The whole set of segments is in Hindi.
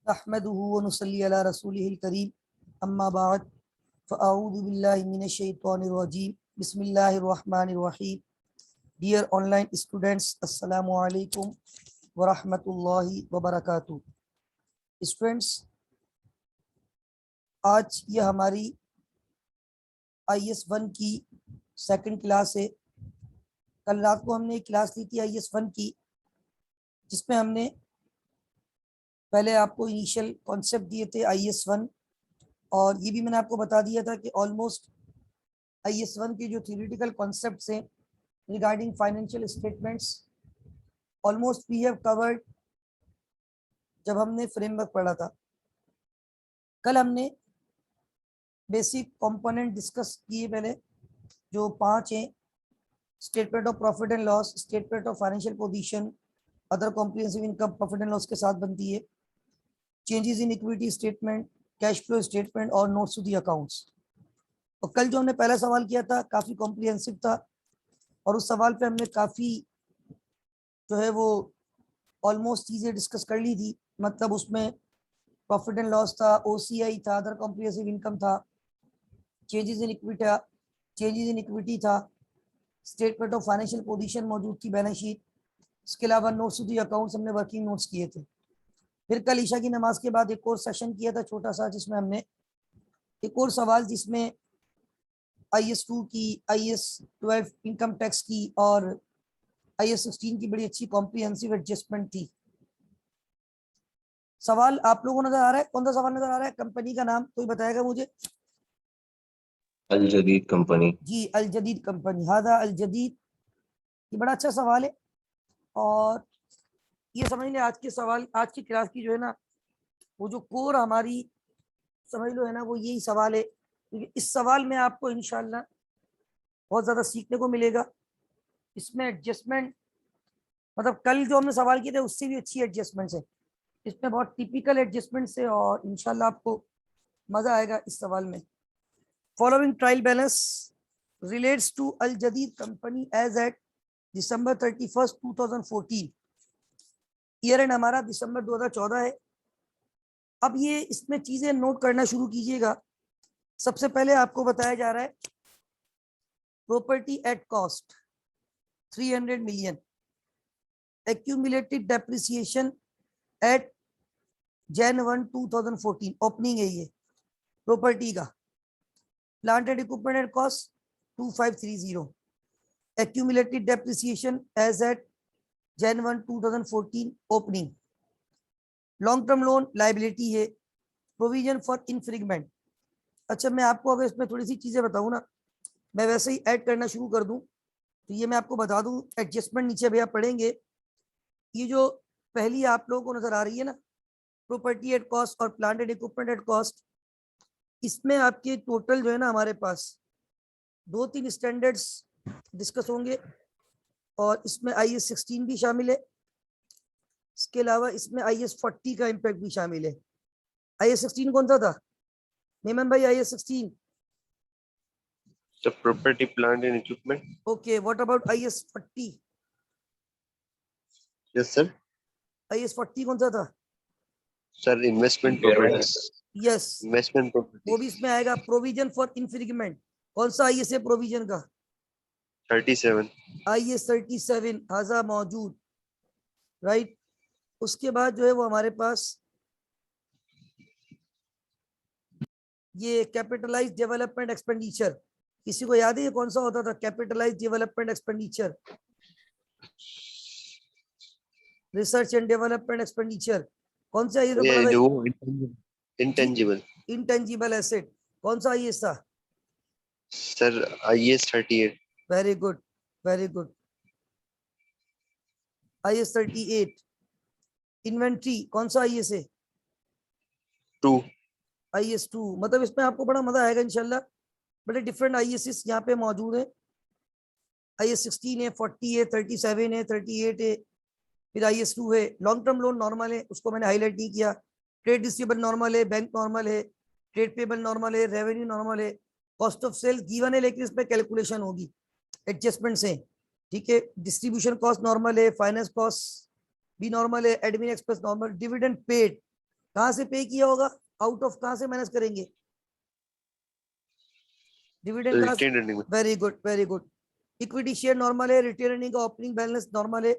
अहमदुहु व नुसल्ली अला रसूलिहिल करीम अम्मा बाद फ़अऊज़ु बिल्लाहि मिनश शैतानिर रजीम बिस्मिल्लाहिर रहमानिर रहीम। डियर ऑनलाइन स्टूडेंट्स, अस्सलामु अलैकुम व रहमतुल्लाहि व बरकातुहू। स्टूडेंट्स, आज ये हमारी IS1 की सेकंड क्लास है। कल रात को हमने एक क्लास ली थी IS1 की, जिसमें हमने पहले आपको इनिशियल कॉन्सेप्ट दिए थे IS1, और ये भी मैंने आपको बता दिया था कि ऑलमोस्ट IS1 के जो थ्योरेटिकल कॉन्सेप्ट्स हैं regarding financial statements almost we have covered जब हमने फ्रेमवर्क पढ़ा था। कल हमने बेसिक कंपोनेंट डिस्कस किए, पहले जो 5 हैं: statement of profit and loss, statement of financial position, other comprehensive income profit and loss के साथ बनती है, changes in equity statement, cash flow statement और नोट्स टू दी अकाउंट्स। और कल जो हमने पहला सवाल किया था काफ़ी कॉम्प्रिहेंसिव था, और उस सवाल पे हमने काफ़ी जो है वो ऑलमोस्ट चीज़ें डिस्कस कर ली थी। मतलब उसमें प्रॉफिट एंड लॉस था, OCI था, अदर कॉम्प्रिहेंसिव इनकम था, चेंजेस इन इक्विटी था, स्टेटमेंट ऑफ फाइनेंशियल पोजीशन मौजूद थी, बैलेंस शीट। इसके अलावा नोट्स टू दी अकाउंट्स हमने वर्किंग नोट्स किए थे। फिर कल ईशा की नमाज के बाद एक और सेशन किया था छोटा सा, जिसमें हमने एक और सवाल, जिसमें IS2 की, IS12 इनकम टैक्स की और IS16 की बड़ी अच्छी कॉम्प्रिहेंसिव एडजस्टमेंट थी। सवाल आप लोगों को नजर आ रहा है? कौन सा सवाल नजर आ रहा है? कंपनी का नाम कोई बताएगा मुझे? अल जदीद कंपनी। जी, अल जदीद कंपनी। हादा अल जदीद, ये बड़ा अच्छा सवाल है। और ये समझ लें आज के सवाल, आज की क्लास की जो है ना, वो जो कोर हमारी समझ लो है ना, वो यही सवाल है, क्योंकि इस सवाल में आपको इंशाल्लाह बहुत ज़्यादा सीखने को मिलेगा। इसमें एडजस्टमेंट, मतलब कल जो हमने सवाल किए थे उससे भी अच्छी एडजस्टमेंट्स है, इसमें बहुत टिपिकल एडजस्टमेंट्स है, और इंशाल्लाह आपको मज़ा आएगा इस सवाल में। Following trial balance relates to Al Jadeed company as at December 31st 2014। Year end हमारा दिसंबर 2014 है। अब ये इसमें चीजें नोट करना शुरू कीजिएगा। सबसे पहले आपको बताया जा रहा है property at cost 300 million, accumulated depreciation at Jan 1 2014, opening है ये प्रॉपर्टी का। Plant and equipment at cost 2530, accumulated depreciation as at Jan 1 2014, opening. Long term loan liability है, प्रोविजन फॉर इन्फ्रिंगमेंट। अच्छा, मैं आपको अगर इसमें थोड़ी सी चीजें बताऊं ना, मैं वैसे ही ऐड करना शुरू कर दूं, तो ये मैं आपको बता दूं एडजस्टमेंट नीचे भैया पढ़ेंगे। ये जो पहली आप लोगों को नजर आ रही है ना, प्रॉपर्टी एट कॉस्ट और plant and equipment at cost, इसमें आपके टोटल जो है ना हमारे पास 2-3 स्टैंडर्ड्स डिस्कस होंगे, और इसमें IS16 भी शामिल है। इसके अलावा इसमें IS40 का इम्पैक्ट भी शामिल है। IS16 कौन सा था मेमन भाई? IS16 The property, plant and equipment. Okay, what about IS40? Yes, sir. IS40 कौन सा था? Sir, investment properties. Yes, Investment वो property. भी इसमें आएगा। प्रोविजन फॉर इन्फ्रिंगमेंट, कौन सा IS है प्रोविजन का? 37. IS37 हाजा मौजूद, राइट। उसके बाद जो है वो हमारे पास ये कैपिटलाइज डेवलपमेंट एक्सपेंडिचर, किसी को याद है ये कौन सा होता था? Capitalise development expenditure, research and development expenditure, कौन सा ये तो पड़ा था? वो intangible. इंटेंजिबल एसेट, कौन सा IS था? Sir, IS 38. Very good, very good. IS 38। Inventory कौन सा IS है? 2. IS2। मतलब इसमें आपको बड़ा मजा आएगा इंशाल्लाह। बड़े डिफरेंट ISs यहाँ पे मौजूद है। IS16 है, 40 है, 37 है, 38 है, फिर IS2 है। लॉन्ग टर्म लोन नॉर्मल है, उसको मैंने हाईलाइट नहीं किया। ट्रेड रिसीवेबल नॉर्मल है, बैंक नॉर्मल है, ट्रेड पेबल नॉर्मल है, रेवेन्यू नॉर्मल है, कॉस्ट ऑफ सेल्स गिवन है, लेकिन इसमें कैलकुलेशन होगी, एडजस्टमेंट्स हैं, ठीक है। डिस्ट्रीब्यूशन कॉस्ट नॉर्मल है, फाइनेंस कॉस्ट भी नॉर्मल है, admin expense normal, dividend paid कहाँ से पे किया होगा, आउट ऑफ कहाँ से माइनस करेंगे, डिविडेंड कहाँ से, रिटेन अर्निंग में। Very good very good. Equity share normal है, रिटेन अर्निंग का ओपनिंग बैलेंस नॉर्मल है।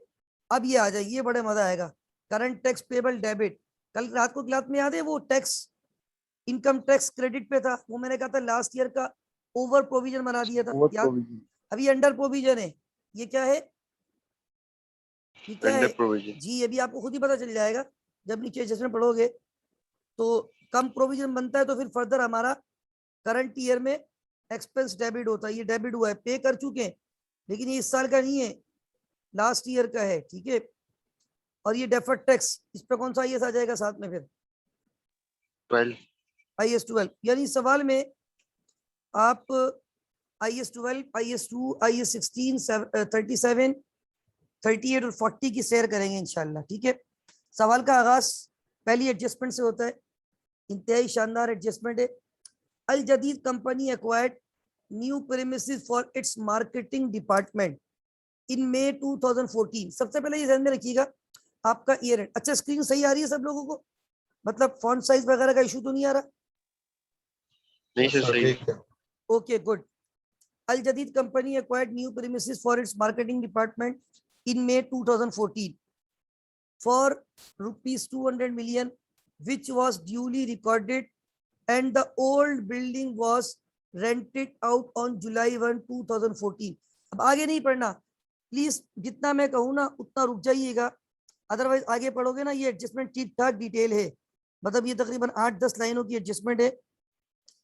अब ये आ जाए, ये बड़े मजा आएगा। करंट टैक्स पेबल डेबिट, कल रात को क्लास में याद है वो टैक्स, इनकम टैक्स क्रेडिट पे था, वो मैंने कहा था लास्ट ईयर का ओवर प्रोविजन बना दिया था ओवर याद। प्रोविजन। अभी अंडर प्रोविजन है, ये क्या है, ये क्या अंडर है प्रोविजन। जी, अभी आपको खुद ही पता चल जाएगा जब नीचे एडजस्टमेंट पढ़ोगे। तो कम प्रोविजन बनता है तो फिर फर्दर हमारा करंट ईयर में एक्सपेंस डेबिट होता है, ये डेबिट हुआ है, पे कर चुके हैं, लेकिन ये इस साल का नहीं है, लास्ट ईयर का है, ठीक है। और ये डेफर्ड टैक्स, इस पर कौन सा आईएएस आ जाएगा साथ में, फिर 12। आईएएस 12, यानी सवाल में आप आईएएस 12, आईएएस 2, आईएएस 16, 37, 38 और 40 की शेयर करेंगे इंशाल्लाह, ठीक है। सवाल का आगाज पहली एडजस्टमेंट से होता है, इंतहाई शानदार एडजस्टमेंट है। Al Jadeed company acquired new premises for its marketing department in May 2014। सबसे पहले ये ध्यान में रखिएगा आपका ईयर एंड। अच्छा स्क्रीन सही आ रही है सब लोगों को, मतलब फॉन्ट साइज वगैरह का इशू तो नहीं आ रहा? नहीं सर सही है। ठीक है। Okay good. Al Jadeed company acquired new premises for its marketing department in May 2014 for rupees 200 million, which was duly recorded, and the old building was rented out on July 1, 2014। अब आगे नहीं पढ़ना प्लीज, जितना मैं कहूँ ना उतना रुक जाइएगा, अदरवाइज आगे पढ़ोगे ना ये एडजस्टमेंट ठीक ठाक डिटेल है, मतलब ये तकरीबन 8-10 लाइनों की एडजस्टमेंट है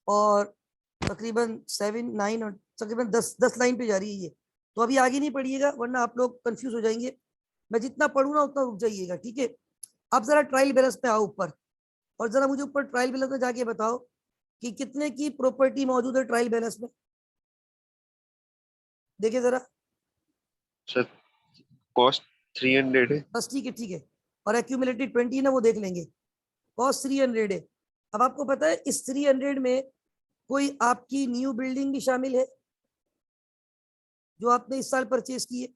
और तकरीबन 7-9 और तकरीबन 10 लाइन पे जा रही है ये। तो अभी आगे नहीं पढ़िएगा वरना आप लोग कंफ्यूज हो जाएंगे, मैं जितना पढ़ू ना उतना रुक जाइएगा, ठीक है। अब जरा ट्रायल बैलेंस पे आओ ऊपर, और जरा मुझे ऊपर ट्रायल बैलेंस में जाके बताओ कि कितने की प्रॉपर्टी मौजूद है ट्रायल बैलेंस में, देखिए जरा। सर कॉस्ट 300 है। बस ठीक है, और एक्यूमुलेटेड 20 ना वो देख लेंगे, कॉस्ट 300 है। अब आपको पता है इस 300 में कोई आपकी न्यू बिल्डिंग भी शामिल है जो आपने इस साल परचेज की है?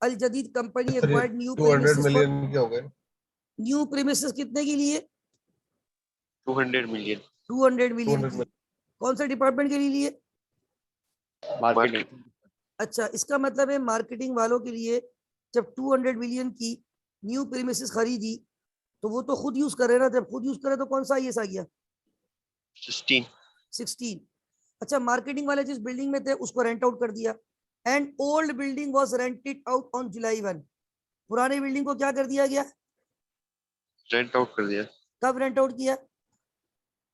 Al Jadeed company acquired new 200 million के हो गए। न्यू प्रीमिसेस कितने के लिए? 200 मिलियन। 200 मिलियन 200 की। मिलियन। कौन से डिपार्टमेंट के लिए? मार्केटिंग। अच्छा, इसका मतलब है मार्केटिंग वालों के लिए जब 200 मिलियन की न्यू प्रीमिसेस खरीदी तो वो तो खुद यूज कर रहे ना, जब खुद यूज करे तो कौन सा आईएस आ गया? 16। अच्छा, मार्केटिंग वाले जिस बिल्डिंग में थे उसको रेंट आउट कर दिया, and old building was rented out on July 1। पुराने बिल्डिंग को क्या कर दिया गया? रेंट आउट कर दिया कब रेंट आउट किया?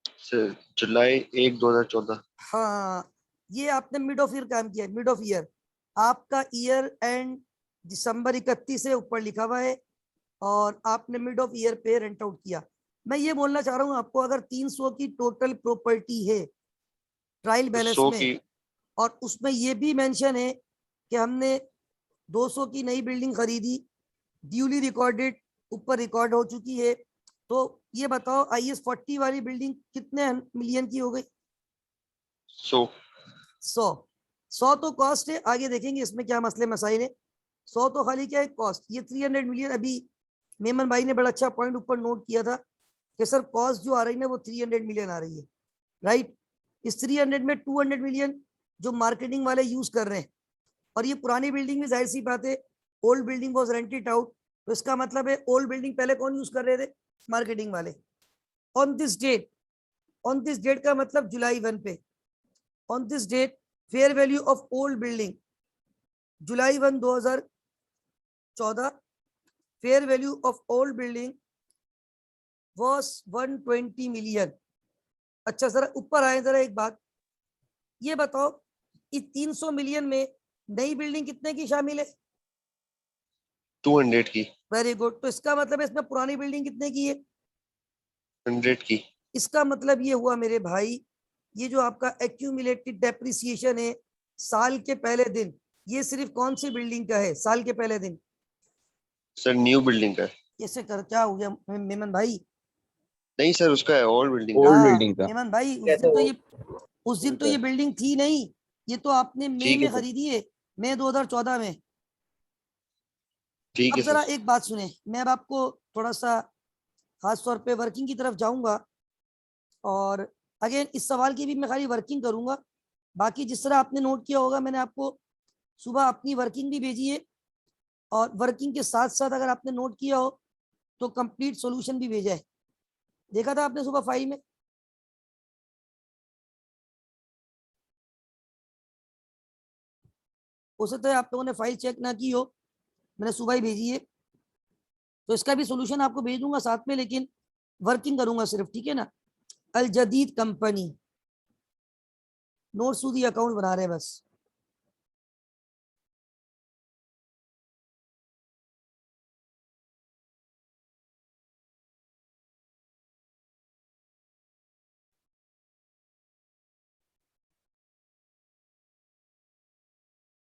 सर जुलाई 1 2014। हाँ, ये आपने मिड ऑफ ईयर काम किया, मिड ऑफ ईयर, आपका ईयर एंड दिसंबर 31 से ऊपर लिखा हुआ है और आपने मिड ऑफ ईयर पे रेंट आउट किया। मैं ये बोलना चाह रहा हूँ आपको, अगर 300 की टोटल प्रॉपर्टी है ट्रायल बैलेंस 100 में की। और उसमें ये भी मेंशन है कि हमने 200 की नई बिल्डिंग खरीदी, ड्यूली रिकॉर्डेड, ऊपर रिकॉर्ड हो चुकी है, तो ये बताओ आईएस 40 वाली बिल्डिंग कितने मिलियन की हो गई? 100। 100 तो कॉस्ट है, आगे देखेंगे इसमें क्या मसले मसाइल है। 100 तो खाली क्या है कॉस्ट, ये 300 मिलियन। अभी मेमन भाई ने बड़ा अच्छा पॉइंट ऊपर नोट किया था कि सर कॉस्ट जो आ रही है वो 300 मिलियन आ रही है, राइट। इस 300 में 200 मिलियन जो मार्केटिंग वाले यूज कर रहे हैं, और ये पुरानी बिल्डिंग में जाहिर सी बात है old building was rented out, तो इसका मतलब है ओल्ड बिल्डिंग पहले कौन यूज कर रहे थे? मार्केटिंग वाले। On this date, on this date का मतलब जुलाई 1 पे, on this date fair value of old building July 1 2014, fair value of old building was 120 million. अच्छा जरा ऊपर आए, जरा एक बात ये बताओ, इस 300 मिलियन में नई बिल्डिंग कितने की शामिल है? 200 की। वेरी गुड, तो इसका मतलब है इसमें पुरानी बिल्डिंग कितने की है? 100 की। इसका मतलब ये हुआ मेरे भाई, ये जो आपका एक्यूमुलेटेड डेप्रिसिएशन है साल के पहले दिन, ये सिर्फ कौन सी बिल्डिंग का है साल के पहले दिन? सर न्यू बिल्डिंग का है। कैसे कर, क्या हो गया मेमन भाई? नहीं सर उसका है, ओल्ड बिल्डिंग का। ओल्ड हाँ बिल्डिंग का मेमन भाई, कैसे हो? उस दिन तो ये बिल्डिंग थी नहीं, ये तो आपने मई ठीक में है सर। खरीदी है, मई 2014 में। ठीक अब है जरा सर। एक बात सुने, मैं अब आपको थोड़ा सा खास तौर पे वर्किंग की तरफ जाऊंगा, और अगेन इस सवाल की भी मैं खाली वर्किंग करूंगा। बाकी जिस तरह आपने नोट किया होगा, मैंने आपको सुबह अपनी वर्किंग भी भेजी है, और वर्किंग के साथ साथ अगर आपने नोट किया हो तो कंप्लीट सॉल्यूशन भी भेजा है। देखा था आपने सुबह फाइल में? हो सकता है आप लोगों ने फाइल चेक ना की हो, मैंने सुबह ही भेजी है, तो इसका भी सॉल्यूशन आपको भेज दूंगा साथ में, लेकिन वर्किंग करूंगा सिर्फ, ठीक है ना। अल जदीद कंपनी, नोट सूदी अकाउंट बना रहे हैं बस।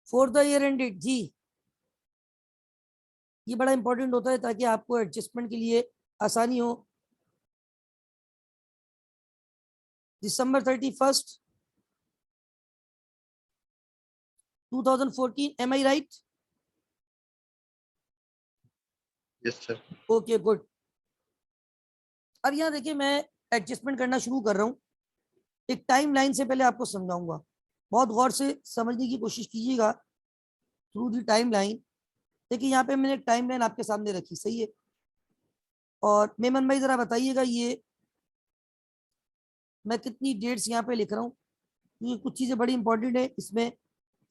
फॉर द ईयर एंडेड जी, ये बड़ा इंपॉर्टेंट होता है ताकि आपको एडजस्टमेंट के लिए आसानी हो। December 31, 2014, am I right? Yes sir. Okay good. अब यहाँ देखिए, मैं एडजस्टमेंट करना शुरू कर रहा हूँ। एक टाइम लाइन से पहले आपको समझाऊंगा, बहुत गौर से समझने की कोशिश कीजिएगा थ्रू दी टाइम लाइन। देखिए यहाँ पे मैंने एक टाइम लाइन आपके सामने रखी, सही है। और मेमन भाई जरा बताइएगा, ये मैं कितनी डेट्स यहाँ पे लिख रहा हूँ, क्योंकि कुछ चीजें बड़ी इंपॉर्टेंट है इसमें।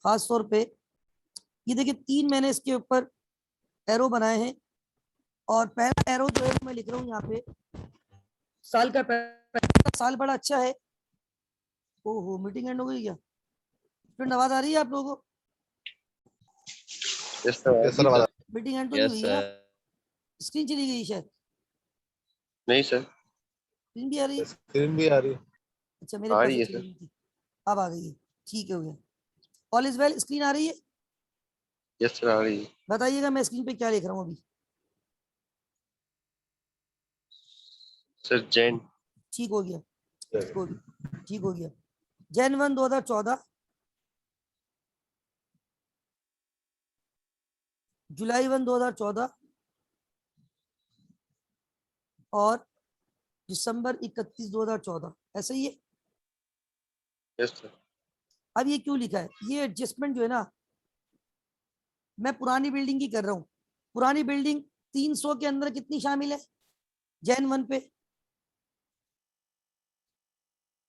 खास तौर पे ये देखिए, 3 मैंने इसके ऊपर एरो बनाए हैं, और पहला एरो जो है मैं लिख रहा हूँ यहाँ पे साल का पहला साल बड़ा अच्छा है। ओहो, मीटिंग एंड हो गई क्या? स्टूडेंट आवाज आ रही है आप लोगों को? यस सर, यस सर, आवाज मीटिंग एंड तो नहीं यस हुई है ना? सर। स्क्रीन चली गई शायद। नहीं सर, स्क्रीन भी आ रही है? स्क्रीन भी आ रही है। अच्छा, मेरे आ पास रही से है चली सर। गई थी, अब आ गई है, ठीक है हो गया। ऑल इज वेल, स्क्रीन आ रही है? यस सर, आ रही है। बताइएगा मैं स्क्रीन पे क्या लिख रहा हूँ अभी। सर जैन। ठीक हो गया, ठीक हो गया, ठीक हो गया। Jan 1, 2014, July 1, 2014, और December 31, 2014, ऐसा ही है। Yes sir. अब ये क्यों लिखा है? ये एडजस्टमेंट जो है ना, मैं पुरानी बिल्डिंग की कर रहा हूँ। पुरानी बिल्डिंग 300 के अंदर कितनी शामिल है Jan 1 पे?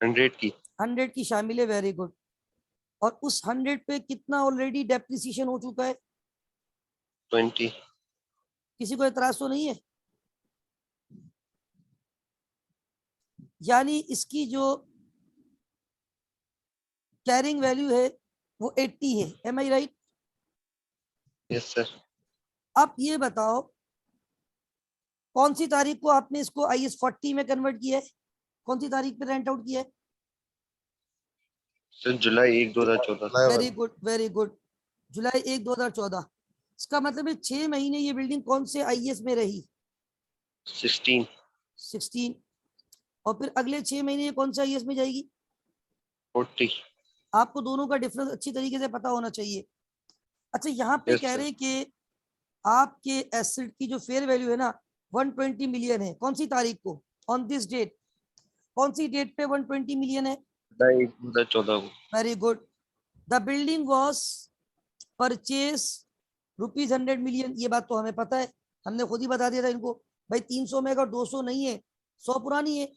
100 की। 100 की शामिल है, वेरी गुड। और उस 100 पे कितना ऑलरेडी डेप्रिसिएशन हो चुका है? 20। किसी को एतराज तो नहीं है? यानी इसकी जो कैरिंग वैल्यू है वो 80 है, M I right? Yes sir. अब ये बताओ, कौन सी तारीख को आपने इसको IS40 में कन्वर्ट किया है? कौन सी तारीख पे रेंट आउट किया है? सर जुलाई 1, 2014। Very good, very good. July 1, 2014। इसका मतलब है 6 महीने ये बिल्डिंग कौन से IS में रही? 16। 16। और फिर अगले 6 महीने ये कौन से IS में जाएगी? 40। आपको दोनों का डिफरेंस अच्छी तरीके से पता होना चाहिए। अच्छा, यहाँ पे यस कह सर। रहे हैं कि आपके एसेट की जो फेयर वैल्यू है ना, 120 मिलियन है। कौन सी तारीख को? On this date. कौन सी डेट पे 120 मिलियन है? जुलाई 1, 2014 को। Very good. The building was purchase ₹100 million, ये बात तो हमें पता है, हमने खुद ही बता दिया था इनको। भाई 300 में अगर 200 नहीं है, 100 पुरानी है।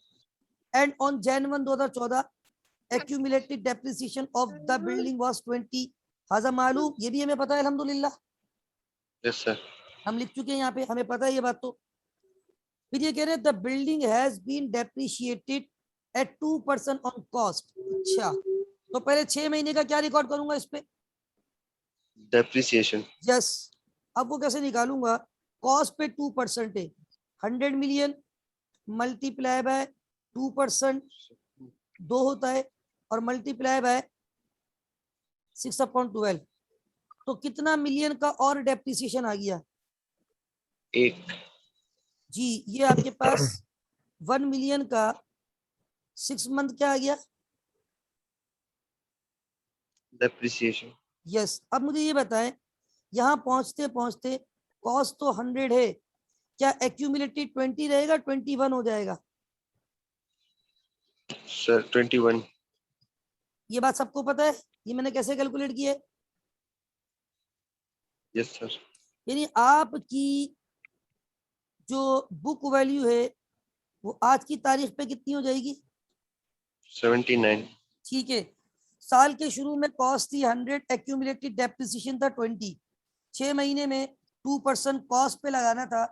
And on Jan 1, 2014, accumulated depreciation of the building was 20। हाजा मालूम, ये भी हमें पता है अल्हम्दुलिल्लाह, यस सर। हम लिख चुके हैं यहाँ पे, हमें पता है ये बात तो। फिर ये कह रहे हैं the building has been depreciated at 2% on cost. अच्छा, तो पहले 6 महीने का क्या रिकॉर्ड करूंगा इस पे? डेप्रिसिएशन। यस। अब वो कैसे निकालूंगा? कॉस्ट पे 2% है, 100 मिलियन मल्टीप्लाई बाय 2%, 2 होता है, और मल्टीप्लाई बाय 6/12, तो कितना मिलियन का और डेप्रिसिएशन आ गया? 1। जी, ये आपके पास 1 मिलियन का 6 मंथ क्या आ गया? डेप्रिसिएशन। यस। अब मुझे ये बताएं, यहाँ पहुंचते पहुंचते कॉस्ट तो 100 है, क्या एक्यूमुलेटेड 20 रहेगा 21 हो जाएगा? सर 21। ये बात सबको पता है? ये मैंने कैसे कैलकुलेट किया है? Yes sir. यानी आपकी जो बुक वैल्यू है वो आज की तारीख पे कितनी हो जाएगी? 79। ठीक है, साल के शुरू में कॉस्ट थी 100, एक्यूमुलेटेड डेप्रिसिएशन था 20, 6 महीने में 2% कॉस्ट पे लगाना था,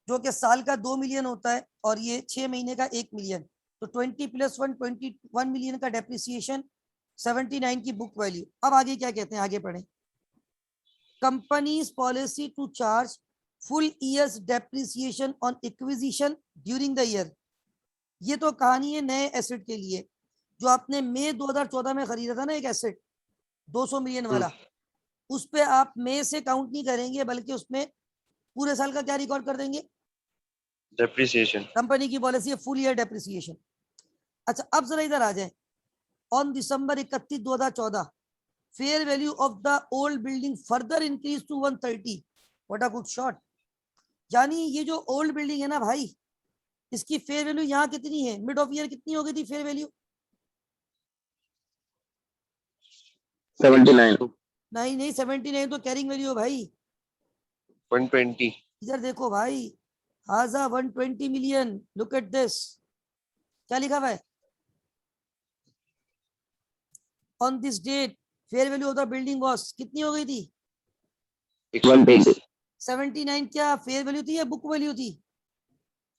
जो कि साल का 2 मिलियन होता है और ये 6 महीने का 1 मिलियन, तो 20 + 1 21 मिलियन का डेप्रिसिएशन, 79 की बुक वैल्यू। अब आगे क्या कहते हैं, आगे पढ़ें। Company's policy to charge full years depreciation on acquisition during the year. ये तो कहानी है नए एसेट के लिए, जो आपने मई 2014 में खरीदा था ना एक एसेट 200 मिलियन वाला, उस पे आप मई से काउंट नहीं करेंगे, बल्कि उसमें पूरे साल का क्या रिकॉर्ड कर देंगे? डेप्रिसिएशन। कंपनी की पॉलिसी है फुल ईयर डेप्रिसिएशन। अच्छा, अब जरा इधर आ जाए। On December 31 2014 fair value of the old building further increase to 130। What a good shot. यानी ये जो ओल्ड बिल्डिंग है ना भाई, इसकी फेयर वैल्यू यहाँ कितनी है? मिड ऑफ ईयर कितनी हो गई थी फेयर वैल्यू? 79। नहीं नहीं, 79 तो कैरिंग वैल्यू है भाई। 120। इधर देखो भाई, हाजा 120 मिलियन, लुक एट दिस, क्या लिखा हुआ है? On this date fair value of the building was कितनी हो गई थी? 120। 79 क्या फेयर वैल्यू थी या बुक वैल्यू थी?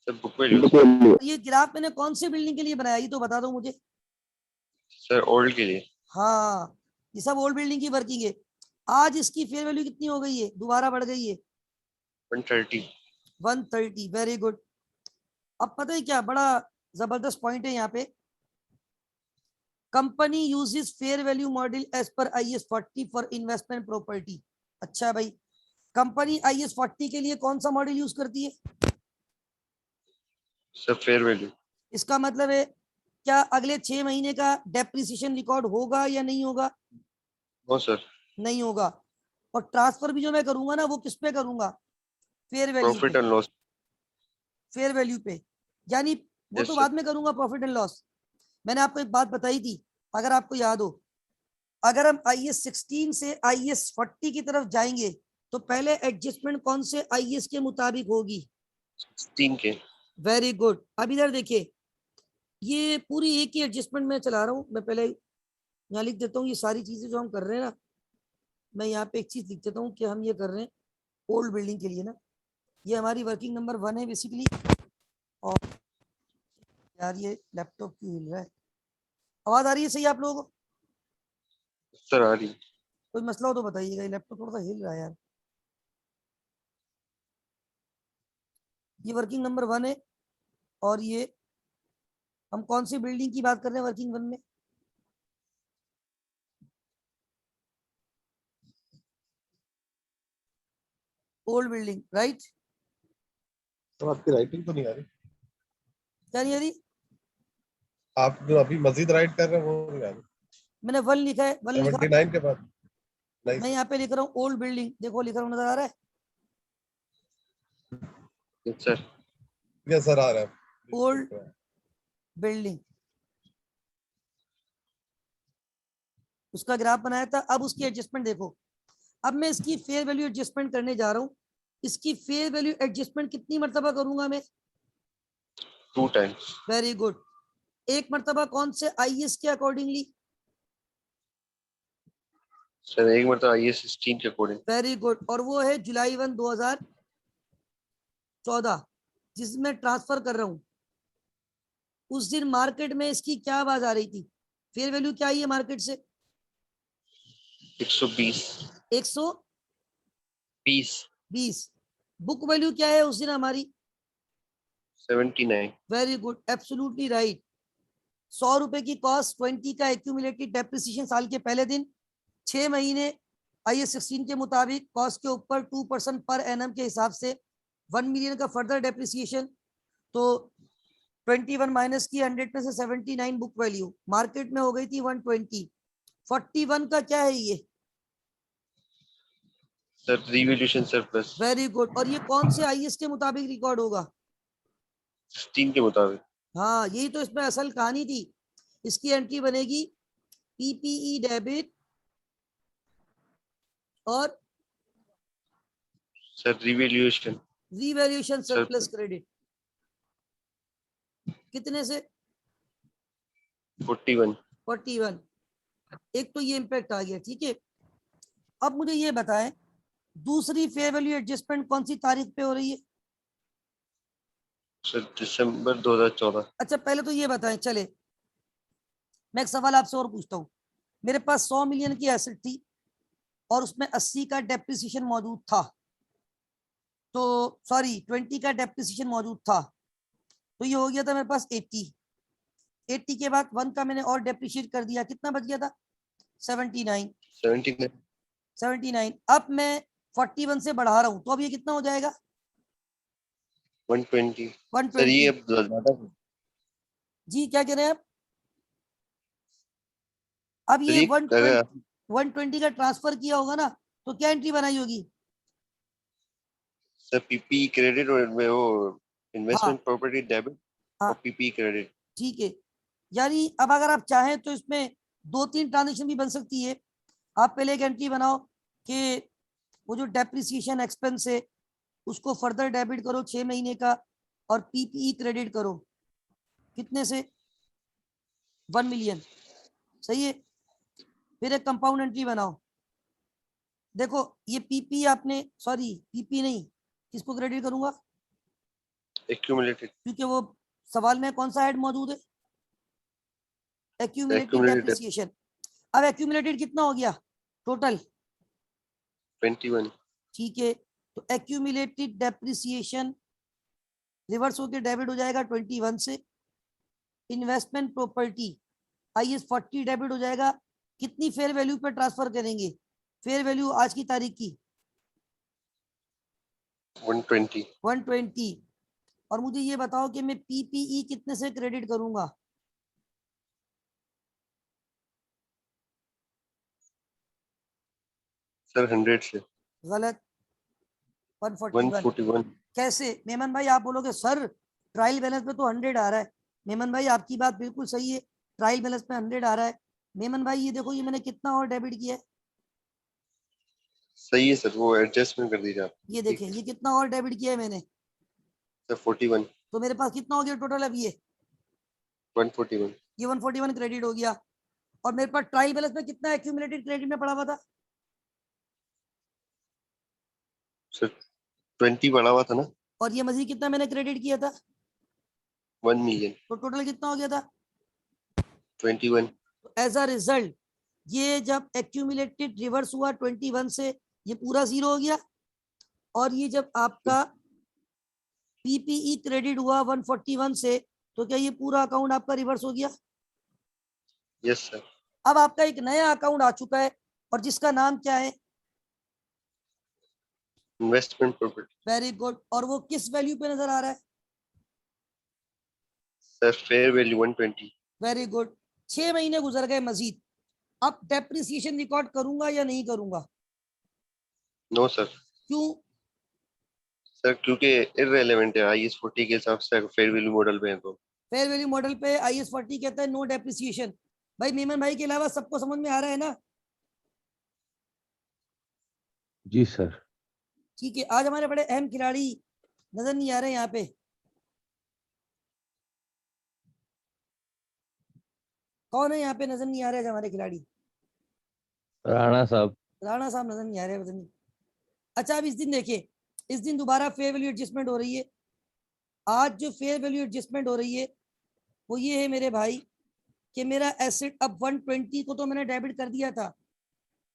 Sir book value. ये ग्राफ मैंने कौन से बिल्डिंग के लिए बनाया, ये तो बता दो मुझे। सर ओल्ड के लिए। हाँ, ये सब ओल्ड बिल्डिंग की वर्किंग है। आज इसकी फेयर वैल्यू कितनी हो गई है, दोबारा बढ़ गई है? 130। 130, वेरी गुड। अब पता है क्या बड़ा जबरदस्त पॉइंट है यहाँ पे, company uses fair value model as per IAS 40 for investment property. अच्छा भाई, कंपनी IAS 40 के लिए कौन सा मॉडल यूज करती है? Sir fair value. इसका मतलब है क्या अगले 6 महीने का डेप्रिसिएशन रिकॉर्ड होगा या नहीं होगा? No sir. नहीं होगा। और ट्रांसफर भी जो मैं करूंगा ना, वो किस पे करूंगा? फेयर वैल्यू प्रॉफिट पे। And loss. फेयर वैल्यू पे, यानी वो यस तो सर। बाद में करूंगा प्रॉफिट एंड लॉस। मैंने आपको एक बात बताई थी, अगर आपको याद हो, अगर हम IAS 16 से IAS 40 की तरफ जाएंगे तो पहले एडजस्टमेंट कौन से IAS के मुताबिक होगी? 16 के। Very good. अब इधर देखिए, ये पूरी एक ही एडजस्टमेंट में चला रहा हूँ मैं। पहले यहाँ लिख देता हूँ ये सारी चीजें जो हम कर रहे हैं ना, मैं यहाँ पे एक चीज लिख देता हूँ कि हम ये कर रहे हैं ओल्ड बिल्डिंग के लिए ना। ये हमारी वर्किंग नंबर 1 है बेसिकली। और यार ये लैपटॉप क्यों हिल रहा है? आवाज आ रही है सही आप लोगों को? सर आ रही। कोई मसला हो तो बताइएगा, ये लैपटॉप थोड़ा सा हिल रहा है यार। ये वर्किंग नंबर 1 है, और ये हम कौन सी बिल्डिंग की बात कर रहे हैं वर्किंग 1 में? Old building, right? तो आपकी राइटिंग तो नहीं आ रही। क्या नहीं आ रही? आप जो अभी मजीद राइट कर रहे हैं वो नहीं आ रही। मैंने 1 लिखा है, 1 लिखा। 79 के बाद नहीं। मैं यहाँ पे लिख रहा हूँ ओल्ड बिल्डिंग, देखो लिख रहा हूँ, नजर आ रहा है? Yes sir. यस सर, आ रहा है। ओल्ड बिल्डिंग, उसका ग्राफ बनाया था। अब उसकी एडजस्टमेंट देखो। अब मैं इसकी फेयर वैल्यू एडजस्टमेंट करने जा रहा हूँ। इसकी फेयर वैल्यू एडजस्टमेंट कितनी मरतबा करूंगा मैं? 2 टाइम्स। Very good. एक मरतबा कौन से IAS के अकॉर्डिंगली? सर एक मतलब IAS 16 के अकॉर्डिंग। Very good. और वो है जुलाई 1 2014, जिसमें ट्रांसफर कर रहा हूं। उस दिन मार्केट में इसकी क्या आवाज आ रही थी? फेयर वैल्यू क्या आई है मार्केट से? 120। 120। बुक वैल्यू क्या है उस दिन हमारी? 79। Very good, absolutely right. 100 रुपए की कॉस्ट, 20 का एक्यूमुलेटेड डेप्रिसिएशन साल के पहले दिन, 6 महीने IAS 16 के मुताबिक कॉस्ट के ऊपर 2% पर एनम के हिसाब से 1 मिलियन का फर्दर डेप्रिसिएशन। तो 21 माइनस की 100 में से 79 बुक वैल्यू, मार्केट में हो गई थी 120। 41 का क्या है ये? Sir revaluation surplus very good. और ये कौन से आईएस के मुताबिक रिकॉर्ड होगा? 16 के मुताबिक। हाँ, यही तो इसमें असल कहानी थी। इसकी एंट्री बनेगी पीपीई डेबिट और sir revaluation revaluation surplus surplus credit. कितने से? 41। 41। एक तो ये इम्पैक्ट आ गया, ठीक है। अब मुझे ये बताएं, दूसरी फेयर वैल्यू एडजस्टमेंट कौन सी तारीख पे हो रही है? सर दिसंबर 2014। अच्छा, पहले तो ये बताएं, चले मैं एक सवाल आपसे और पूछता हूँ। मेरे पास 100 मिलियन की एसेट थी और उसमें 80 का डेप्रिसिएशन मौजूद था, तो सॉरी 20 का डेप्रिसिएशन मौजूद था, तो ये हो गया था मेरे पास 80 के बाद 1 का मैंने और डेप्रिशिएट कर दिया, कितना बच गया था? 79। 79 अब मैं 41 से बढ़ा रहा हूं, तो अब ये कितना हो जाएगा? 120। सर ये 120। अब ज्यादा। जी क्या कह रहे हैं आप? अब सर ये ये 120 अगर 120 का ट्रांसफर किया होगा ना, तो क्या एंट्री बनाई होगी? सर पीपी क्रेडिट और में वो हाँ इन्वेस्टमेंट प्रॉपर्टी डेबिट हाँ, और पीपी क्रेडिट। ठीक है। यानी अब अगर आप चाहें तो इसमें 2-3 ट्रांजेक्शन भी बन सकती है। आप पहले एक एंट्री बनाओ कि वो जो डेप्रिसिएशन एक्सपेंस है उसको फर्दर डेबिट करो 6 महीने का, और पीपीई क्रेडिट करो कितने से? 1 मिलियन। सही है। फिर एक कंपाउंड एंट्री बनाओ। देखो ये पीपी आपने, सॉरी पीपी नहीं, किसको क्रेडिट करूंगा? एक्यूमुलेटेड क्योंकि वो सवाल में कौन सा हेड मौजूद है? Accumulated accumulated depreciation. अब एक्यूमुलेटेड कितना हो गया टोटल? 21। ठीक है, तो एक्यूमुलेटेड डेप्रिसिएशन रिवर्स होकर डेबिट हो जाएगा 21 से। इन्वेस्टमेंट प्रॉपर्टी आईएस 40 डेबिट हो जाएगा। कितनी फेयर वैल्यू पे ट्रांसफर करेंगे? फेयर वैल्यू आज की तारीख की 120। 120। और मुझे ये बताओ कि मैं पीपीई कितने से क्रेडिट करूंगा? सर 100 से गलत। 141। 141। कैसे मेमन भाई? आप बोलोगे सर ट्रायल बैलेंस में तो 100 आ रहा है। मेमन भाई आपकी बात बिल्कुल सही है, ट्रायल बैलेंस में 100 आ रहा है। मेमन भाई ये देखो, ये मैंने कितना और डेबिट किया है? सही है सर, वो एडजस्टमेंट कर दीजिए आप। ये ठीक देखें, है ये कितना और डेबिट किया है मैंने। सर 41। तो मेरे पास कितना हो गया टोटल अब? ये 141। 141 क्रेडिट हो गया। और मेरे पास ट्रायल बैलेंस में कितना एक्यूमुलेटेड क्रेडिट में पड़ा हुआ था? सर 20 बढ़ा हुआ था ना। और ये मजीद कितना मैंने क्रेडिट किया था? 1 मिलियन। तो टोटल कितना हो गया था? 21। तो एज अ रिजल्ट ये जब एक्यूमुलेटेड रिवर्स हुआ 21 से, ये पूरा जीरो हो गया। और ये जब आपका पीपीई क्रेडिट हुआ 141 से, तो क्या ये पूरा अकाउंट आपका रिवर्स हो गया? Yes sir. अब आपका एक नया अकाउंट आ चुका है, और जिसका नाम क्या है? Investment property. Very good. और वो किस वैल्यू पे नजर आ रहा है? Sir fair value 120। Very good. 6 महीने गुजर गए मजीद, अब डेप्रिसिएशन रिकॉर्ड करूंगा या नहीं करूंगा? No sir. क्यों? सर क्योंकि इररेलेवेंट है, आईएस 40 के हिसाब से फेयर वैल्यू मॉडल पे है तो। फेयर वैल्यू मॉडल पे आईएस 40 कहता है नो डेप्रिसिएशन। भाई मीमन भाई के अलावा सबको समझ में आ रहा है ना? जी सर। ठीक है, आज हमारे बड़े अहम खिलाड़ी नजर नहीं आ रहे यहाँ पे। कौन है यहाँ पे नजर नहीं आ रहे आज हमारे खिलाड़ी? राणा साहब। राणा साहब नजर नहीं आ रहे, पता नहीं। अच्छा, अब इस दिन देखिए, इस दिन दोबारा फेयर वैल्यू एडजस्टमेंट हो रही है। आज जो फेयर वैल्यू एडजस्टमेंट हो रही है वो ये है मेरे भाई, कि मेरा एसेट अब 120 को तो मैंने डेबिट कर दिया था,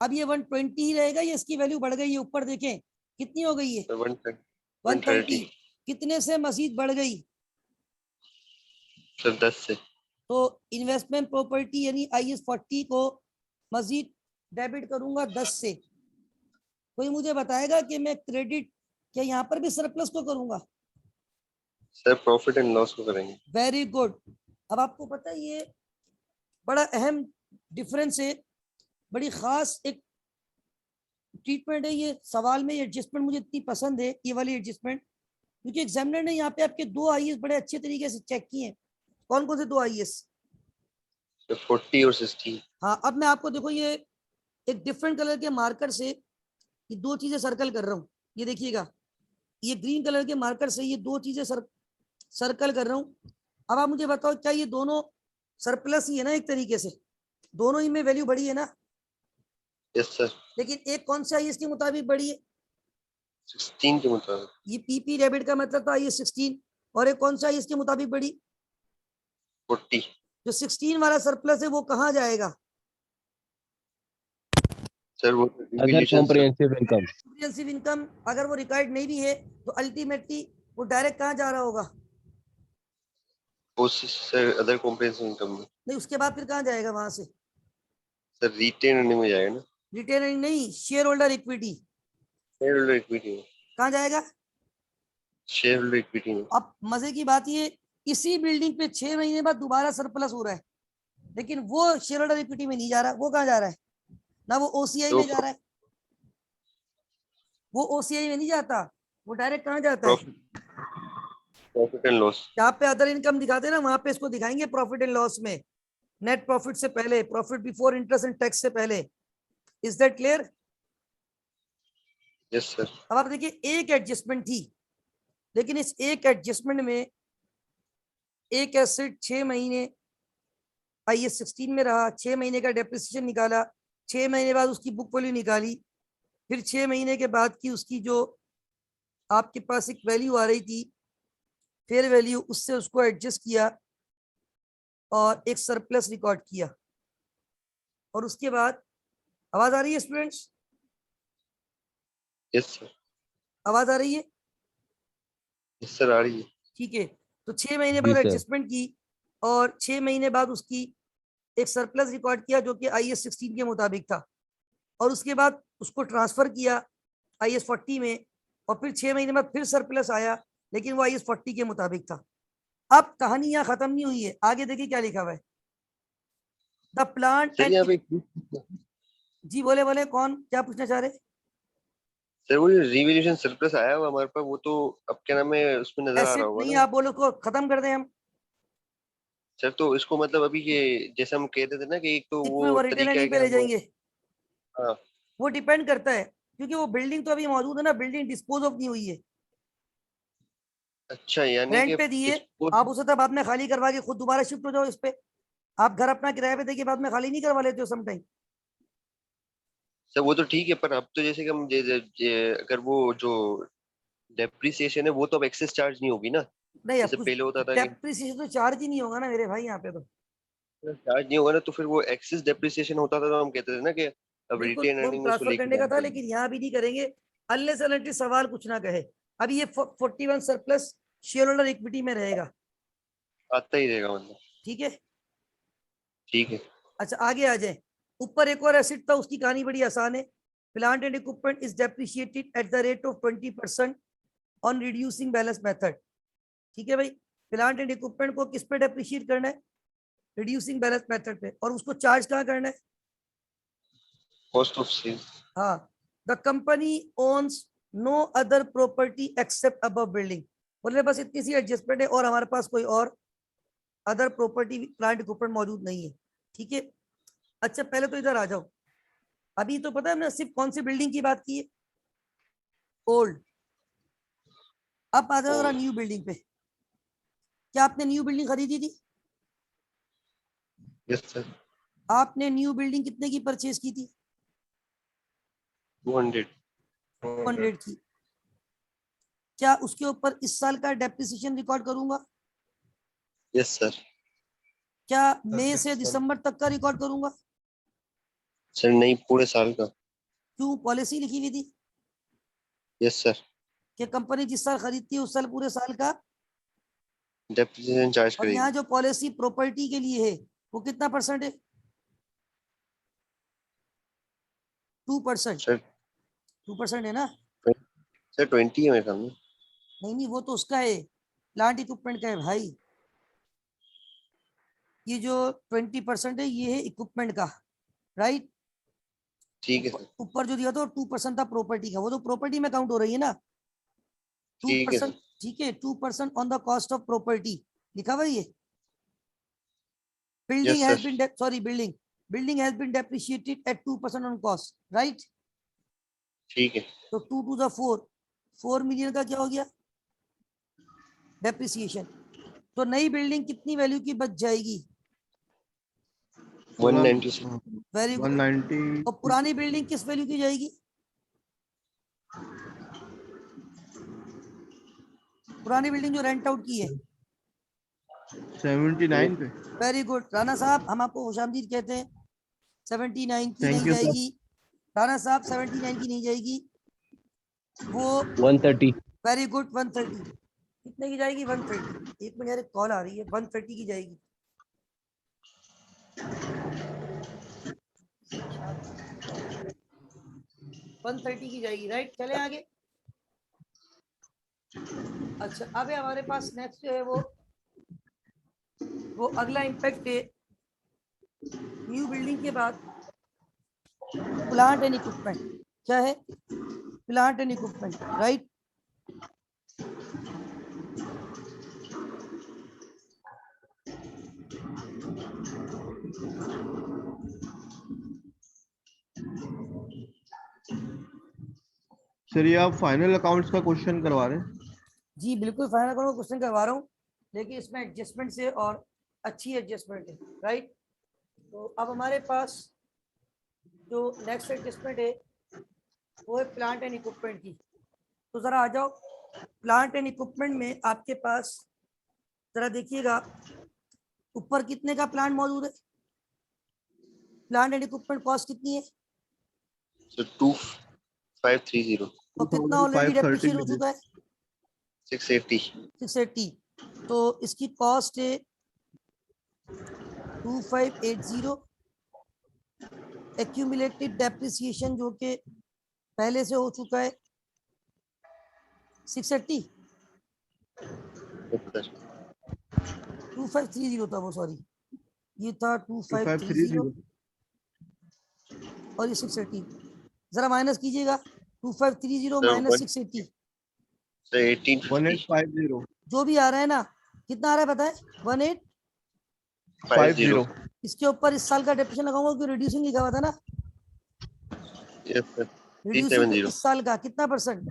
अब ये 120 ही रहेगा, ये इसकी वैल्यू बढ़ गई है। ऊपर देखें कितनी हो गई है? सर 130। 130। कितने से मजीद बढ़ गई? सर 10 से। तो इन्वेस्टमेंट प्रॉपर्टी यानी आईएस 40 को मजीद डेबिट करूंगा 10 से। कोई मुझे बताएगा कि मैं क्रेडिट क्या यहाँ पर भी सरप्लस को करूंगा? सर प्रॉफिट एंड लॉस को करेंगे। Very good. अब आपको पता है ये बड़ा अहम डिफरेंस है, बड़ी खास एक ट्रीटमेंट है ये सवाल में, एडजस्टमेंट मुझे इतनी पसंद है ये वाली एडजस्टमेंट, क्योंकि एग्जामिनर ने यहाँ पे आपके 2 आईएएस बड़े अच्छे तरीके से चेक किए हैं। कौन कौन से 2 आईएएस? 40 और 60। हाँ, अब मैं आपको देखो ये एक डिफरेंट कलर के मार्कर से ये 2 चीजें सर्कल कर रहा हूँ, ये देखिएगा, ये ग्रीन कलर के मार्कर से ये 2 चीजें सर्कल कर रहा हूँ। अब आप मुझे बताओ क्या ये दोनों सरप्लस ही है ना, एक तरीके से दोनों ही में वैल्यू बढ़ी है ना? Yes sir. लेकिन एक कौन से आईएएस के मुताबिक बढ़ी है? 16 के मुताबिक। ये पीपी डेबिट का मतलब था आईएएस 16, और एक कौन सा आईएएस के मुताबिक बढ़ी? 40। जो 16 वाला सरप्लस है वो कहाँ जाएगा? सर वो other deviation, comprehensive income. Comprehensive income अगर वो रिकॉर्ड नहीं भी है तो अल्टीमेटली वो डायरेक्ट कहाँ जा रहा होगा? वो सर अदर कॉम्प्रिहेंसिव इनकम में। नहीं, उसके बाद फिर कहाँ जाएगा वहां से? सर रिटेन अर्निंग में जाएगा ना। रिटेन अर्निंग नहीं, share holder equity share holder equity में। कहाँ जाएगा? शेयर होल्डर इक्विटी में। अब मजे की बात ये, इसी बिल्डिंग पे 6 महीने बाद दोबारा सरप्लस हो रहा है, लेकिन वो शेयर होल्डर इक्विटी में नहीं जा रहा। वो कहाँ जा रहा है? ना वो ओसीआई तो में जा रहा है, वो ओसीआई में नहीं जाता, वो डायरेक्ट कहाँ जाता है? Profit and loss. जहाँ पे अदर इनकम दिखाते हैं ना, वहां पे इसको दिखाएंगे प्रॉफिट एंड लॉस में, नेट प्रॉफिट से पहले, profit before interest and tax से पहले। Is that clear? Yes sir. अब आप देखिए एक एडजस्टमेंट थी, लेकिन इस एक एडजस्टमेंट में एक एसेट 6 महीने आईएएस 16 में रहा, 6 महीने का डेप्रिसिएशन निकाला, 6 महीने बाद उसकी बुक वैल्यू निकाली, फिर 6 महीने के बाद की उसकी जो आपके पास एक वैल्यू आ रही थी फेयर वैल्यू, उससे उसको एडजस्ट किया और एक सरप्लस रिकॉर्ड किया। और उसके बाद आवाज आ रही है स्टूडेंट्स? Yes sir. आवाज आ रही है? यस सर आ रही है। ठीक है, तो 6 महीने जी बाद सर। एडजस्टमेंट की और 6 महीने बाद उसकी एक सरप्लस रिकॉर्ड किया जो कि आईएएस 16 के मुताबिक था, और उसके बाद उसको ट्रांसफर किया आईएएस 40 में, और फिर 6 महीने बाद फिर सरप्लस आया, लेकिन वो आईएएस 40 के मुताबिक था। अब कहानी यहाँ खत्म नहीं हुई है, आगे देखिए क्या लिखा हुआ है। द प्लांट सर यहाँ एंड, पे जी बोले बोले, कौन क्या पूछना चाह रहे? सर वो रिवैल्यूएशन सरप्लस आया हुआ हमारे पास, वो तो अब क्या नाम है उसमें नजर आ रहा एसेट होगा नहीं, ना। आप बोलो को खत्म कर दें हम, सर तो इसको मतलब अभी ये जैसे हम कहते थे ना कि एक तो वो रिटेन तरीका है अर्निंग कि पे ले हम। जाएंगे। हाँ। वो डिपेंड करता है, क्योंकि वो बिल्डिंग तो अभी मौजूद है ना, बिल्डिंग डिस्पोज ऑफ नहीं हुई है, अच्छा यानी कि रेंट पे दिए, इसको। आप उसे तो बाद में खाली करवा के खुद दोबारा शिफ्ट हो जाओ इस पे। आप घर अपना किराए पे देके बाद में खाली नहीं करवा लेते हो समटाइम? सर वो तो ठीक है, पर अब तो जैसे कि हम अगर वो जो डेप्रिसिएशन है वो तो अब एक्सेस चार्ज नहीं होगी ना, नहीं, अब जैसे कुछ पहले होता था कि डेप्रिसिएशन तो चार्ज ही नहीं होगा ना मेरे भाई यहाँ पे तो। चार्ज नहीं होगा ना, तो फिर वो एक्सेस डेप्रिसिएशन होता था तो हम कहते थे ना कि अब बिल्कुल, रिटेन वो हम अर्निंग उसको ट्रांसफर लेके करने का जानी था, पड़ेगी। लेकिन यहाँ भी नहीं करेंगे अनलेस एंड अनटिल सवाल कुछ ना कहे। अभी ये 41 सरप्लस शेयर होल्डर इक्विटी में रहेगा, आता ही रहेगा मतलब। ठीक है? ठीक है। अच्छा आगे आ जाए, ऊपर एक और एसेट था, उसकी कहानी बड़ी आसान है। Plant and equipment is depreciated at the rate of 20% on reducing balance method. ठीक है भाई, प्लांट एंड इक्विपमेंट को किस पे डेप्रिशिएट करना है? रिड्यूसिंग बैलेंस मेथड पे। और उसको चार्ज कहाँ करना है? Cost of sale. हाँ, the company owns no other property except above building. बोले बस इतनी सी एडजस्टमेंट है और हमारे पास कोई और अदर प्रॉपर्टी प्लांट इक्विपमेंट मौजूद नहीं है, ठीक है? अच्छा पहले तो इधर आ जाओ, अभी तो पता है हमने सिर्फ कौन सी बिल्डिंग की बात की है? ओल्ड। अब आ जाओ जरा न्यू बिल्डिंग पे। क्या आपने न्यू बिल्डिंग खरीदी थी? Yes sir. आपने न्यू बिल्डिंग कितने की परचेज की थी? 200। 200 की। क्या उसके ऊपर इस साल का डेप्रिसिएशन रिकॉर्ड करूंगा? Yes sir. क्या मई से दिसंबर तक का रिकॉर्ड करूंगा? सर नहीं, पूरे साल का। क्यों, पॉलिसी लिखी हुई थी यस सर। कि कंपनी जिस साल खरीदती है उस साल पूरे साल का। डेप्रिसिएशन चार्ज और यहाँ करेगी। जो पॉलिसी प्रॉपर्टी के लिए है वो कितना परसेंट है? 2%। सर 2% है ना? सर 20 है मेरे सामने। नहीं नहीं, वो तो उसका है, प्लांट इक्विपमेंट का है भाई। ये जो 20% है ये है इक्विपमेंट का, राइट? ठीक है सर, ऊपर जो दिया था 2% था प्रॉपर्टी का, वो तो प्रॉपर्टी में काउंट हो रही है ना, ठीक है 2%। सर, ठीक है, 2% on the cost of property लिखा हुआ है ये। Building yes has sir, been sorry building has been depreciated at 2% on cost, right. ठीक है, तो 2 टू द 4 मिलियन का क्या हो गया डेप्रिसिएशन। तो नई बिल्डिंग कितनी वैल्यू की बच जाएगी? 196, वेरी गुड। 190 और पुरानी बिल्डिंग किस वैल्यू की जाएगी? पुरानी बिल्डिंग जो रेंट आउट की है। 79 पे। वेरी गुड राणा साहब, हम आपको खुशामदीद कहते हैं। 79 की Thank नहीं you, sir. जाएगी राणा साहब, 79 की नहीं जाएगी वो। 130। वेरी गुड, 130 कितने की जाएगी? 130। एक मिनट यार, कॉल आ रही है, 130 की जाएगी। 130 की जाएगी, राइट। चले आगे। अच्छा, अब है हमारे पास नेक्स्ट जो है वो अगला इम्पैक्ट है न्यू बिल्डिंग के बाद प्लांट एंड इक्विपमेंट। क्या है? Plant and equipment, right. Sir ये आप फाइनल अकाउंट्स का क्वेश्चन करवा रहे हैं? जी बिल्कुल, फाइनल अकाउंट क्वेश्चन करवा रहा हूँ, लेकिन इसमें एडजस्टमेंट से और अच्छी एडजस्टमेंट है, राइट। तो अब हमारे पास जो नेक्स्ट एडजस्टमेंट है वो है प्लांट एंड इक्विपमेंट की। तो जरा आ जाओ, प्लांट एंड इक्विपमेंट में आपके पास जरा देखिएगा ऊपर कितने का प्लांट मौजूद है। प्लांट एंड इक्विपमेंट कॉस्ट कितनी है सर 2530, और कितना ऑलरेडी 2530 डेप्रिशिएट हो चुका है? 680, 680। तो इसकी कॉस्ट है 2580। एक्यूमुलेटेड डेप्रिसिएशन जो कि पहले से हो चुका है 680। यस सर, 2530 था वो, सॉरी ये था 2530 2530 और ये 680। जरा माइनस कीजिएगा, 2530 सर माइनस 680 सर 1850, 1850 जो भी आ रहा है ना, कितना आ रहा है पता है? 18। 50, इसके ऊपर इस साल का डेप्रिसिएशन लगाऊंगा क्योंकि रिड्यूसिंग लिखा हुआ था ना। यस सर, रिड्यूसिंग 370, इस साल का कितना परसेंट?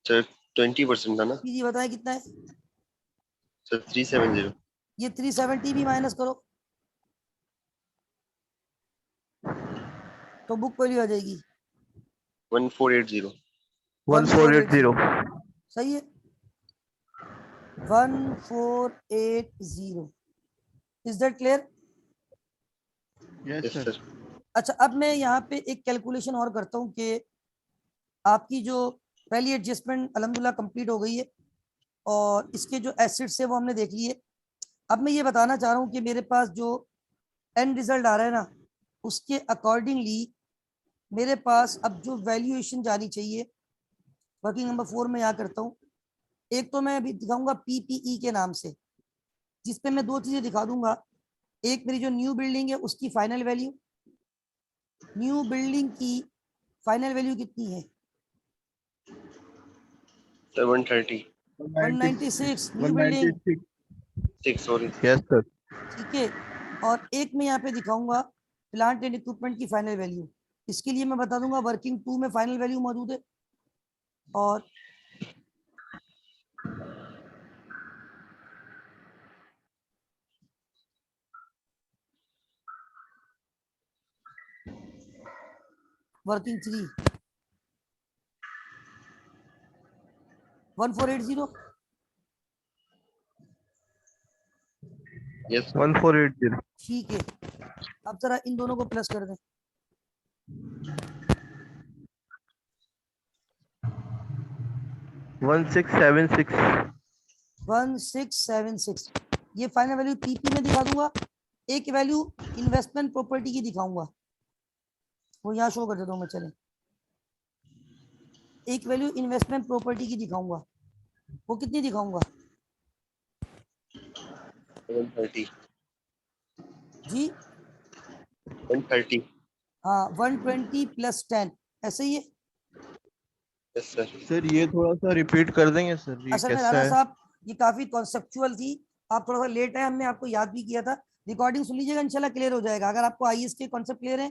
सर 20% था ना जी बताएं कितना है? सर, 370, ये 370 भी माइनस करो तो बुक वैल्यू आ जाएगी 1480, 1480। सही है, 1480। Is that clear? Yes yes sir. Sir, अच्छा, अब मैं यहाँ पे एक कैलकुलेशन और करता हूँ कि आपकी जो पहली एडजस्टमेंट अल्हम्दुलिल्लाह कंप्लीट हो गई है और इसके जो एसेट्स है वो हमने देख लिए। अब मैं ये बताना चाह रहा हूँ कि मेरे पास जो एंड रिजल्ट आ रहा है ना, उसके अकॉर्डिंगली मेरे पास अब जो वैल्यूएशन जानी चाहिए, वर्किंग नंबर 4 में यहाँ करता हूँ। एक तो मैं अभी दिखाऊंगा पीपीई के नाम से, जिसपे मैं दो चीजें दिखा दूंगा। एक मेरी जो न्यू बिल्डिंग है उसकी फाइनल वैल्यू, न्यू बिल्डिंग की फाइनल वैल्यू कितनी है? 730, 196 new building, 6, sorry, yes sir. ठीक है। और एक मैं यहाँ पे दिखाऊंगा प्लांट एंड इक्विपमेंट की फाइनल वैल्यू। इसके लिए मैं बता दूंगा वर्किंग 2 में फाइनल वैल्यू मौजूद है और वर्किंग 3 1480। यस 1480 ठीक है, अब जरा इन दोनों को प्लस कर दें। 1676 1676 ये फाइनल वैल्यू पीपी में दिखा दूंगा। एक वैल्यू इन्वेस्टमेंट प्रॉपर्टी की दिखाऊंगा, वो यहाँ शो कर देता हूँ मैं, चले। एक वैल्यू इन्वेस्टमेंट प्रॉपर्टी की दिखाऊंगा, वो कितनी दिखाऊंगा 130, जी? 130, हाँ 120 + 10 ऐसे ही है। Yes sir. सर ये थोड़ा सा रिपीट कर देंगे सर, ये असल में कैसा राणा है? साहब ये काफी कॉन्सेप्चुअल थी, आप थोड़ा सा लेट है, हमने आपको याद भी किया था। रिकॉर्डिंग सुन लीजिएगा, इंशाल्लाह क्लियर हो जाएगा। अगर आपको आईएएस के कॉन्सेप्ट क्लियर है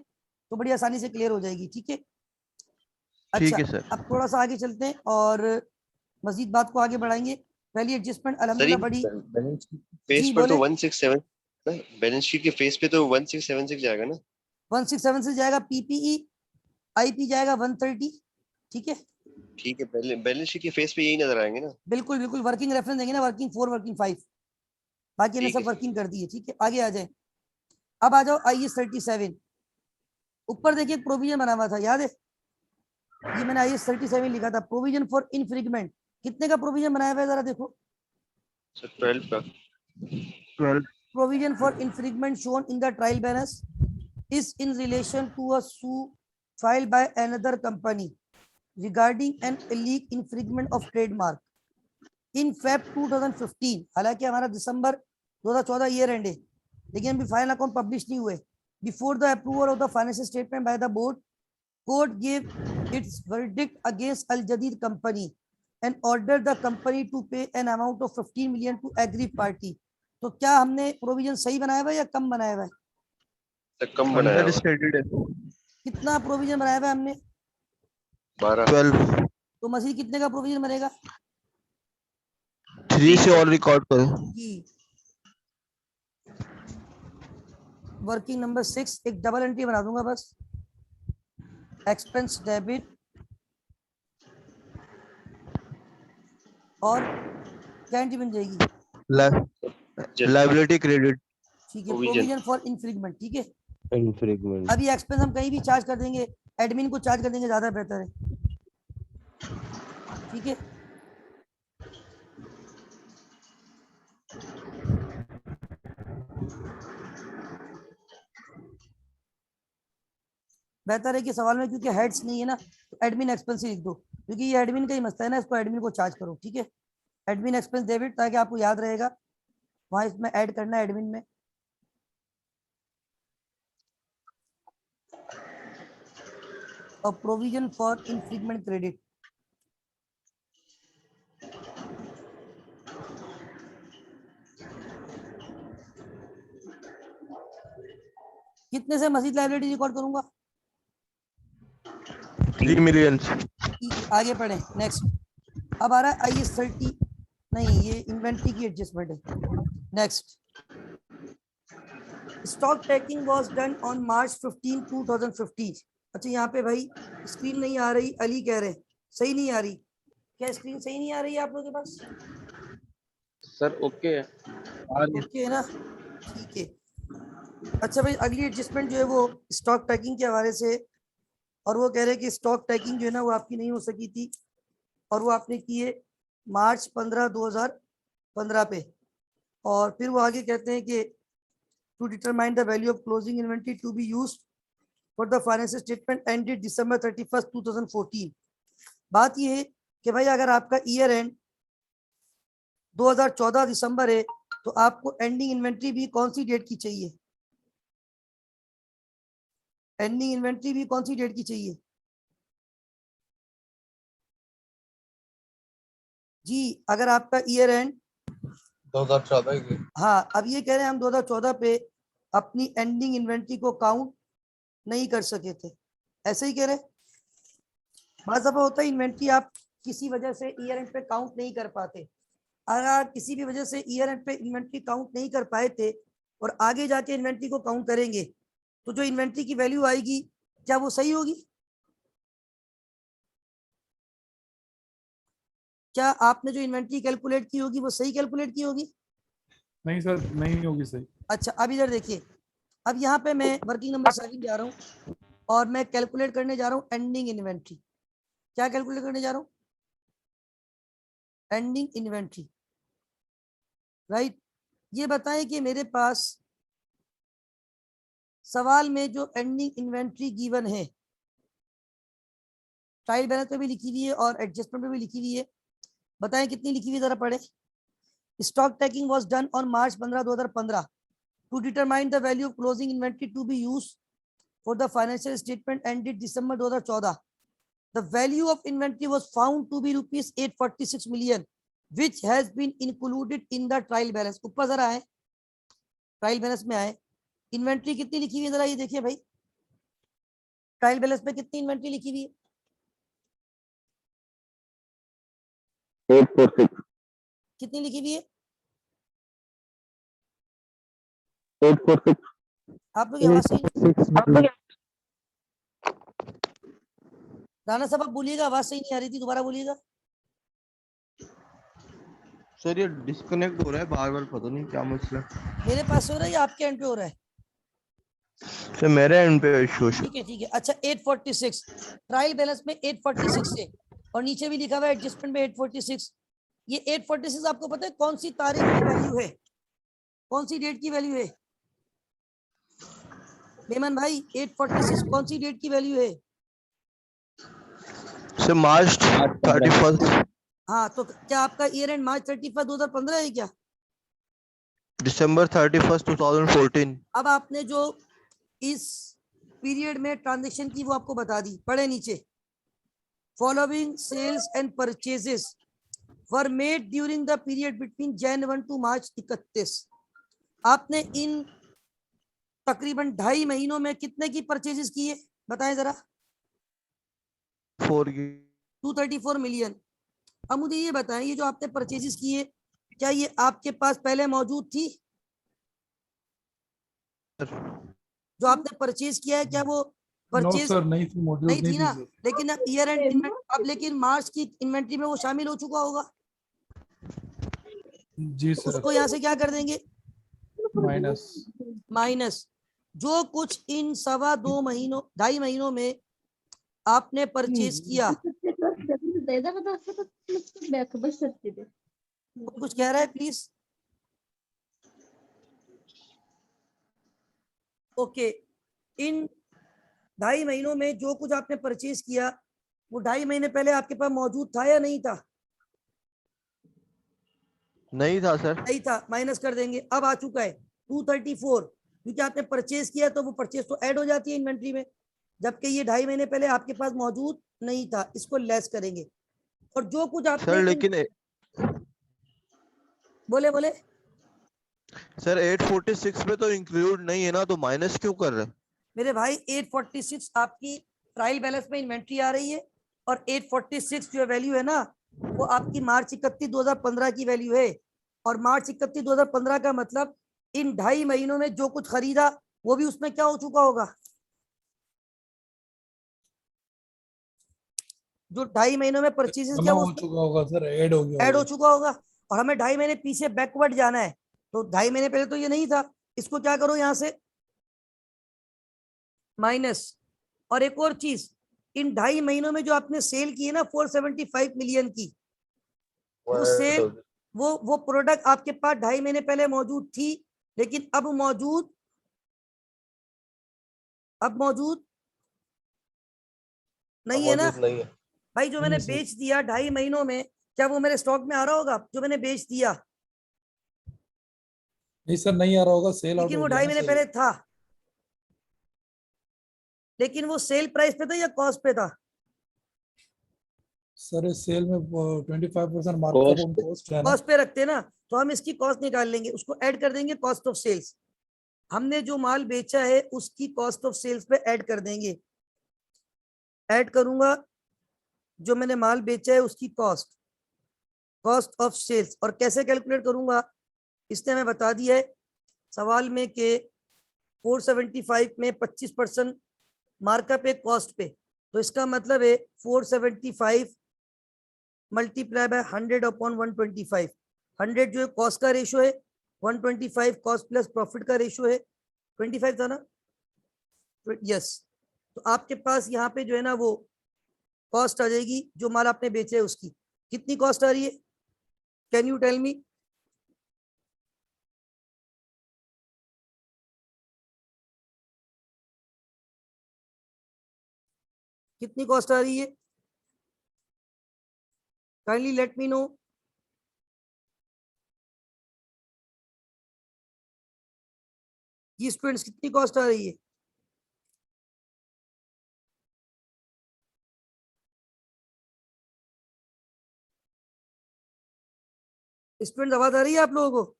तो बड़ी आसानी से क्लियर हो जाएगी, ठीक है। ठीक अच्छा, है सर। अब थोड़ा सा आगे चलते हैं और मजीद बात को आगे बढ़ाएंगे। पहली एडजस्टमेंट सर ये अल्हम्दुलिल्लाह बड़ी। बैलेंस पेज जी पर तो बोले। 167 ना, बैलेंस शीट के फेस पे तो 1676 जाएगा ना। 167 से जाएगा, पीपीई आईपी जाएगा 130, ठीक है। ठीक है, बैलेंस शीट के फेस पे यही नजर आएंगे ना। बिल्कुल बिल्कुल, वर्किंग रेफरेंस देंगे ना, वर्किंग 4 वर्किंग 5, बाकी हमने ठीक है सब सर। वर्किंग कर दी है, ठीक है। आगे आ जाए, अब आ जाओ आईएएस 37। ऊपर देखिए प्रोविजन बना हुआ था, याद है, ये मैंने आईएएस 37 लिखा था, प्रोविजन फॉर इनफ्रिंजमेंट। कितने का प्रोविजन बनाया हुआ है जरा देखो। सर 12 का। 12। Provision for infringement shown in the trial balance is in relation to a suit filed by another company regarding an illegal infringement of trademark in Feb 2015। हालांकि हमारा दिसंबर 2014 ईयर एंड है, लेकिन अभी फाइनल अकाउंट पब्लिश नहीं हुए। Before the approval of the financial statement by the board, court give its verdict against Al Jadeed company and order the company to pay an amount of 15 million to agree party. तो क्या हमने प्रोविजन सही बनाया हुआ है या कम बनाया हुआ है? सर कम बनाया अंडर हुआ है। स्टेटेड है। कितना प्रोविजन बनाया हुआ है हमने? 12। 12। तो मजीद कितने का प्रोविजन बनेगा? 3 से और रिकॉर्ड करो। कि वर्किंग नंबर 6 एक डबल एंट्री बना दूंगा बस, एक्सपेंस डेबिट और क्या एंट्री बन जाएगी? Liability credit. ठीक है, Provision। प्रोविजन फॉर इनफ्रिंजमेंट, ठीक है। इनफ्रीगमेंट। अभी एक्सपेंस हम कहीं भी चार्ज कर देंगे, एडमिन को चार्ज कर देंगे, ज्यादा बेहतर है, ठीक है। बेहतर है कि सवाल में क्योंकि हेड्स नहीं है ना, तो एडमिन एक्सपेंस ही लिख दो, क्योंकि ये एडमिन का ही मसला है ना, इसको एडमिन को चार्ज करो, ठीक है। एडमिन एक्सपेंस डेबिट, ताकि आपको याद रहेगा वहां इसमें ऐड करना है एडमिन में। और प्रोविजन फॉर इनफ्रिंजमेंट क्रेडिट, कितने से मजीद लाइबिलिटी रिकॉर्ड करूंगा? 3 मिलियन। ठीक है, आगे पढ़े नेक्स्ट। अब आ रहा है आईएएस 30, नहीं ये इन्वेंट्री की एडजस्टमेंट है। Next, stock taking was done on March 15, 2015। अच्छा यहाँ पे भाई स्क्रीन नहीं आ रही, अली कह रहे हैं सही नहीं आ रही, क्या स्क्रीन सही नहीं आ रही है आप लोगों के पास? सर ओके ओके है ना, ठीक है। अच्छा भाई अगली एडजस्टमेंट जो है वो स्टॉक टेकिंग के हवाले से, और वो कह रहे हैं कि स्टॉक टेकिंग जो है ना वो आपकी नहीं हो सकी थी, और वो आपने की है March 15, 2015 पे। और फिर वो आगे कहते हैं कि to determine the value of closing inventory to be used for the financial statement ended December 31, 2014। बात ये है कि भाई अगर आपका ईयर एंड 2014 दिसंबर है, तो आपको एंडिंग इन्वेंट्री भी कौन सी डेट की चाहिए? एंडिंग इन्वेंट्री भी कौन सी डेट की चाहिए जी? अगर आपका ईयर एंड 2014 की। हाँ, अब ये कह रहे हैं हम 2014 पे अपनी एंडिंग इन्वेंट्री को काउंट नहीं कर सके थे, ऐसे ही कह रहे। बहुत दफा होता है इन्वेंट्री आप किसी वजह से ईयर एंड पे काउंट नहीं कर पाते, अगर किसी भी वजह से ईयर एंड पे इन्वेंट्री काउंट नहीं कर पाए थे और आगे जाके इन्वेंट्री को काउंट करेंगे, तो जो इन्वेंट्री की वैल्यू आएगी क्या वो सही होगी? क्या आपने जो इन्वेंट्री कैलकुलेट की होगी वो सही कैलकुलेट की होगी? नहीं सर, नहीं होगी सही। अच्छा अब इधर देखिए, अब यहाँ पे मैं वर्किंग नंबर 7 जा रहा हूँ और मैं कैलकुलेट करने जा रहा हूँ एंडिंग इन्वेंट्री। क्या कैलकुलेट करने जा रहा हूँ? Ending inventory, right. ये बताएं कि मेरे पास सवाल में जो एंडिंग इन्वेंट्री गिवन है, ट्रायल बैलेंस पे भी लिखी हुई है और एडजस्टमेंट पे भी लिखी हुई है, बताएं कितनी लिखी हुई है, जरा पढ़े। Stock taking was done on March 15, 2015 to determine the value of closing inventory to be used for the financial statement ended December 2014. The value of inventory was found to be rupees 846 million, which has been included in the trial balance. ऊपर जरा है, ट्रायल बैलेंस में आए, इन्वेंट्री कितनी लिखी हुई है जरा ये देखिए भाई, ट्रायल बैलेंस में कितनी इन्वेंट्री लिखी हुई है? 846 कितनी लिखी हुई है? 846 आप लोग आवाज सही, राणा साहब आप बोलिएगा, आवाज सही नहीं आ रही थी, दोबारा बोलिएगा। सर ये डिस्कनेक्ट हो रहा है बार बार, पता नहीं क्या मसला है। मेरे पास हो रहा है या आपके एंड पे हो रहा है? सर मेरे एंड पे इशू है। ठीक है। अच्छा 846 ट्रायल बैलेंस में 846 से, और नीचे भी लिखा हुआ है एडजस्टमेंट में 846। ये 846 आपको पता है कौन सी तारीख की वैल्यू है, कौन सी डेट की वैल्यू है? मेमन भाई 846 कौन सी डेट की वैल्यू है? सर मार्च 31 हाँ, तो क्या आपका ईयर एंड मार्च 31 2015 है क्या? दिसंबर 31 2014। अब आपने जो इस पीरियड में ट्रांजेक्शन की वो आपको बता दी, पढ़े नीचे, following sales and purchases were made during the period between Jan 1 to March 31। आपने इन तकरीबन 2.5 महीनों में कितने की परचेजेस की है बताएं जरा? 234 मिलियन। अब मुझे ये बताएं, ये जो आपने परचेजेस की है क्या ये आपके पास पहले मौजूद थी? जो आपने परचेज किया है क्या वो नो परचेज सर, नहीं थी, मौजूद नहीं थी ना? सर। लेकिन अब ईयर एंड अब लेकिन मार्च की इन्वेंट्री में वो शामिल हो चुका होगा, जी तो सर, उसको यहाँ से क्या कर देंगे? माइनस। माइनस जो कुछ इन 2.25 महीनों 2.5 महीनों में आपने परचेज किया। कुछ कह रहा है प्लीज? ओके, इन 2.5 महीनों में जो कुछ आपने परचेज किया वो 2.5 महीने पहले आपके पास मौजूद था या नहीं था? नहीं था सर। नहीं था, माइनस कर देंगे। अब आ चुका है 234, क्योंकि आपने परचेज किया तो वो परचेज तो ऐड हो जाती है इन्वेंट्री में, जबकि ये 2.5 महीने पहले आपके पास मौजूद नहीं था, इसको लेस करेंगे। और जो कुछ आपने सर लेकिन बोले बोले सर 846 में तो इंक्लूड नहीं है ना, तो माइनस क्यों कर रहे हैं? मेरे भाई 846 आपकी ट्रायल बैलेंस में इन्वेंट्री आ रही है, और 846 जो वैल्यू है ना वो आपकी मार्च 31 2015 की वैल्यू है। और मार्च 31 2015 का मतलब इन 2.5 महीनों में जो कुछ खरीदा वो भी उसमें क्या हो चुका होगा? जो 2.5 महीनों में परचेजेस जमा किया वो हो चुका होगा सर, ऐड हो गया ऐड हो होगा। चुका होगा। और हमें 2.5 महीने पीछे बैकवर्ड जाना है, तो 2.5 महीने पहले तो ये नहीं था, इसको क्या करो यहाँ से माइनस। और एक और चीज, इन 2.5 महीनों में जो आपने सेल की है ना 475 मिलियन की, वो सेल वो प्रोडक्ट आपके पास 2.5 महीने पहले मौजूद थी, लेकिन अब मौजूद नहीं है ना मौजूद नहीं है। भाई? जो मैंने नहीं सर, बेच दिया 2.5 महीनों में, क्या वो मेरे स्टॉक में आ रहा होगा जो मैंने बेच दिया? नहीं सर, नहीं आ रहा होगा, सेल आउट लेकिन हो वो गया 2.5 ना महीने सर। पहले था, लेकिन वो सेल प्राइस पे था या कॉस्ट पे था? सर इस सेल में 25% मार्कअप कॉस्ट ऑन कॉस्ट है ना। कॉस्ट पे रखते हैं ना, तो हम इसकी कॉस्ट निकाल लेंगे, उसको ऐड कर देंगे कॉस्ट ऑफ सेल्स। हमने जो माल बेचा है उसकी कॉस्ट ऑफ सेल्स पे ऐड कर देंगे। ऐड करूंगा जो मैंने माल बेचा है उसकी कॉस्ट ऑफ सेल्स। और कैसे कैलकुलेट करूंगा इसने हमें बता दिया है सवाल में कि 475 में 25% मार्कअप है कॉस्ट पे, तो इसका मतलब है 475 मल्टीप्लाई बाय 100/125। 100 जो है कॉस्ट का रेशो है, 125 कॉस्ट प्लस प्रॉफिट का रेशो है। 25 था ना? यस। तो आपके पास यहाँ पे जो है ना वो कॉस्ट आ जाएगी जो माल आपने बेचे है उसकी। कितनी कॉस्ट आ रही है? Can you tell me? कितनी कॉस्ट आ रही है? Kindly let me know. जी स्टूडेंट्स, कितनी कॉस्ट आ रही है? स्टूडेंट आवाज आ रही है आप लोगों को?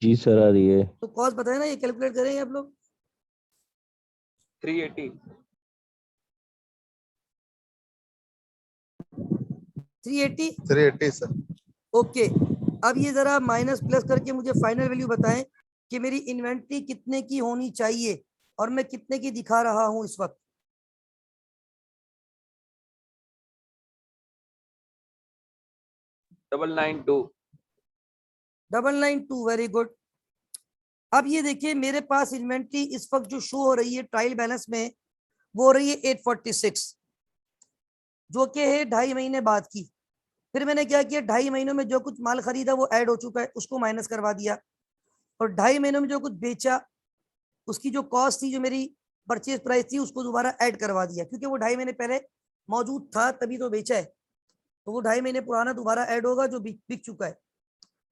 जी सर आ रही है। तो कॉस्ट बताए ना, ये कैलकुलेट करेंगे आप लोग। 380 380। 380 सर। ओके, अब ये जरा माइनस प्लस करके मुझे फाइनल वैल्यू बताएं कि मेरी इन्वेंट्री कितने की होनी चाहिए और मैं कितने की दिखा रहा हूं इस वक्त। 992 992, वेरी गुड। अब ये देखिए मेरे पास इन्वेंट्री इस वक्त जो शो हो रही है ट्रायल बैलेंस में, वो हो रही है 846, जो कि है 2.5 महीने बाद की। फिर मैंने क्या किया, 2.5 महीनों में जो कुछ माल खरीदा वो ऐड हो चुका है, उसको माइनस करवा दिया, और 2.5 महीनों में जो कुछ बेचा उसकी जो कॉस्ट थी, जो मेरी परचेज प्राइस थी, उसको दोबारा ऐड करवा दिया, क्योंकि वो 2.5 महीने पहले मौजूद था तभी तो बेचा है, तो वो 2.5 महीने पुराना दोबारा ऐड होगा जो बिक चुका है।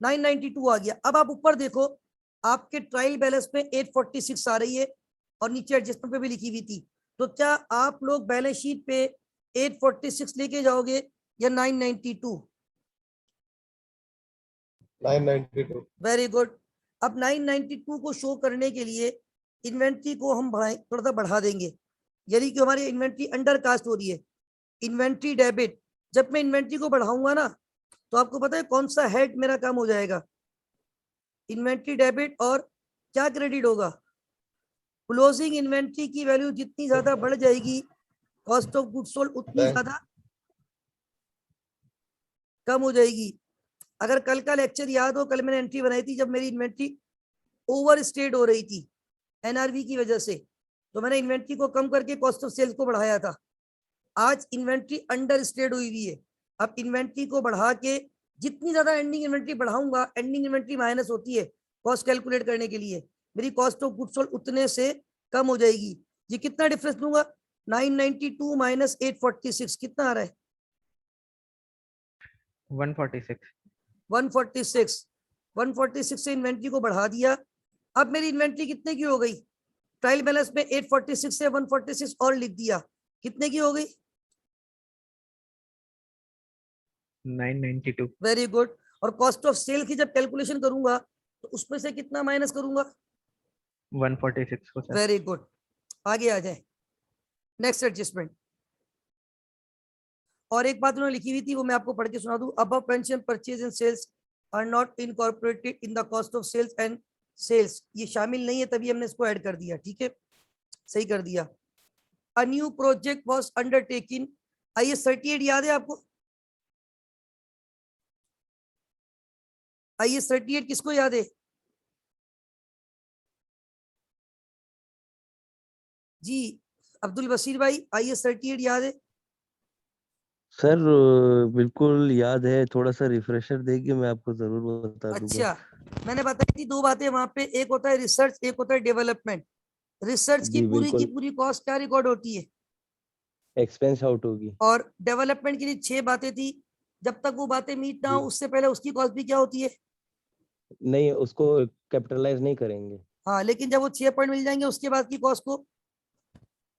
992 आ गया। अब आप ऊपर देखो, आपके ट्रायल बैलेंस में 846 आ रही है और नीचे एडजस्टमेंट पे भी लिखी हुई थी। तो क्या आप लोग बैलेंस शीट पे 846 लेके जाओगे या 992? 992। Very good. अब 992 को शो करने के लिए इन्वेंट्री को हम थोड़ा सा बढ़ा देंगे, यानी कि हमारी इन्वेंट्री अंडर कास्ट हो रही है। इन्वेंट्री डेबिट, जब मैं इन्वेंट्री को बढ़ाऊंगा ना, तो आपको पता है कौन सा हेड मेरा कम हो जाएगा? इन्वेंट्री डेबिट, और क्या क्रेडिट होगा? क्लोजिंग इन्वेंट्री की वैल्यू जितनी ज्यादा बढ़ जाएगी, कॉस्ट ऑफ गुड्स सोल्ड उतनी बैंक। ज्यादा कम हो जाएगी। अगर कल का लेक्चर याद हो, कल मैंने एंट्री बनाई थी जब मेरी इन्वेंट्री ओवर स्टेड हो रही थी एनआरवी की वजह से, तो मैंने इन्वेंट्री को कम करके कॉस्ट ऑफ सेल्स को बढ़ाया था। आज इन्वेंट्री अंडर स्टेड हुई हुई है। अब इन्वेंट्री को बढ़ा के जितनी ज्यादा एंडिंग इन्वेंट्री बढ़ाऊंगा, एंडिंग इन्वेंट्री माइनस होती है कॉस्ट कैलकुलेट करने के लिए, मेरी कॉस्ट ऑफ गुड्स सोल्ड उतने से कम हो जाएगी। ये कितना डिफरेंस दूंगा? 992 माइनस 846 कितना आ रहा है? 146 146। 146 से इन्वेंट्री को बढ़ा दिया। अब मेरी इन्वेंट्री कितने की हो गई? ट्रायल बैलेंस में 846 से 146 और लिख दिया, कितने की हो गई? 992 वेरी गुड। और कॉस्ट ऑफ सेल की जब कैलकुलेशन करूंगा तो उसमें से कितना माइनस करूंगा? 146 को सर। वेरी गुड, आगे आ जाए। Next adjustment. और एक बात उन्होंने लिखी हुई थी, वो मैं आपको पढ़ के सुना दूं। Above mentioned purchase and sales are not incorporated in the cost of sales and sales, ये शामिल नहीं है, तभी हमने इसको ऐड कर दिया। ठीक है, सही कर दिया। A new project was undertaken. IAS 38 याद है आपको? IAS 38 किसको याद है? जी अब्दुल बशीर भाई, IAS 38 याद है? सर बिल्कुल याद है, थोड़ा सा रिफ्रेशर देगी मैं आपको जरूर बता दूंगा। अच्छा, मैंने बताई थी दो बातें वहां पे, एक होता है रिसर्च, एक होता है डेवलपमेंट। रिसर्च की जी बिल्कुल, पूरी कॉस्ट क्या रिकॉर्ड होती है? एक्सपेंस आउट होगी। और डेवलपमेंट के लिए 6 बातें थी, जब तक वो बातें मीट ना हो जी उससे पहले उसकी कॉस्ट भी क्या होती है? नहीं, उसको कैपिटलाइज नहीं करेंगे, हाँ, लेकिन जब वो 6 पॉइंट मिल जाएंगे उसके बाद की कॉस्ट को,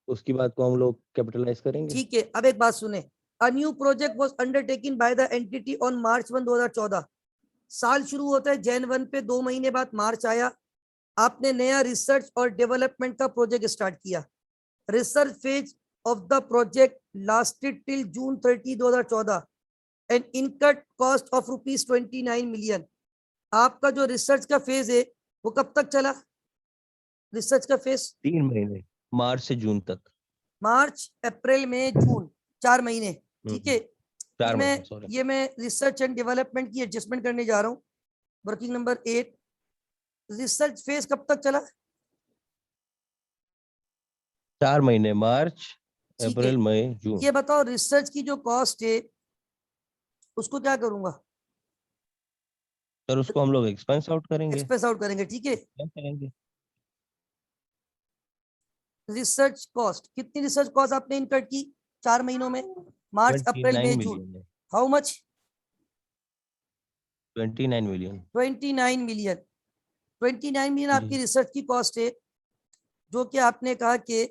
उसकी बात को हम लोग कैपिटलाइज करेंगे। ठीक है। अब एक बात सुने, अ new project was undertaken by the entity on March 1 2014। साल शुरू होता है Jan 1 पे, 2 महीने बाद मार्च आया, आपने नया रिसर्च और डेवलपमेंट का प्रोजेक्ट स्टार्ट किया। Research phase of the project lasted till June 30 2014 and इनकट cost of ₹29 million. आपका जो रिसर्च का फेज है वो कब तक चला? रिसर्च का फेज 3 महीने, मार्च से जून तक। मार्च, अप्रैल, मई, जून, 4 महीने। ठीक है, 4 महीने, सॉरी। ये मैं रिसर्च एंड डेवलपमेंट की एडजस्टमेंट करने जा रहा हूँ। वर्किंग नंबर 8, रिसर्च फेज कब तक चला? 4 महीने, मार्च, ठीक है, अप्रैल, मई, जून। ये बताओ रिसर्च की जो कॉस्ट है उसको क्या करूंगा? सर उसको हम लोग एक्सपेंस आउट करेंगे। एक्सप्रेस आउट करेंगे, ठीक है। क्या करेंगे? रिसर्च कॉस्ट, कितनी रिसर्च कॉस्ट आपने इनकट की 4 महीनों में? मार्च, अप्रैल, 29 मई, जून। मिलियन है। How much? 29 million. 29 million. 29 million आपकी जी रिसर्च की कॉस्ट है, जो कि आपने कहा कि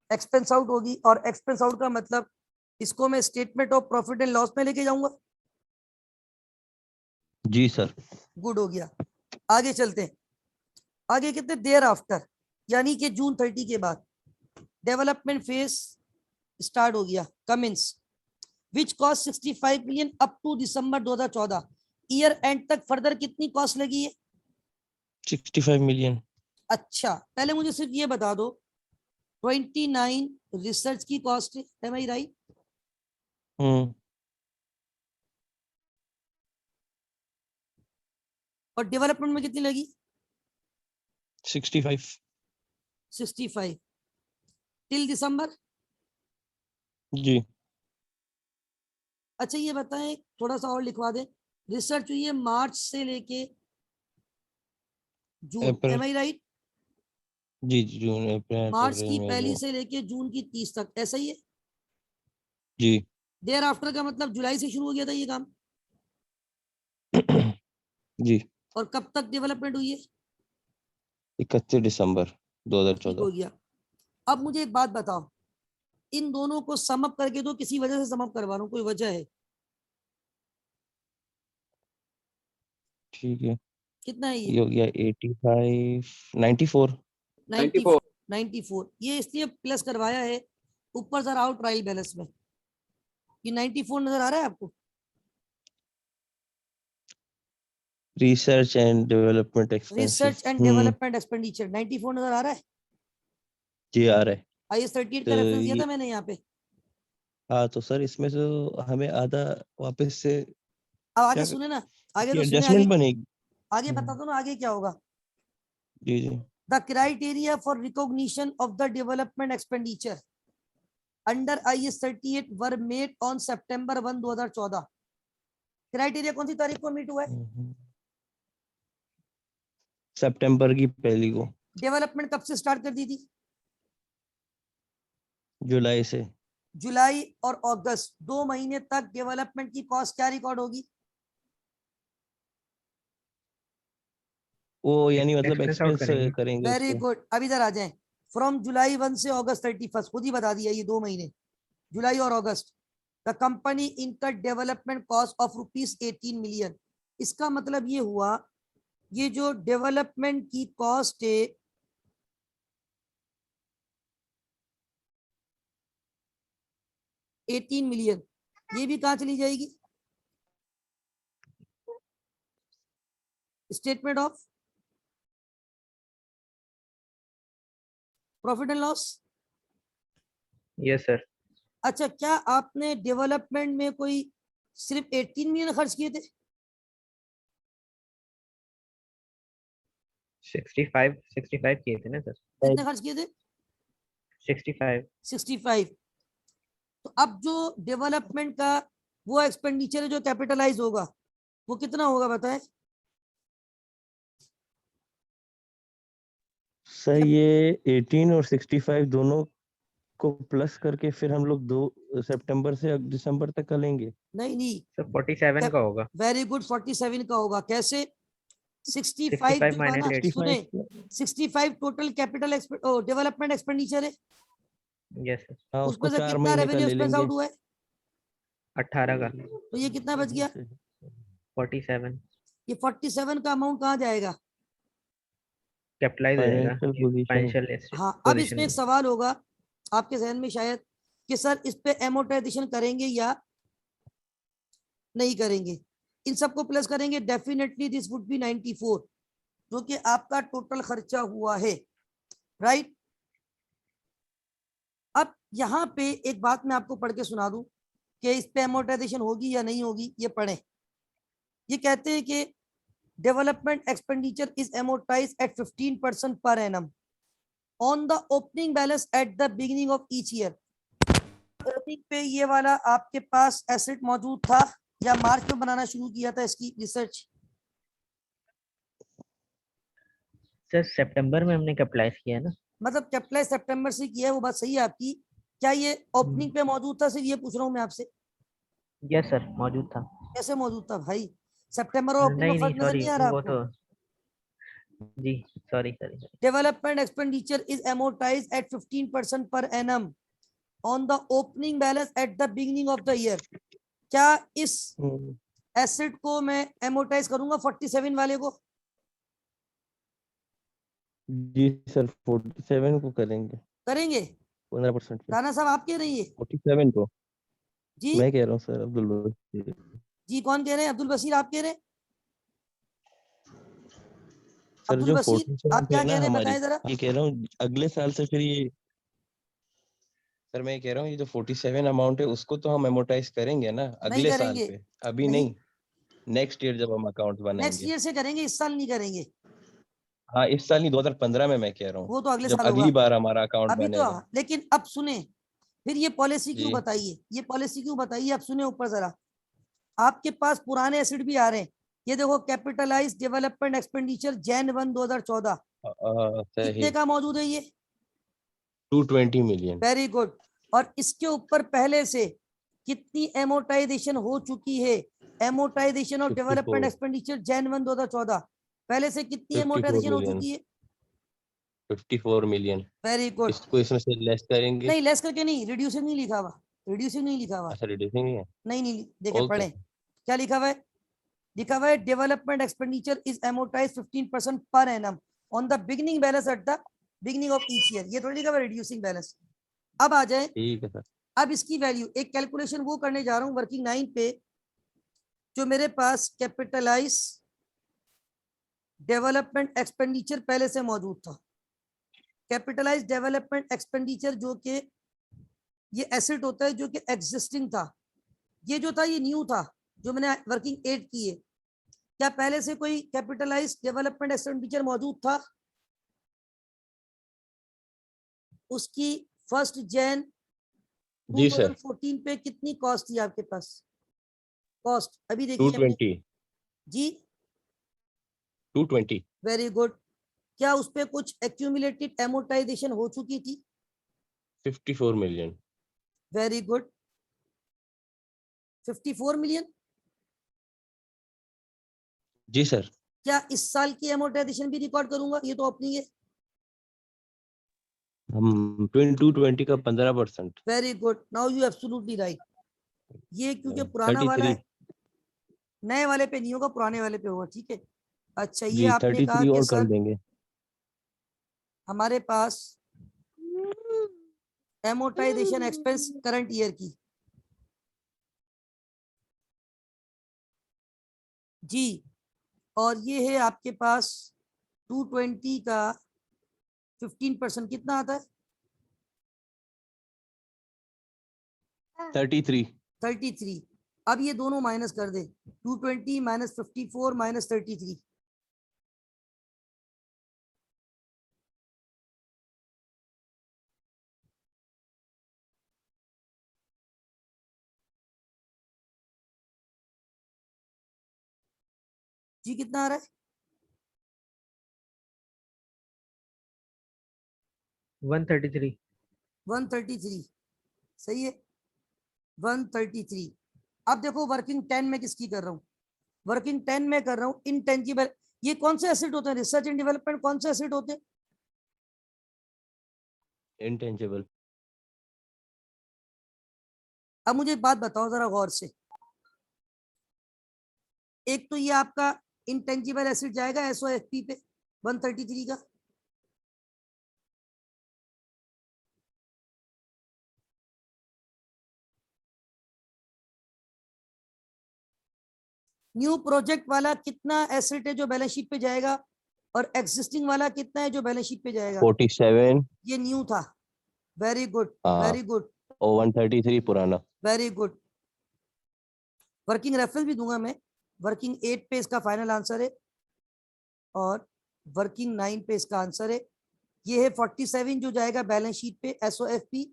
एक्सपेंस आउट होगी। और एक्सपेंस आउट का मतलब, इसको मैं statement of profit and loss में लेके जाऊंगा। जी सर। गुड हो गया। आगे चलते हैं। आगे कितने देर आफ्टर, यानी कि जून 30 के बाद डेवलपमेंट फेज स्टार्ट हो गया। Commence which cost 65 million up to December 2014। Year end तक फर्दर कितनी कॉस्ट लगी है? 65 मिलियन। अच्छा, पहले मुझे सिर्फ ये बता दो, 29 रिसर्च की कॉस्ट है, एम आई राइट? और डेवलपमेंट में कितनी लगी? 65। 65 टिल दिसंबर। जी। अच्छा ये बताएं, थोड़ा सा और लिखवा दें, रिसर्च हुई है मार्च से लेके जून, अप्रैल। M I right? जी जी, जून अप्रैल मार्च की फरवरी पहली में से लेके जून की 30 तक, ऐसा ही है? जी। देयर आफ्टर का मतलब जुलाई से शुरू हो गया था ये काम, जी। और कब तक डेवलपमेंट हुई है? 31 दिसंबर ठीक हो 2014। गया। अब मुझे एक बात बताओ, इन दोनों को समअप करके दो, किसी वजह से समअप करवा रहा हूँ, कोई वजह है? ठीक है, कितना है ये ये? हो गया 85 94। 94। ये इसलिए प्लस करवाया है, ऊपर जरा आओ ट्रायल बैलेंस में। ये 94 नजर आ रहा है आपको? Research and development expenses. Research and development expenditure 94 नजर आ रहा है? जी आ रहा है। IS 38 तो का रेफरेंस दिया ये, था मैंने यहाँ पे। हाँ तो सर इसमें से हमें आधा वापस से अब आगे क्या सुने ना, आगे तो सुने, आगे एडजस्टमेंट बनेगी। आगे बता दो ना आगे क्या होगा। जी जी। The criteria for recognition of the development expenditure under IS 38 were made on September 1, 2014। Criteria कौन सी तारीख को मीट हुआ है? सितंबर की पहली को। डेवलपमेंट कब से स्टार्ट कर दी थी? जुलाई से। जुलाई और अगस्त 2 महीने तक डेवलपमेंट की कॉस्ट क्या रिकॉर्ड होगी? वो यानी मतलब एक्सपेंस आउट एक्सपेंस करेंगे। करेंगे वेरी उसको। गुड। अब इधर आ जाएं, फ्रॉम जुलाई 1 से अगस्त 31, खुद ही बता दिया ये 2 महीने, जुलाई और अगस्त। The company incurred development cost of ₹18 million. इसका मतलब ये हुआ, ये जो डेवलपमेंट की कॉस्ट है, $18 मिलियन, ये भी कहां चली जाएगी? Statement of profit and loss. Yes sir. अच्छा, क्या आपने डेवलपमेंट में कोई सिर्फ 18 मिलियन खर्च किए थे? 65 किए थे ना सर। कितने खर्च किए थे? 65। 65। तो अब जो डेवलपमेंट का वो एक्सपेंडिचर है जो कैपिटलाइज होगा, वो कितना होगा बताएं? सर ये 18 और 65 दोनों को प्लस करके फिर हम लोग 2 सितंबर से अब दिसंबर तक का लेंगे। नहीं नहीं, सर 47 का होगा। वेरी गुड, 47 का होगा। कैसे? 65 65 जो था ना, माइनस 8। सुने, 65 टोटल कैपिटल डेवलपमेंट एक्सपेंडिचर है, यस सर। हाँ उसको उसमें से 4 कितना महीने का रेवेन्यू ले एक्सपेंस लेंगे। आउट हुआ है? 18 का। तो ये कितना बच गया? 47 ये 47 का अमाउंट कहाँ जाएगा? कैपिटलाइज हो जाएगा फाइनेंशियल पोजीशन। फाइनेंशियल हाँ, अब इसमें पोजीशन एक में। सवाल होगा आपके जहन में शायद, कि सर इस पे एमोटाइजेशन करेंगे या नहीं करेंगे। इन सबको प्लस करेंगे, डेफिनेटली दिस वुड बी 94, जो कि आपका टोटल खर्चा हुआ है, राइट। अब यहाँ पे एक बात मैं आपको पढ़ के सुना दूं कि इस पे एमोटाइजेशन होगी या नहीं होगी, ये पढ़ें। ये कहते हैं कि development expenditure is amortise at 15% per annum on the opening balance at the beginning of each year. Opening पे ये वाला आपके पास एसेट मौजूद था या मार्च में बनाना शुरू किया था इसकी रिसर्च? सर सितंबर में हमने कैपिटलाइज किया है ना। मतलब कैपिटलाइज सितंबर से किया है, वो बात सही है आपकी। क्या ये ओपनिंग पे मौजूद था? सिर्फ ये पूछ रहा हूँ मैं आपसे। यस सर मौजूद था। कैसे मौजूद था भाई? सितंबर और ओपनिंग में नहीं नहीं फर्क नजर सॉरी नहीं आ रहा वो आपको? तो जी sorry sorry. Development expenditure is amortise at 15% per annum on the opening balance at the beginning of the year. क्या इस एसेट को मैं एमोटाइज करूंगा 47 वाले को। जी सर 47 को करेंगे करेंगे 15% पे। राणा साहब, आप कह रही है 47 को जी? मैं कह रहा हूँ सर, अब्दुल बशीर। जी कौन कह रहे हैं? अब्दुल बशीर आप कह रहे हैं? सर अब्दुल जो बशीर 47 आप पे क्या है ना कह रहे हैं, हमारी, बताएं जरा। ये कह रहा हूँ अगले साल से फिर ये, सर मैं ये कह रहा हूँ ये जो 47 अमाउंट है उसको तो हम एमोटाइज करेंगे ना नहीं अगले साल करेंगे, पे, अभी नहीं। नहीं, नेक्स्ट ईयर जब हम अकाउंट नेक्स्ट बनाएंगे। ईयर से करेंगे, इस साल नहीं करेंगे। हाँ इस साल नहीं, 2015 में मैं कह रहा हूँ, वो तो अगले जब साल होगा अगली बार हमारा अकाउंट अभी तो। बनेगा। लेकिन अब सुने, फिर ये पॉलिसी क्यों जी बताइए, ये पॉलिसी क्यों बताइए, अब सुने ऊपर जरा। आपके पास पुराने एसिड भी आ रहे हैं। ये देखो, कैपिटलाइज डेवलपमेंट एक्सपेंडिचर Jan 1 2014 कितने सही, का मौजूद है ये? 220 मिलियन। Very good. और इसके ऊपर पहले से कितनी एमोटाइजेशन हो चुकी है? Amortisation of development 54 expenditure Jan 1 2014 पहले से कितनी 54 एमोटाइजेशन हो मिलियन, चुकी है? 54 मिलियन। Very good. इसको इसमें से लेस करेंगे। नहीं, लेस करके नहीं, रिड्यूसिंग नहीं लिखा हुआ, रिड्यूसिंग नहीं लिखा हुआ। अच्छा रिड्यूसिंग है। नहीं, देखे ओके पढ़े क्या लिखा हुआ है। लिखा हुआ है development expenditure is amortise 15% per annum on the beginning balance at the beginning of each year. ये थोड़ी लिखा हुआ रिड्यूसिंग बैलेंस। अब आ जाए, ठीक है सर। अब इसकी वैल्यू एक कैलकुलेशन वो करने जा रहा हूं वर्किंग 9 पे, जो मेरे पास कैपिटलाइज डेवलपमेंट एक्सपेंडिचर पहले से मौजूद था। कैपिटलाइज डेवलपमेंट एक्सपेंडिचर जो कि ये एसेट होता है जो कि एग्जिस्टिंग था, ये जो था ये न्यू था, जो मैंने वर्किंग 8 की है। क्या पहले से कोई कैपिटलाइज डेवलपमेंट एक्सपेंडिचर मौजूद था? उसकी 1 Jan जी सर 2014 पे कितनी कॉस्ट थी आपके पास? कॉस्ट अभी देखिए हमने 220 जी। 220 वेरी गुड। क्या उस पे कुछ एक्यूमुलेटेड एमोटाइजेशन हो चुकी थी? 54 मिलियन। Very good. 54 मिलियन। जी सर। क्या इस साल की एमोटाइजेशन भी रिकॉर्ड करूंगा? ये तो अपनी है। हम 220 का 15%। Very good, now you absolutely right. ये क्योंकि पुराना वाला 33 है, नए वाले पे नहीं होगा, पुराने वाले पे होगा। ठीक है। अच्छा, ये जी आपने कहा 33 कि और कर सर देंगे। हमारे पास एमोटाइजेशन एक्सपेंस करंट ईयर की जी, और ये है आपके पास 220 का 15% कितना आता है? 33 33। अब ये दोनों माइनस कर दे, 220 माइनस 54 माइनस 33। जी कितना आ रहा है? 133। 133 सही है, 133। अब देखो वर्किंग 10 में किसकी कर रहा हूँ? वर्किंग 10 में कर रहा हूँ इनटेंजिबल। ये कौन से एसेट होते हैं? रिसर्च एंड डेवलपमेंट कौन से एसेट होते हैं? इंटेंजिबल। अब मुझे एक बात बताओ जरा गौर से। एक तो ये आपका इंटेंजिबल एसेट जाएगा SOFP पे 133 का, न्यू प्रोजेक्ट वाला कितना एसेट है जो बैलेंस शीट पे जाएगा, और एग्जिस्टिंग वाला कितना है जो बैलेंस शीट पे जाएगा? 47 ये न्यू था। वेरी गुड, हाँ, वेरी गुड, और 133 पुराना। Very good. वर्किंग रेफरेंस भी दूंगा मैं। वर्किंग 8 पे इसका फाइनल आंसर है, और वर्किंग 9 पे इसका आंसर है। ये है 47 जो जाएगा बैलेंस शीट पे SOFP,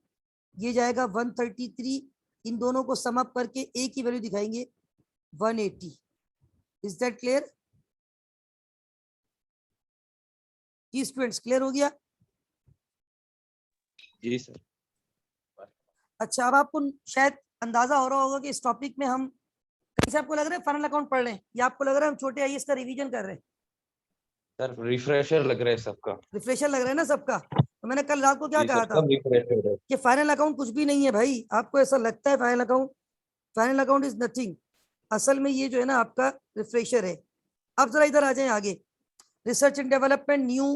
ये जाएगा 133। इन दोनों को सम अप करके एक ही वैल्यू दिखाएंगे 180। Is that clear? जी स्टूडेंट्स, क्लियर हो गया? जी सर। अच्छा, अब आपको शायद अंदाजा हो रहा होगा कि इस टॉपिक में हम कहीं से आपको लग रहा है फाइनल अकाउंट पढ़ रहे हैं, या आपको लग रहा है हम छोटे IAS का रिवीजन कर रहे हैं? सर रिफ्रेशर लग रहा है सबका। रिफ्रेशर लग रहा है ना सबका? तो मैंने कल रात को क्या जी कहा सर, था सब रिफ्रेशर है। कि फाइनल अकाउंट कुछ भी नहीं है भाई। आपको ऐसा लगता है final account, final account is nothing. असल में ये जो है ना आपका रिफ्रेशर है। अब जरा इधर आ जाए आगे, रिसर्च एंड डेवलपमेंट न्यू।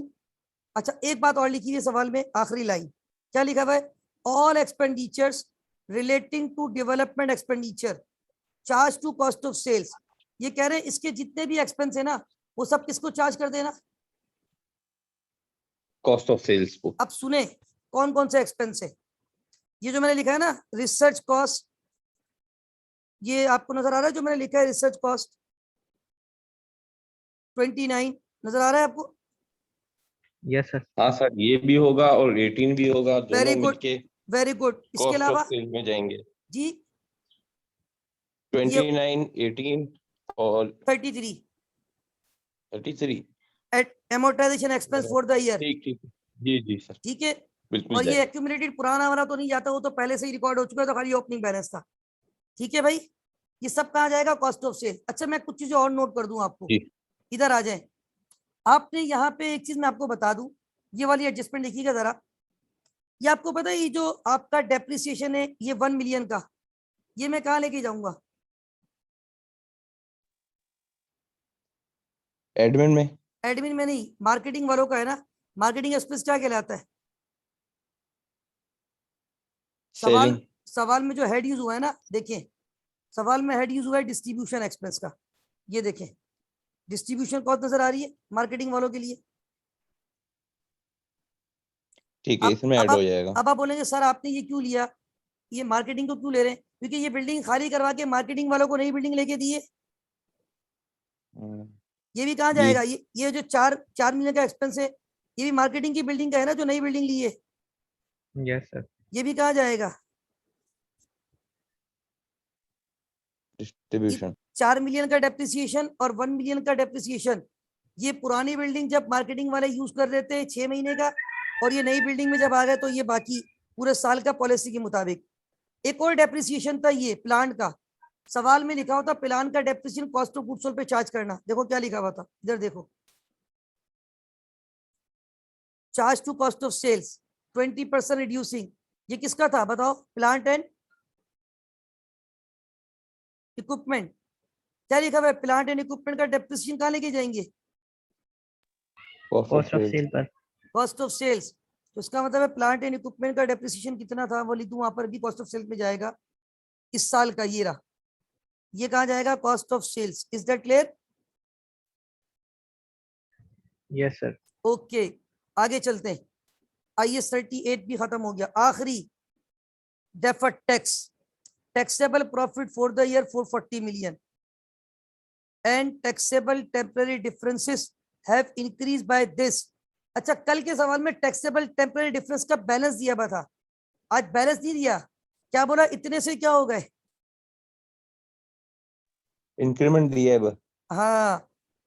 अच्छा एक बात और लिखी हुई है सवाल में, आखिरी लाइन क्या लिखा हुआ है, all expenditures relating to development expenditure charge to cost of sales. ये कह रहे हैं इसके जितने भी एक्सपेंस है ना वो सब किसको चार्ज कर देना, कॉस्ट ऑफ सेल्स को। अब सुने कौन कौन से एक्सपेंस है। ये जो मैंने लिखा है ना रिसर्च कॉस्ट, ये आपको नजर आ रहा है जो मैंने लिखा है रिसर्च कॉस्ट 29 नजर आ रहा है आपको। Yes sir. हाँ सर, ये भी होगा और 18 भी होगा, वेरी दोनों गुड, मिलके वेरी गुड। इसके कॉस्ट अलावा ऑफ सेल्स में जाएंगे। जी 29, 18 और 33 33। At amortisation expense for the year. ठीक ठीक, जी जी सर, ठीक है, बिल्कुल और ये जाएगा। एक्यूमुलेटेड पुराना वाला तो नहीं जाता, वो तो पहले से ही रिकॉर्ड हो चुका है, तो खाली ओपनिंग बैलेंस था। ठीक है भाई, ये सब कहाँ जाएगा, कॉस्ट ऑफ सेल। अच्छा मैं कुछ चीजें और नोट कर दूं आपको, जी। इधर आ जाए। आपने यहाँ पे एक चीज मैं आपको बता दूं, ये वाली एडजस्टमेंट लिखिएगा जरा। ये आपको पता है ये जो आपका डेप्रिसिएशन है ये 1 मिलियन का, ये मैं कहाँ लेके जाऊंगा, एडमिन में। एडमिन में नहीं, मार्केटिंग वालों का है ना। मार्केटिंग एक्सपेंस क्या कहलाता है, सवाल सेलिंग। सवाल में जो हेड यूज हुआ है ना, देखें सवाल में हेड यूज हुआ है डिस्ट्रीब्यूशन एक्सपेंस का। ये देखें डिस्ट्रीब्यूशन कॉस्ट नजर आ रही है मार्केटिंग वालों के लिए। ठीक है, इसमें ऐड हो जाएगा। अब आप बोलेंगे सर आपने ये क्यों लिया, ये मार्केटिंग को क्यों ले रहे हैं, क्योंकि ये बिल्डिंग खाली करवा के मार्केटिंग वालों को नई बिल्डिंग लेके दी है। ये भी कहाँ जी। जाएगा, ये जो 4 महीने का एक्सपेंस है ये भी मार्केटिंग की बिल्डिंग का है ना, जो नई बिल्डिंग ली है। Yes sir. ये भी कहाँ जाएगा, डिस्ट्रीब्यूशन। 4 मिलियन का डेप्रिसिएशन और 1 मिलियन का डेप्रिसिएशन। ये पुरानी बिल्डिंग जब मार्केटिंग वाले यूज कर रहे थे 6 महीने का, और ये नई बिल्डिंग में जब आ गए तो ये बाकी पूरे साल का पॉलिसी के मुताबिक। एक और डेप्रिसिएशन था ये प्लांट का, सवाल में लिखा होता प्लान का depreciation cost of goods sold पे चार्ज करना। देखो क्या लिखा हुआ था, इधर देखो, charge to cost of sales 20% reducing. ये किसका था बताओ, प्लांट एंड इक्विपमेंट। क्या लिखा हुआ है, प्लांट एंड इक्विपमेंट का डेप्रिसिएशन कहाँ लेके जाएंगे, कॉस्ट ऑफ सेल पर। Cost of sales. तो इसका मतलब है प्लांट एंड इक्विपमेंट का डेप्रिसिएशन कितना था वो लिख दूं, वहां पर भी कॉस्ट ऑफ सेल्स में जाएगा। इस साल का ये रहा, ये कहाँ जाएगा, cost of sales. Is that clear? Yes sir. Okay आगे चलते हैं। IAS 38 भी खत्म हो गया। आखिरी deferred tax, taxable profit for the year 440 million and taxable temporary differences have increase by this. अच्छा कल के सवाल में टैक्सेबल टेम्पररी डिफरेंस का बैलेंस दिया हुआ था, आज बैलेंस नहीं दिया। क्या बोला, इतने से क्या हो गए, इंक्रीमेंट दिया है बस। हाँ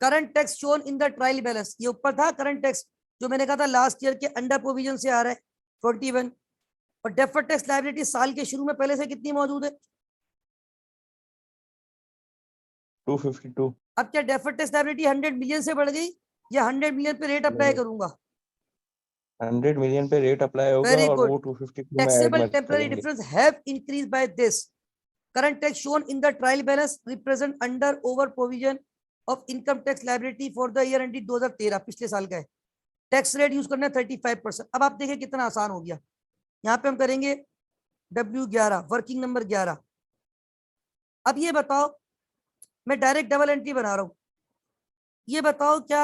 current tax shown in the trial balance, ये ऊपर था करंट टैक्स जो मैंने कहा था लास्ट ईयर के अंडर प्रोविजन से आ रहा है 21। और डेफर्ड टैक्स लायबिलिटी साल के शुरू में पहले से कितनी मौजूद है, 252। अब क्या डेफर्ड टैक्स लायबिलिटी 100 मिलियन से बढ़ गई, या 100 मिलियन पे रेट अप्लाई करूंगा, 100 मिलियन पे रेट अप्लाई होगा वेरी और गुड। वो 252 में ऐड टैक्सेबल मत टेम्पररी करेंगे। Difference have increase by this. Current tax shown in the trial balance represent under over provision of income tax liability for the year ended 2013, पिछले साल का है। टैक्स रेट यूज करना है 35%। अब आप देखिए कितना आसान हो गया, यहाँ पे हम करेंगे W11 वर्किंग नंबर 11। अब ये बताओ, मैं डायरेक्ट डबल एंट्री बना रहा हूं, ये बताओ क्या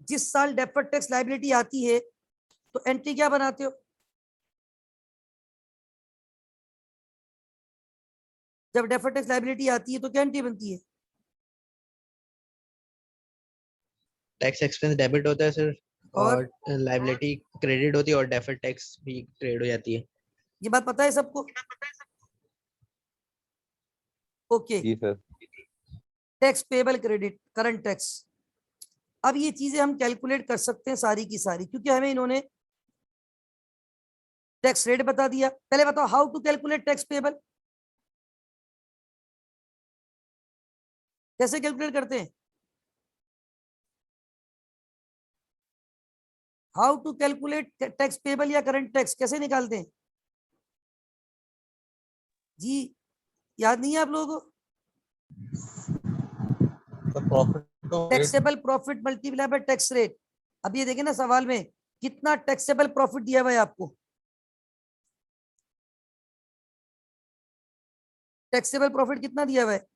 जिस साल डेफर्ड टैक्स लायबिलिटी आती है तो एंट्री क्या बनाते हो, जब डेफर्ड टैक्स लायबिलिटी आती है तो क्या एंट्री बनती है, टैक्स एक्सपेंस डेबिट होता है सर, और और लायबिलिटी क्रेडिट होती है, और डेफर्ड टैक्स भी क्रेडिट हो जाती है। ये बात पता है सबको? ओके, जी sir. Tax payable credit current tax. अब ये चीजें हम कैलकुलेट कर सकते हैं सारी की सारी, क्योंकि हमें इन्होंने टैक्स रेट बता दिया। पहले बताओ how to calculate tax payable, कैसे कैलकुलेट करते हैं, how to calculate tax payable या करंट टैक्स कैसे निकालते हैं जी, याद नहीं है आप लोगों को? प्रॉफिट तो taxable profit multiply by tax rate. अब ये देखें ना सवाल में कितना टैक्सेबल प्रॉफिट दिया हुआ है आपको, टैक्सेबल प्रॉफिट कितना दिया हुआ है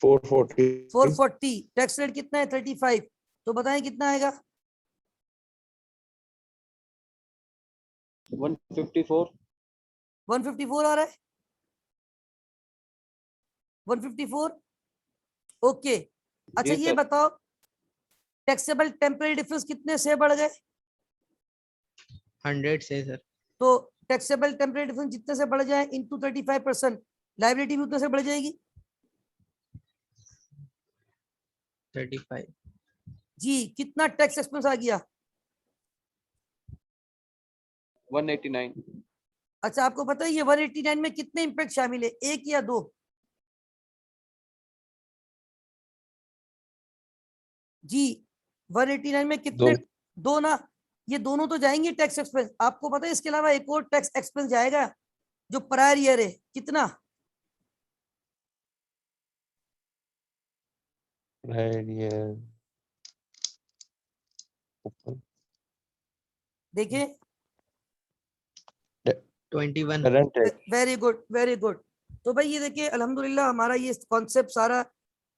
440 440, टैक्स रेट कितना है 35, तो बताएं कितना आएगा 154 154 आ रहा है 154। ओके अच्छा जी ये सर। बताओ टैक्सेबल टेम्पररी डिफरेंस कितने से बढ़ गए, 100 से सर। तो टैक्सेबल टेम्पररी डिफरेंस जितने से बढ़ जाए इनटू 35%, लायबिलिटी भी उतने से बढ़ जाएगी 35। जी। कितना टैक्स एक्सपेंस आ गया 189 अच्छा आपको पता है ये 189 में कितने इंपैक्ट शामिल है, एक या दो, जी 189 में कितने, दो ना, ये दोनों तो जाएंगे टैक्स एक्सपेंस। आपको पता है इसके अलावा एक और टैक्स एक्सपेंस जाएगा जो प्रायर ईयर है, कितना देखिए 21। Current tax very good very good. तो भाई ये देखिए अल्हम्दुलिल्लाह हमारा ये कॉन्सेप्ट सारा,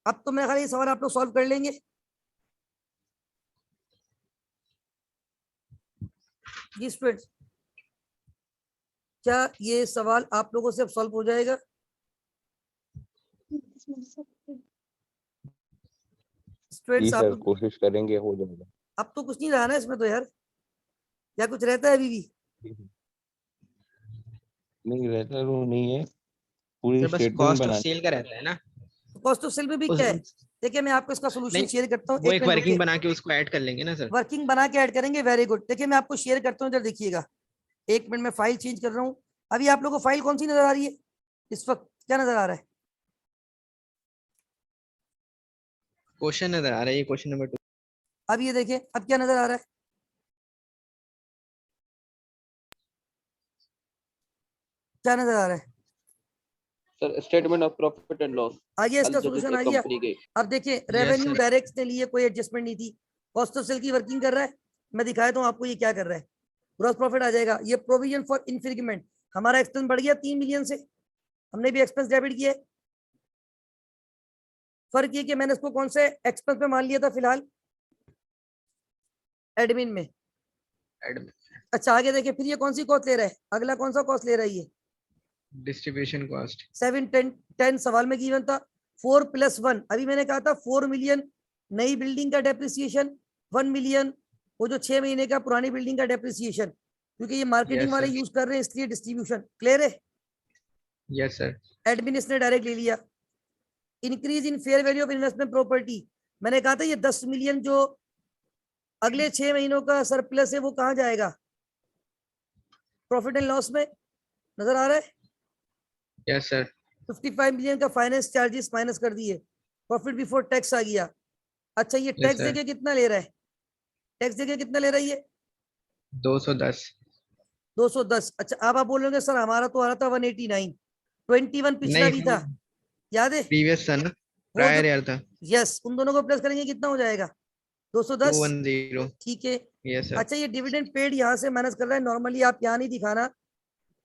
अब तो मेरा ख्याल ये सवाल आप लोग सॉल्व कर लेंगे। जी स्टूडेंट्स क्या ये सवाल आप लोगों से अब सॉल्व हो जाएगा, जी स्टूडेंट्स सर, आप कोशिश करेंगे हो जाएगा। अब तो कुछ नहीं रहा ना इसमें तो यार, या कुछ रहता है अभी भी, नहीं रहता तो नहीं है, पूरी सर बस स्टेटमेंट कॉस्ट ऑफ बनानी। सेल का रहता है ना, कॉस्ट ऑफ सेल में भी क्या है, देखिए मैं आपको इसका सोल्यूशन नहीं शेयर करता हूँ, वो एक एक मिनट वर्किंग रुकिए, बना के उसको ऐड कर लेंगे ना सर। वर्किंग बना के ऐड करेंगे, वेरी गुड। देखिए मैं आपको शेयर करता हूँ, इधर देखिएगा, एक मिनट में फाइल चेंज कर रहा हूँ। अभी आप लोगों को फाइल कौन सी नजर आ रही है इस वक्त, क्या नजर आ रहा है, क्वेश्चन नजर आ रहा है, ये क्वेश्चन नंबर 2। अब ये देखिए अब क्या नजर आ रहा है, क्या नजर आ रहा है, sir statement of profit and loss आ गया इसका अल्जेब्रिक सोल्यूशन आ गया। कंपनी के। अब देखिए Yes, रेवेन्यू sir. डायरेक्ट ने लिए, कोई एडजस्टमेंट नहीं थी, कॉस्ट ऑफ सेल की वर्किंग कर रहा है, मैं दिखाया तो आपको ये क्या कर रहा है, ग्रॉस प्रॉफिट आ जाएगा। ये प्रोविजन फॉर इनफ्रीगमेंट, हमारा एक्सपेंस बढ़ गया 3 मिलियन से, हमने भी एक्सपेंस डेबिट किया है। फर्क ये कि मैंने इसको कौन से एक्सपेंस में मान लिया था फिलहाल, एडमिन में। अच्छा आगे देखिए फिर ये कौन सी कॉस्ट ले रहा है, अगला कौन सा कॉस्ट ले रहा है, ये डिस्ट्रीब्यूशन कॉस्ट 7 10 10 सवाल में गिवन था। 4 + 1, अभी मैंने कहा था 4 मिलियन नई बिल्डिंग का डेप्रिसिएशन, 1 मिलियन वो जो 6 महीने का पुरानी बिल्डिंग का डेप्रिसिएशन, क्योंकि ये मार्केटिंग Yes, वाले sir. यूज कर रहे हैं इसलिए डिस्ट्रीब्यूशन। क्लियर है, यस सर। एडमिन इसने डायरेक्ट ले लिया। Increase in fair value of investment property, मैंने कहा था ये 10 मिलियन जो अगले 6 महीनों का सरप्लस है वो कहाँ जाएगा, प्रॉफिट एंड लॉस में, नजर आ रहा है। Yes sir. 55 मिलियन का फाइनेंस चार्जेस माइनस कर दिए, प्रॉफिट बिफोर टैक्स आ गया। अच्छा ये Yes, टैक्स sir. देके कितना ले रहा है, टैक्स देके कितना ले रहा है ये 210। 210। अच्छा अब आप बोल रहे सर हमारा तो आ रहा था 189, 21 पिछला भी नहीं था, याद है प्रीवियस था ना, वो जो, प्रायर ईयर था। यस उन दोनों को प्लस करेंगे कितना हो जाएगा 210, 210। ठीक है। Yes sir. अच्छा ये डिविडेंड पेड यहाँ से माइनस कर रहा है, नॉर्मली आप यहाँ नहीं दिखाना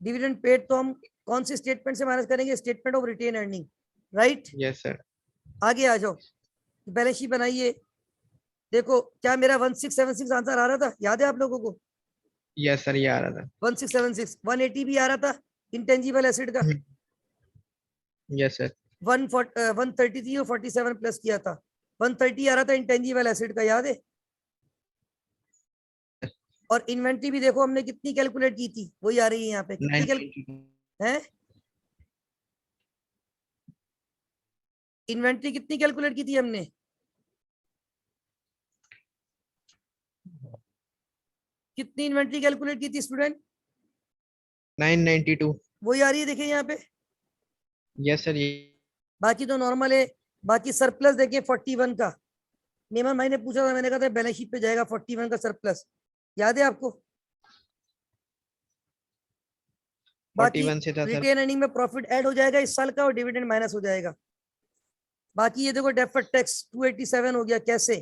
डिविडेंड पेड, तो हम कौन सी स्टेटमेंट से माइनस करेंगे, statement of retained earning, right. Yes sir. आगे आ जाओ, बैलेंस शीट बनाइए। देखो क्या मेरा 1676 आंसर आ रहा था, याद है आप लोगों को, यस सर ये आ रहा था। 1676, 180 भी आ रहा था इंटेंजिबल एसिड का, यस सर। 133 और 47 प्लस किया था, 130 आ रहा था इंटेंजिबल एसिड का, याद है। और इन्वेंट्री भी देखो हमने कितनी कैलकुलेट की थी, वही आ रही है यहाँ पे, कितनी है इन्वेंट्री कितनी कैलकुलेट की थी हमने, कितनी इन्वेंट्री कैलकुलेट की थी स्टूडेंट, 992। वही आ रही है देखिए यहाँ पे। यस सर ये। बाकी तो नॉर्मल है, बाकी सरप्लस देखिए 41 का, नेमन भाई ने पूछा था, मैंने कहा था बैलेंस शीट पे जाएगा 41 का सरप्लस, याद है आपको। बाकी 41 से था सर। रिटेन अर्निंग में प्रॉफिट ऐड हो जाएगा इस साल का और डिविडेंड माइनस हो जाएगा। बाकी ये देखो डेफर्ड टैक्स 287 हो गया। कैसे?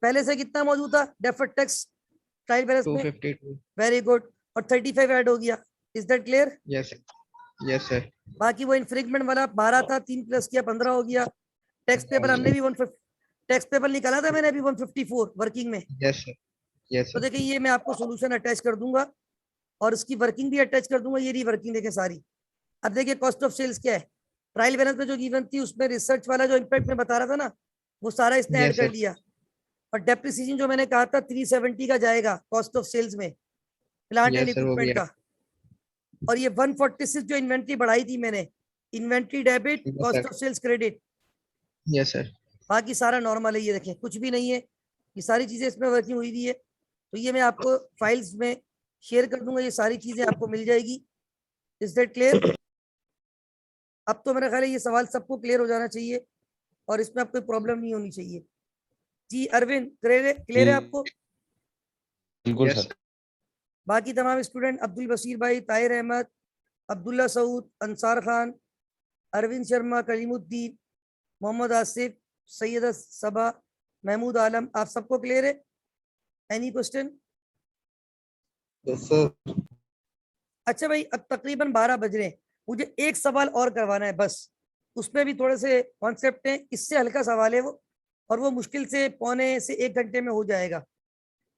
पहले से कितना मौजूद था डेफर्ड टैक्स ट्रायल बैलेंस में? 252। Very good. और 35 ऐड हो गया। Is that clear? Yes yes sir. बाकी वो इन्फ्रिंजमेंट वाला 12 था, 3 प्लस किया 15 हो गया। टैक्स पेपर हमने भी 150 टैक्स पेपर निकाला था मैंने अभी 154 वर्किंग में। Yes sir. यस तो सर। देखिए ये मैं आपको सॉल्यूशन अटैच कर दूंगा और उसकी वर्किंग भी अटैच कर दूंगा। ये रही वर्किंग देखें सारी। अब देखिए कॉस्ट ऑफ सेल्स क्या है। ट्रायल बैलेंस में जो गिवन थी उसमें रिसर्च वाला जो इम्पैक्ट में बता रहा था ना वो सारा इसने ऐड यस कर सर। लिया। और डेप्रिसिएशन जो मैंने कहा था 370 का जाएगा कॉस्ट ऑफ सेल्स में प्लांट एंड यस सर वो भी इक्विपमेंट है। का। और ये 146 जो इन्वेंट्री बढ़ाई थी मैंने, inventory debit yes cost sir. Of sales credit, yes sir. बाकी सारा नॉर्मल है। ये देखें कुछ भी नहीं है, ये सारी चीजें इसमें वर्किंग हुई हुई है। तो ये मैं आपको फाइल्स में शेयर कर दूंगा, ये सारी चीजें आपको मिल जाएगी। Is that clear? अब तो मेरा ख्याल है ये सवाल सबको क्लियर हो जाना चाहिए और इसमें आपको कोई प्रॉब्लम नहीं होनी चाहिए। जी अरविंद क्लियर है आपको? बिल्कुल यस सर। बाकी तमाम स्टूडेंट अब्दुल बशीर भाई, ताहिर अहमद, अब्दुल्ला सऊद, अंसार खान, अरविंद शर्मा, कलीमुद्दीन, मोहम्मद आसिफ, सैयद सबा, महमूद आलम, आप सबको क्लियर है? Any question? Yes sir. अच्छा भाई अब तकरीबन 12 बज रहे हैं, मुझे एक सवाल और करवाना है बस। उसमें भी थोड़े से कॉन्सेप्ट हैं, इससे हल्का सवाल है वो और वो मुश्किल से पौने से 1 घंटे में हो जाएगा।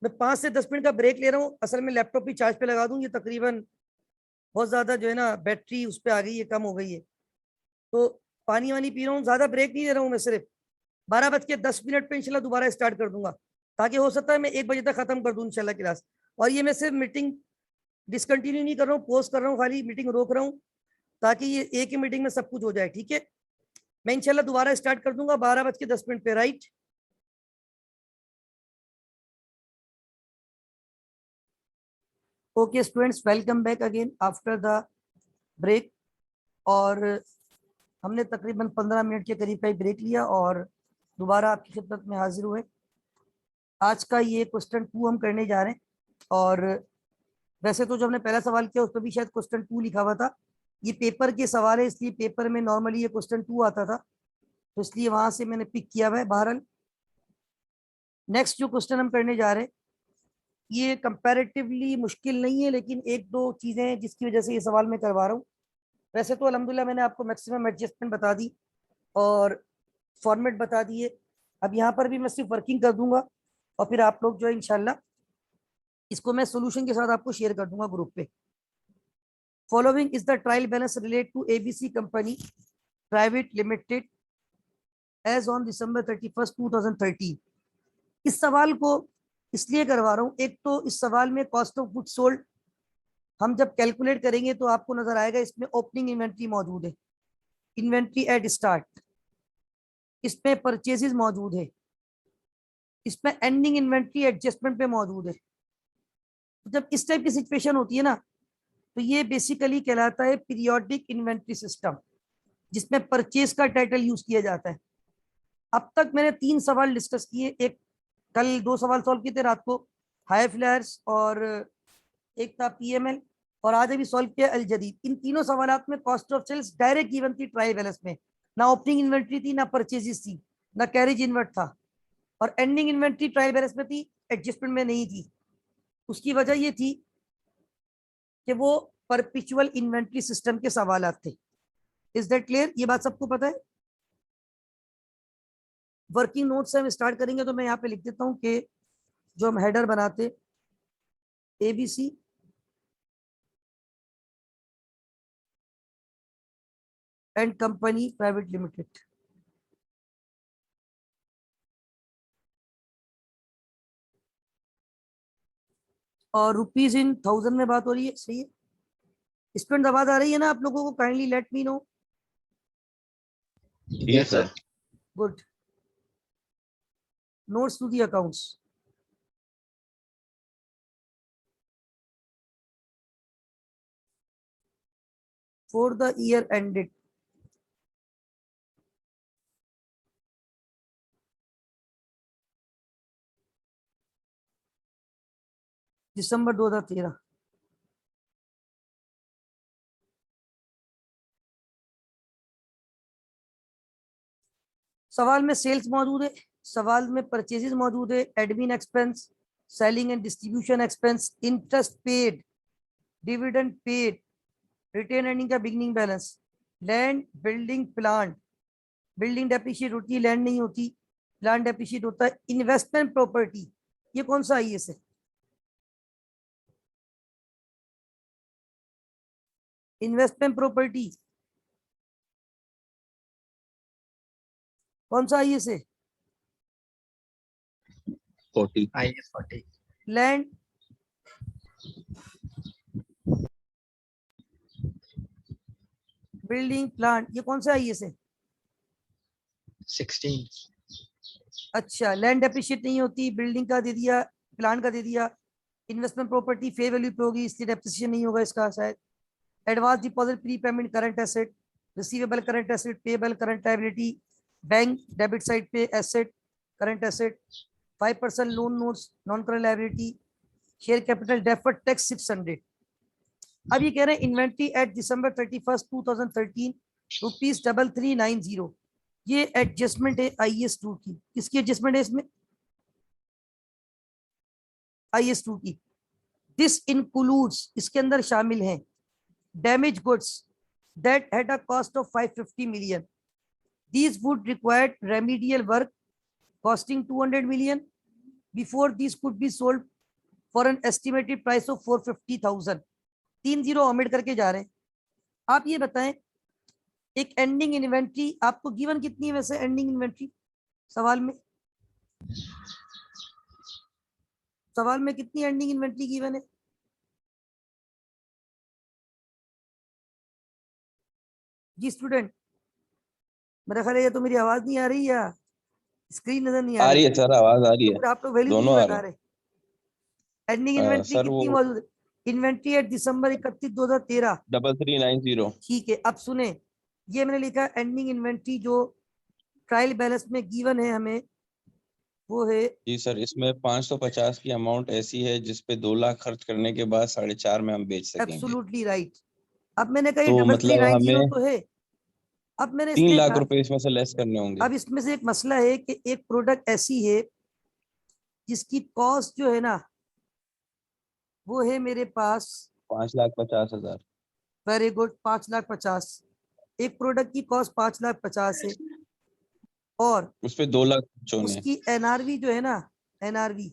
मैं 5 से 10 मिनट का ब्रेक ले रहा हूँ। असल में लैपटॉप भी चार्ज पे लगा दूँ, ये तकरीबन बहुत ज्यादा जो है ना बैटरी उस पर आ गई है, कम हो गई है। तो पानी वानी पी रहा हूँ, ज्यादा ब्रेक नहीं ले रहा हूँ मैं। सिर्फ 12:10 पे इंशाल्लाह दोबारा स्टार्ट कर दूंगा, ताकि हो सकता है मैं 1 बजे तक खत्म कर दूं इंशाल्लाह क्लास। और ये मैं सिर्फ मीटिंग डिसकंटिन्यू नहीं कर रहा हूँ, पोस्ट कर रहा हूँ, खाली मीटिंग रोक रहा हूँ ताकि ये एक ही मीटिंग में सब कुछ हो जाए। ठीक है, मैं इंशाल्लाह दोबारा स्टार्ट कर दूंगा 12:10 पे। Right? Okay students, welcome back again after the break. और हमने तकरीबन 15 मिनट के करीब का ही ब्रेक लिया और दोबारा आपकी खिदमत में हाजिर हुए। आज का ये क्वेश्चन 2 हम करने जा रहे हैं। और वैसे तो जो हमने पहला सवाल किया उस पर भी शायद क्वेश्चन 2 लिखा हुआ था। ये पेपर के सवाल है, इसलिए पेपर में नॉर्मली ये क्वेश्चन 2 आता था, तो इसलिए वहां से मैंने पिक किया हुआ है। बहरहाल नेक्स्ट जो क्वेश्चन हम करने जा रहे हैं ये कंपैरेटिवली मुश्किल नहीं है, लेकिन एक दो चीजें हैं जिसकी वजह से ये सवाल मैं करवा रहा हूँ। वैसे तो अल्हम्दुलिल्लाह मैंने आपको मैक्सिमम एडजस्टमेंट बता दी और फॉर्मेट बता दिए। अब यहाँ पर भी मैं सिर्फ वर्किंग कर दूंगा और फिर आप लोग जो है इंशाल्लाह इसको मैं सोल्यूशन के साथ आपको शेयर कर दूंगा ग्रुप पे। Following is the trial balance relate to ABC company private limited as on December 31, 2013। इस सवाल को इसलिए करवा रहा हूँ, एक तो इस सवाल में कॉस्ट ऑफ गुड सोल्ड हम जब कैलकुलेट करेंगे तो आपको नजर आएगा इसमें ओपनिंग इन्वेंट्री मौजूद है, इन्वेंट्री एट स्टार्ट, इसमें परचेजेस मौजूद है, इसमें एंडिंग इन्वेंट्री एडजस्टमेंट पे मौजूद है। तो जब इस टाइप की सिचुएशन होती है ना तो ये बेसिकली कहलाता है पीरियोडिक इन्वेंट्री सिस्टम, जिसमें परचेज का टाइटल यूज किया जाता है। अब तक मैंने 3 सवाल डिस्कस किए, एक कल 2 सवाल सॉल्व किए थे रात को, हाई फ्लायर्स, और एक था पीएमएल, और आज अभी सॉल्व किया अल जदीद। इन तीनों सवालात में cost of sales direct given थी ट्रायल बैलेंस में, ना ओपनिंग इन्वेंट्री थी, ना परचेजेस थी, ना कैरेज इन्वर्ट था, और एंडिंग इन्वेंट्री ट्रायल बैलेंस में थी, एडजस्टमेंट में नहीं थी। उसकी वजह ये थी कि वो परपिचुअल इन्वेंट्री सिस्टम के सवालात थे। Is that clear? ये बात सबको पता है? वर्किंग नोट से हम स्टार्ट करेंगे तो मैं यहाँ पे लिख देता हूँ कि जो हम हेडर बनाते ABC and company private limited, और रुपीज इन 1000 में बात हो रही है। सही है? स्टूडेंट आवाज आ रही है ना आप लोगों को? Kindly let me know. Yes sir. Good. Notes to the accounts. For the year ended December 2013, सवाल में सेल्स मौजूद है, सवाल में परचेजेस मौजूद है, admin expense, selling and distribution expense, interest paid, dividend paid, retained earning का beginning balance, land, building, plant, building depreciate होती है, लैंड नहीं होती, प्लांट डेप्रिशिएट होता है, इन्वेस्टमेंट प्रॉपर्टी, ये कौन सा आईएस है? इन्वेस्टमेंट प्रॉपर्टी कौन सा आईएस है? 40 IS 40 लैंड, बिल्डिंग, प्लांट, ये कौन सा आईएस है? 16 अच्छा, लैंड डेप्रिशिएट नहीं होती, बिल्डिंग का दे दिया, प्लांट का दे दिया, इन्वेस्टमेंट प्रॉपर्टी फेयर वैल्यू पे होगी इसलिए डेप्रिसिएशन नहीं होगा इसका शायद। Advance deposit, prepayment, current asset, receivable current asset, payable current liability, bank debit side पे asset current asset, 5% loan notes non current liability, share capital deferred tax 600। अब ये कह रहे हैं इन्वेंट्री एट दिसंबर 31, 2013 ₹3390। ये एडजस्टमेंट है IS2 की। किसकी एडजस्टमेंट है इसमें? IS2 की। दिस इंक्लूड्स, इसके अंदर शामिल हैं damage goods that had a cost of 550 million. These would require remedial work costing 200 million before these could be sold for an estimated price of 450,000. 3 zero omit करके जा रहे हैं। आप ये बताएं, एक एंडिंग इन्वेंट्री आपको गिवन कितनी है वैसे? एंडिंग इन्वेंट्री सवाल में कितनी एंडिंग इन्वेंट्री गिवन है? जी स्टूडेंट, मेरा ख्याल है ये तो मेरी आवाज नहीं आ रही या स्क्रीन नजर नहीं आ रही है सर, आवाज आ रही तो है। फिर आप लोग वैल्यू दोनों क्यों आ लगा रहे हैं। रहे? एंडिंग इन्वेंट्री सर कितनी वो मौजूद है? इन्वेंट्री एट दिसंबर 31, 2013। 3390। ठीक है, अब सुने, ये मैंने लिखा एंडिंग इन्वेंट्री जो ट्रायल बैलेंस में गिवन है हमें, वो है जी सर, इसमें 550 की अमाउंट ऐसी है जिसपे 2 लाख खर्च करने के बाद 4.5 में हम बेच सकेंगे। Absolutely right. अब मैंने कहा तो 3390 हमें तो है, अब मैंने 3 इसलिए लाख कहा, रुपए इसमें से लेस करने होंगे। अब इसमें से एक मसला है कि एक प्रोडक्ट ऐसी है जिसकी कॉस्ट जो है ना वो है मेरे पास 5,50,000। Very good 5,50,000। एक प्रोडक्ट की कॉस्ट 5,50,000 है और उस पे 2 लाख खर्च होने। उसकी NRV जो है ना, NRV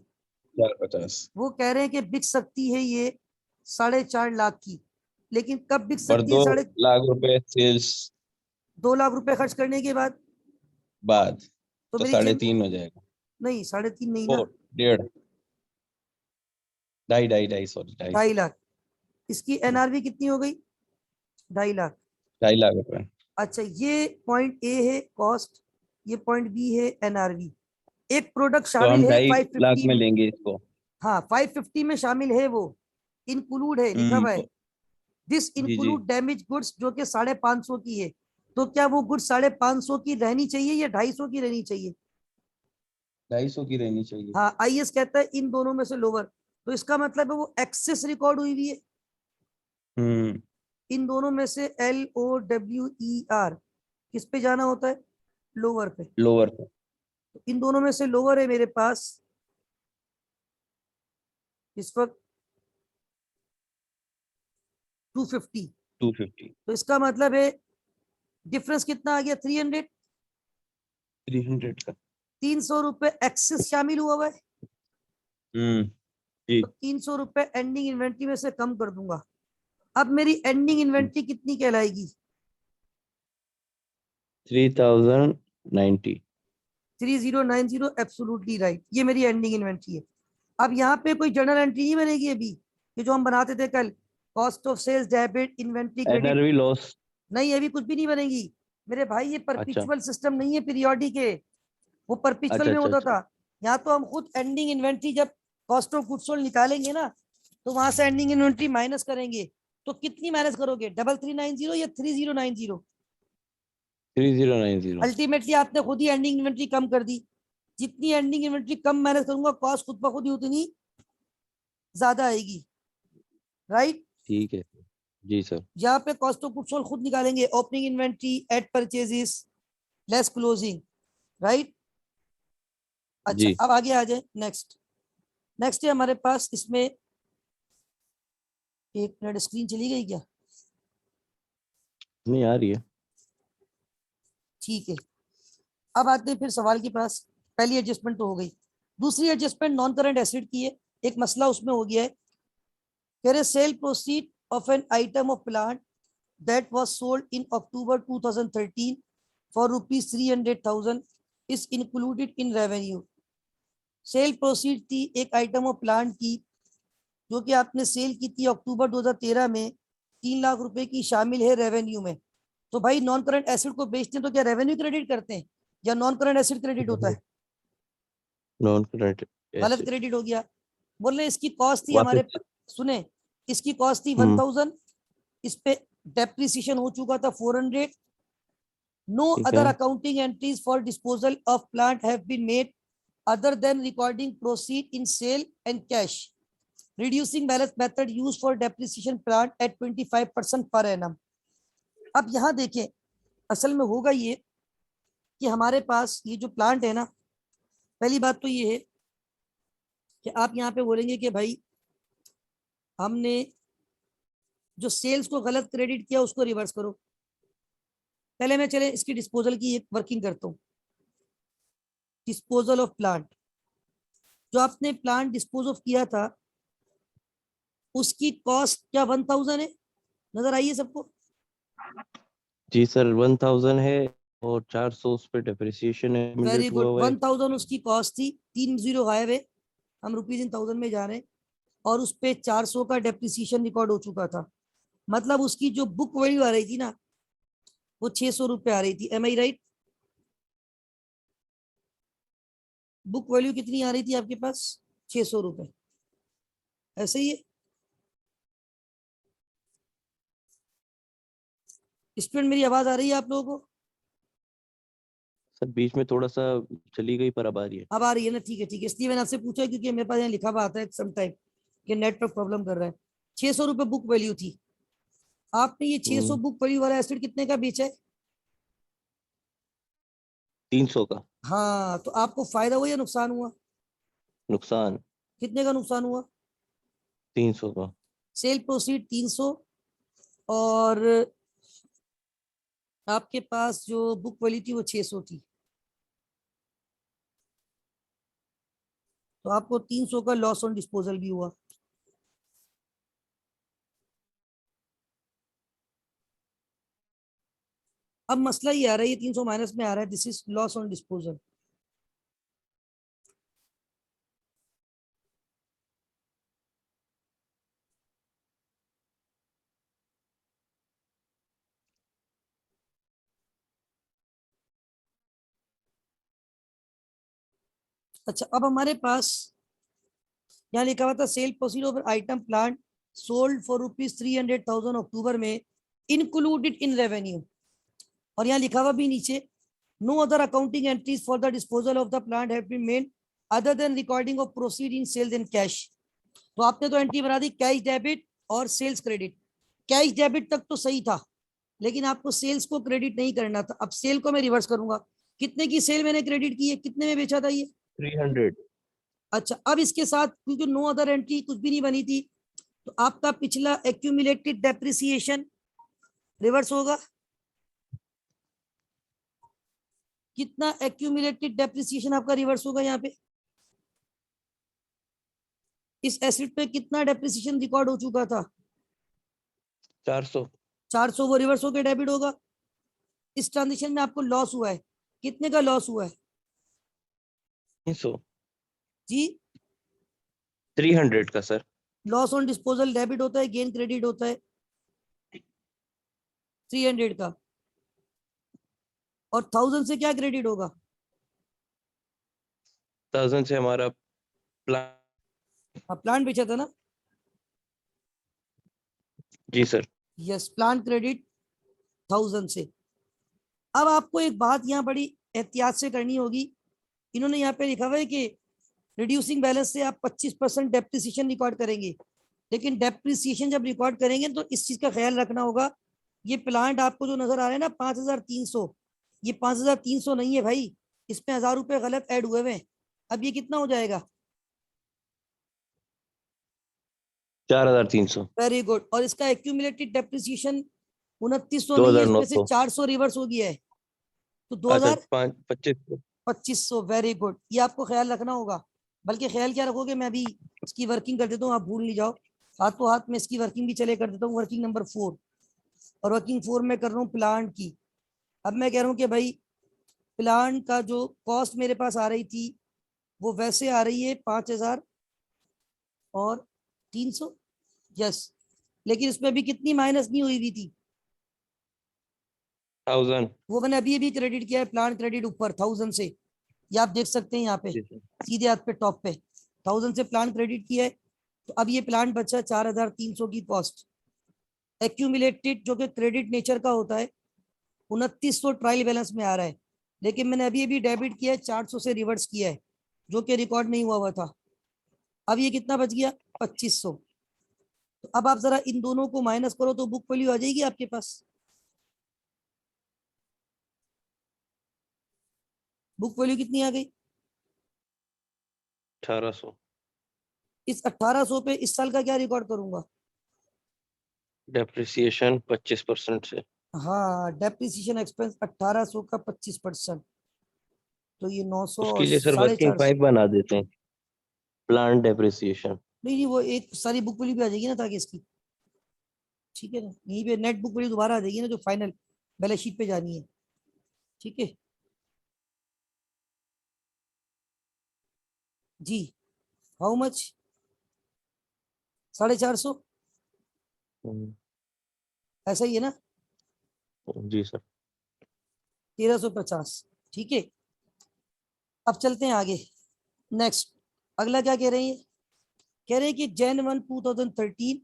450 वो कह रहे हैं कि बिक सकती है ये 4.5 लाख की, लेकिन कब बिक और सकती है? 2 लाख रुपए सेल्स 2 लाख रुपए खर्च करने के बाद बाद तो तो मेरी 3.5 हो जाएगा। नहीं 3.5 नहीं ना, 1.5 ढाई सॉरी 2.5 लाख। इसकी NRV कितनी हो गई? 2.5 लाख। 2.5 लाख रुपए। अच्छा, ये पॉइंट A है कॉस्ट, ये पॉइंट B है NRV। एक प्रोडक्ट तो शामिल हम है 2.5 लाख 550 में में, लेंगे इसको। हाँ 550 में शामिल है, वो इंक्लूड है, लिखा हुआ है दिस जी इंक्लूड डैमेज गुड्स जो कि 550 की है। तो क्या वो गुड्स 550 की रहनी चाहिए या 250 की रहनी चाहिए? 250 की रहनी चाहिए। हाँ, IS कहता है इन दोनों में से लोअर, तो इसका मतलब है वो एक्सेस रिकॉर्ड हुई है इन दोनों में से। LOWER किस पे जाना होता है? लोअर पे। लोअर पे। तो इन दोनों में से लोअर है मेरे पास इस वक्त 250। 250 तो इसका मतलब है डिफरेंस कितना आ गया? 300 का। 300 रुपए एक्सेस शामिल हुआ है, जी तो 300 रुपए एंडिंग इन्वेंट्री में से कम कर दूंगा। अब मेरी एंडिंग इन्वेंट्री कितनी कहलाएगी? 3090। 3090 एब्सोल्युटली राइट, ये मेरी एंडिंग इन्वेंट्री है। अब यहाँ पे कोई जर्नल एंट्री नहीं बनेगी अभी, ये जो हम बनाते थे कल, cost of sales, debit, inventory, credit, NRV loss नहीं अभी कुछ भी नहीं बनेगी मेरे भाई। ये परपिचुअल सिस्टम नहीं है पीरियोडिक है, वो परपिचुअल में होता था। यहाँ तो हम खुद एंडिंग इन्वेंट्री जब कॉस्ट ऑफ गुड्स सोल्ड निकालेंगे ना, तो वहां से एंडिंग इन्वेंट्री माइनस करेंगे। तो कितनी माइनस करोगे? 3390 या 3090? 3090। अल्टीमेटली आपने खुद ही एंडिंग इन्वेंट्री कम कर दी। जितनी एंडिंग इन्वेंट्री कम मैनेज करूंगा, कॉस्ट खुद ब खुद ही उतनी ज्यादा आएगी, राइट? ठीक है जी सर। यहाँ पे कॉस्ट ऑफ गुड्स सोल्ड खुद निकालेंगे, opening inventory at purchases less closing, right. अच्छा जी। अब आगे आ जाए। नेक्स्ट है हमारे पास इसमें, एक मिनट स्क्रीन चली गई क्या? नहीं आ रही है। ठीक है, अब आते हैं फिर सवाल के पास। पहली एडजस्टमेंट तो हो गई, दूसरी एडजस्टमेंट नॉन करंट एसेट की है। एक मसला उसमें हो गया है, कह रहे cell proceed of an item of plant that was sold in October 2013 for rupees 300,000 is included in revenue. Cell proceed थी एक आइटम ऑफ प्लांट की जो कि आपने सेल की थी अक्टूबर 2013 में, 3 लाख रुपए की, शामिल है रेवेन्यू में। तो भाई नॉन करंट एसेट को बेचते हैं तो क्या रेवेन्यू क्रेडिट करते हैं या नॉन करंट एसेट क्रेडिट होता है? नॉन करंट गलत एसेट। क्रेडिट हो गया। बोल रहे इसकी कॉस्ट थी वापस। हमारे, सुने, इसकी कॉस्ट थी हम्म। 1000, इस पे डेप्रिसिएशन हो चुका था 400। नो ठीक अदर है। Accounting entries for disposal of plant have been made other than recording proceed in sale and cash. Reducing balance method used for depreciation plant at 25% per annum. अब यहाँ देखें, असल में होगा ये कि हमारे पास ये जो प्लांट है ना, पहली बात तो ये है कि आप यहाँ पे बोलेंगे कि भाई हमने जो सेल्स को गलत क्रेडिट किया उसको रिवर्स करो। पहले मैं चले इसकी डिस्पोजल की एक वर्किंग करता हूँ। डिस्पोजल ऑफ प्लांट, जो आपने प्लांट डिस्पोज ऑफ किया था उसकी कॉस्ट क्या 1000 है? नजर आई है सबको? जी सर 1000 है और 400 उस पे डेप्रिसिएशन है वेरी accumulate हुआ गुड, हुआ है। 1000 उसकी कॉस्ट थी, 3 जीरो गायब है, हम रुपीज इन थाउजेंड में जा रहे हैं, और उस पे 400 का डेप्रिसिएशन रिकॉर्ड हो चुका था। मतलब उसकी जो बुक वैल्यू आ रही थी ना वो 600 रुपये आ रही थी। M I right? Book value कितनी आ रही थी आपके पास? 600 रुपये, ऐसे ही है। स्टूडेंट मेरी आवाज आ रही है आप लोगों को? सर बीच में थोड़ा सा चली गई पर अब आ रही है। अब आ रही है ना? ठीक है ठीक है, इसलिए मैंने आपसे पूछा क्योंकि मेरे पास यहाँ लिखा हुआ आता है सम टाइम कि नेटवर्क प्रॉब्लम कर रहा है। 600 रुपये बुक वैल्यू थी, आपने ये 600 बुक वैल्यू वाला एसेट कितने का बेचा है? 300 का। हाँ, तो आपको फायदा हुआ या नुकसान हुआ? नुकसान। कितने का नुकसान हुआ? 300 का। सेल प्रोसीड 300 और आपके पास जो बुक वैल्यू थी वो 600 थी, तो आपको 300 का लॉस ऑन डिस्पोजल भी हुआ। अब मसला ये आ रहा है, ये 300 माइनस में आ रहा है, this is loss on disposal. अच्छा अब हमारे पास यहाँ लिखा हुआ था cell proceed of item plant sold for rupees 300,000 अक्टूबर में इंक्लूडेड इन रेवेन्यू, और यहाँ लिखा हुआ भी नीचे no other accounting entries for the disposal of the plant have been made other than recording of proceed in sales and cash. तो आपने तो एंट्री बना दी कैश डेबिट और सेल्स क्रेडिट। कैश डेबिट तक तो सही था, लेकिन आपको सेल्स को क्रेडिट नहीं करना था। अब सेल को मैं रिवर्स करूंगा, कितने की सेल मैंने क्रेडिट की है, कितने में बेचा था ये? 300। अच्छा अब इसके साथ क्योंकि नो अदर एंट्री कुछ भी नहीं बनी थी, तो आपका पिछला एक्यूमुलेटेड डेप्रिसिएशन रिवर्स होगा। कितना एक्यूमुलेटेड डेप्रिसिएशन आपका रिवर्स होगा? यहाँ पे इस एसेट पे कितना डेप्रिसिएशन रिकॉर्ड हो चुका था? 400। 400, वो रिवर्स होकर डेबिट होगा। इस ट्रांजेक्शन में आपको लॉस हुआ है, कितने का लॉस हुआ है 300। जी? 300 का sir. Loss on disposal debit होता है, गेन क्रेडिट होता है। 300 का, और 1000 से क्या क्रेडिट होगा? 1000 से हमारा प्लान। प्लांट बेचा था ना? जी सर। यस, प्लांट क्रेडिट 1000 से। अब आपको एक बात यहाँ बड़ी एहतियात से करनी होगी, इन्होंने यहाँ पे लिखा हुआ है कि रिड्यूसिंग बैलेंस से आप 25% डेप्रिसिएशन रिकॉर्ड करेंगे, लेकिन डेप्रिसिएशन जब रिकॉर्ड करेंगे तो इस चीज का ख्याल रखना होगा, ये प्लांट आपको जो नजर आ रहा है ना 5300, ये 5300 नहीं है भाई, इसमें 1000 रुपए गलत ऐड हुए हुए हैं। अब ये कितना हो जाएगा? 4300, वेरी गुड। और इसका एक्यूमुलेटेड डेप्रिसिएशन 2900 नहीं है, इसमें से 2900, 400 रिवर्स हो गया है, तो अच्छा 2500। 2500। वेरी गुड, ये आपको ख्याल रखना होगा। बल्कि ख्याल क्या रखोगे, मैं अभी इसकी वर्किंग कर देता हूँ, आप भूल नहीं जाओ। हाथों हाथ में इसकी वर्किंग भी चले कर देता हूँ। वर्किंग नंबर 4, और वर्किंग 4 में कर रहा हूँ प्लांट की। अब मैं कह रहा हूँ कि भाई प्लांट का जो कॉस्ट मेरे पास आ रही थी वो वैसे आ रही है 5300। यस, लेकिन इसमें भी कितनी माइनस नहीं हुई हुई थी, 1000। वो मैंने अभी अभी क्रेडिट किया है। प्लांट क्रेडिट ऊपर 1000 से, ये आप देख सकते हैं यहाँ पे जी सर। सीधे हाथ पे टॉप पे 1000 से प्लांट क्रेडिट किया है। तो अब ये प्लांट बचा 4300 की कॉस्ट। एक्यूमुलेटेड जो कि क्रेडिट नेचर का होता है 2900 ट्रायल बैलेंस में आ रहा है, लेकिन मैंने अभी अभी डेबिट किया है 400 से रिवर्स किया है, जो कि रिकॉर्ड नहीं हुआ हुआ था। अब ये कितना बच गया? 2500। तो अब आप जरा इन दोनों को माइनस करो तो बुक वैल्यू आ जाएगी आपके पास। बुक वैल्यू कितनी आ गई? 1800। इस 1800 पे इस साल का क्या रिकॉर्ड करूंगा? डेप्रिसिएशन 25% से। हाँ, डेप्रिसिएशन एक्सपेंस 1800 का 25%, तो ये 900 उसके और लिए सर वर्किंग 450। 5 बना देते हैं, प्लांट डेप्रिसिएशन। नहीं नहीं, वो एक सारी बुक वैल्यू भी आ जाएगी ना, ताकि इसकी, ठीक है ना, यहीं पे नेट बुक वैल्यू दोबारा आ जाएगी ना, जो फाइनल बैलेंस शीट पे जानी है। ठीक है जी। How much? 450, ऐसा ही है ना? जी सर। 1350। ठीक है, अब चलते हैं आगे। नेक्स्ट, अगला क्या कह रहे हैं? कह रहे हैं कि Jan 1 2013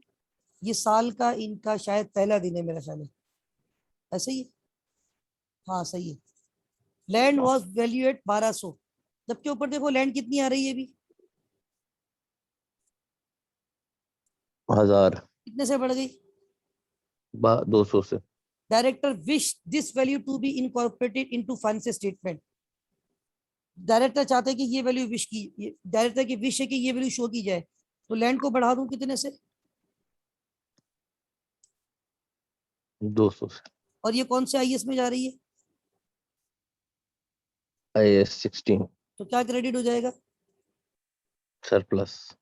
ये साल का इनका शायद पहला दिन है मेरा ख्याल है, ऐसा ही है? हाँ सही है। लैंड वॉज वैल्यू एट 1200, जबकि ऊपर देखो लैंड कितनी आ रही है अभी, 1000, कितने से बढ़ गई? 200 से। Director wish this value to be incorporated into financial statement. Director चाहते हैं कि ये वैल्यू विश की, डायरेक्टर की विश है कि ये वैल्यू शो की जाए, तो लैंड को बढ़ा दूं कितने से? 200 से। और ये कौन से आईएस में जा रही है, IAS 16 तो क्या क्रेडिट हो जाएगा? सरप्लस।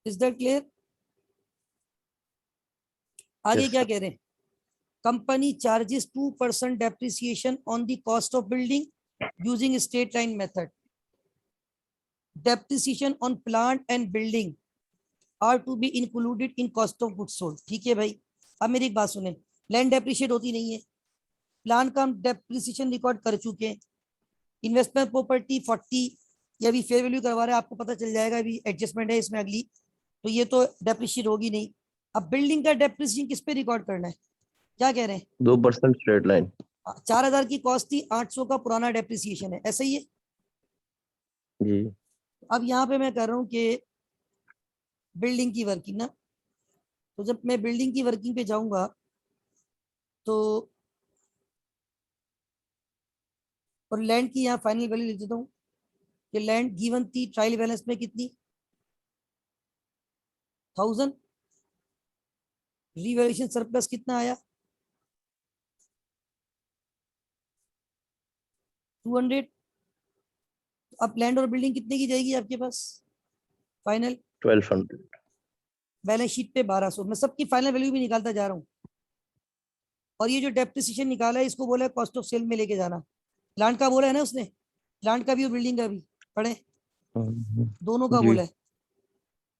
Is that clear? आगे यस क्या सर। कह रहे हैं? Company charges 2% depreciation on the cost of building using straight line method. Depreciation on plant and building are to be included in cost of goods sold. ठीक है भाई, अब मेरी एक बात सुने, लैंड डेप्रिशिएट होती नहीं है, प्लांट का हम डेप्रिसिएशन रिकॉर्ड कर चुके हैं, इन्वेस्टमेंट प्रॉपर्टी 40 ये अभी फेयर वैल्यू करवा रहे हैं, आपको पता चल जाएगा, अभी एडजस्टमेंट है इसमें अगली, तो ये तो डेप्रिशिएट होगी नहीं। अब बिल्डिंग का डेप्रिसिएशन किस पे रिकॉर्ड करना है, क्या कह रहे हैं? 2% स्ट्रेट लाइन। 4000 की कॉस्ट थी, 800 का पुराना डेप्रिसिएशन है, ऐसा ही है? जी। अब यहाँ पे मैं कर रहा हूँ कि बिल्डिंग की वर्किंग ना, तो जब मैं बिल्डिंग की वर्किंग पे जाऊंगा तो, और लैंड की यहाँ फाइनल वैल्यू लिख देता हूँ कि लैंड गिवन थी ट्रायल बैलेंस में कितनी, 1000। रीवैल्यूएशन सरप्लस कितना आया, 200। अब लैंड और बिल्डिंग कितने की जाएगी आपके पास फाइनल? 1200। बैलेंस शीट पे 1200। मैं सबकी फाइनल वैल्यू भी निकालता जा रहा हूँ, और ये जो डेप्रिसिएशन निकाला है इसको बोला है कॉस्ट ऑफ सेल में लेके जाना। प्लांट का बोला है ना उसने, प्लांट का भी और बिल्डिंग का भी, पढ़े, दोनों का जी। बोला है।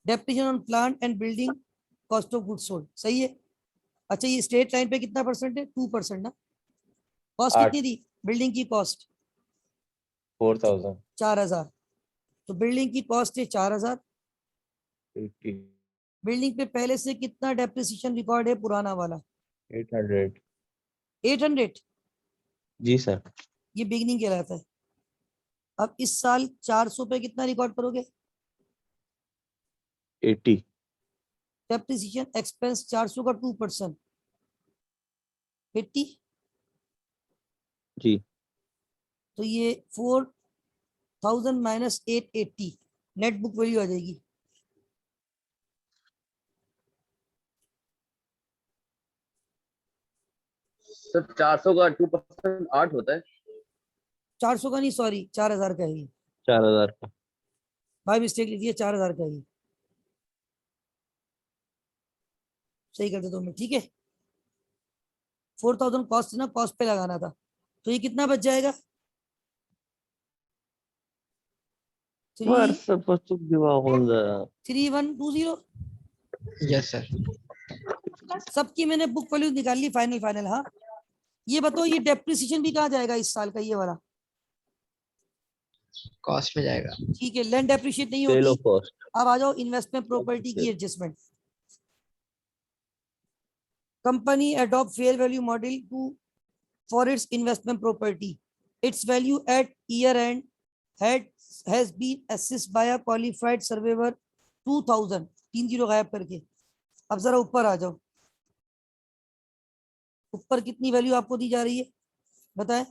Depreciation on plant and building cost of goods sold, सही है? अच्छा, ये स्ट्रेट लाइन पे कितना परसेंट है? 2% ना। कॉस्ट 8, कितनी थी बिल्डिंग की? कॉस्ट 4000। 4000, तो बिल्डिंग की कॉस्ट है 4000। 80, बिल्डिंग पे पहले से कितना डेप्रिसिएशन रिकॉर्ड है पुराना वाला? 800। 800। जी सर। ये बिगनिंग कहलाता है। अब इस साल 400 पे कितना रिकॉर्ड करोगे? 80। डेप्रिसिएशन एक्सपेंस 400 का 2%, 80। जी तो ये 4000 माइनस 880 नेट बुक वैल्यू आ जाएगी। सर 400 का 2% 8 होता है। 400 का नहीं, सॉरी 4000 का है ये, 4000 का। बाय मिस्टेक लिखी है, 4000 का है ये, सही कर देता हूँ मैं, ठीक है। 4000 कॉस्ट ना, कॉस्ट पे लगाना था, तो ये कितना बच जाएगा? What's supposed to give out on the 3120। Yes sir. सबकी मैंने बुक वैल्यू निकाल ली, फाइनल फाइनल। हाँ, ये बताओ ये डेप्रिसिएशन भी कहाँ जाएगा इस साल का, ये वाला? कॉस्ट में जाएगा। ठीक है, लैंड डेप्रिशिएट नहीं sale होती। of cost? अब आ जाओ इन्वेस्टमेंट प्रॉपर्टी की adjustment. Company adopt fair value model to for its investment property, its value at year end has been assessed by a qualified surveyor 2000, 30 गायब करके। अब जरा ऊपर आ जाओ, ऊपर कितनी वैल्यू आपको दी जा रही है बताएं?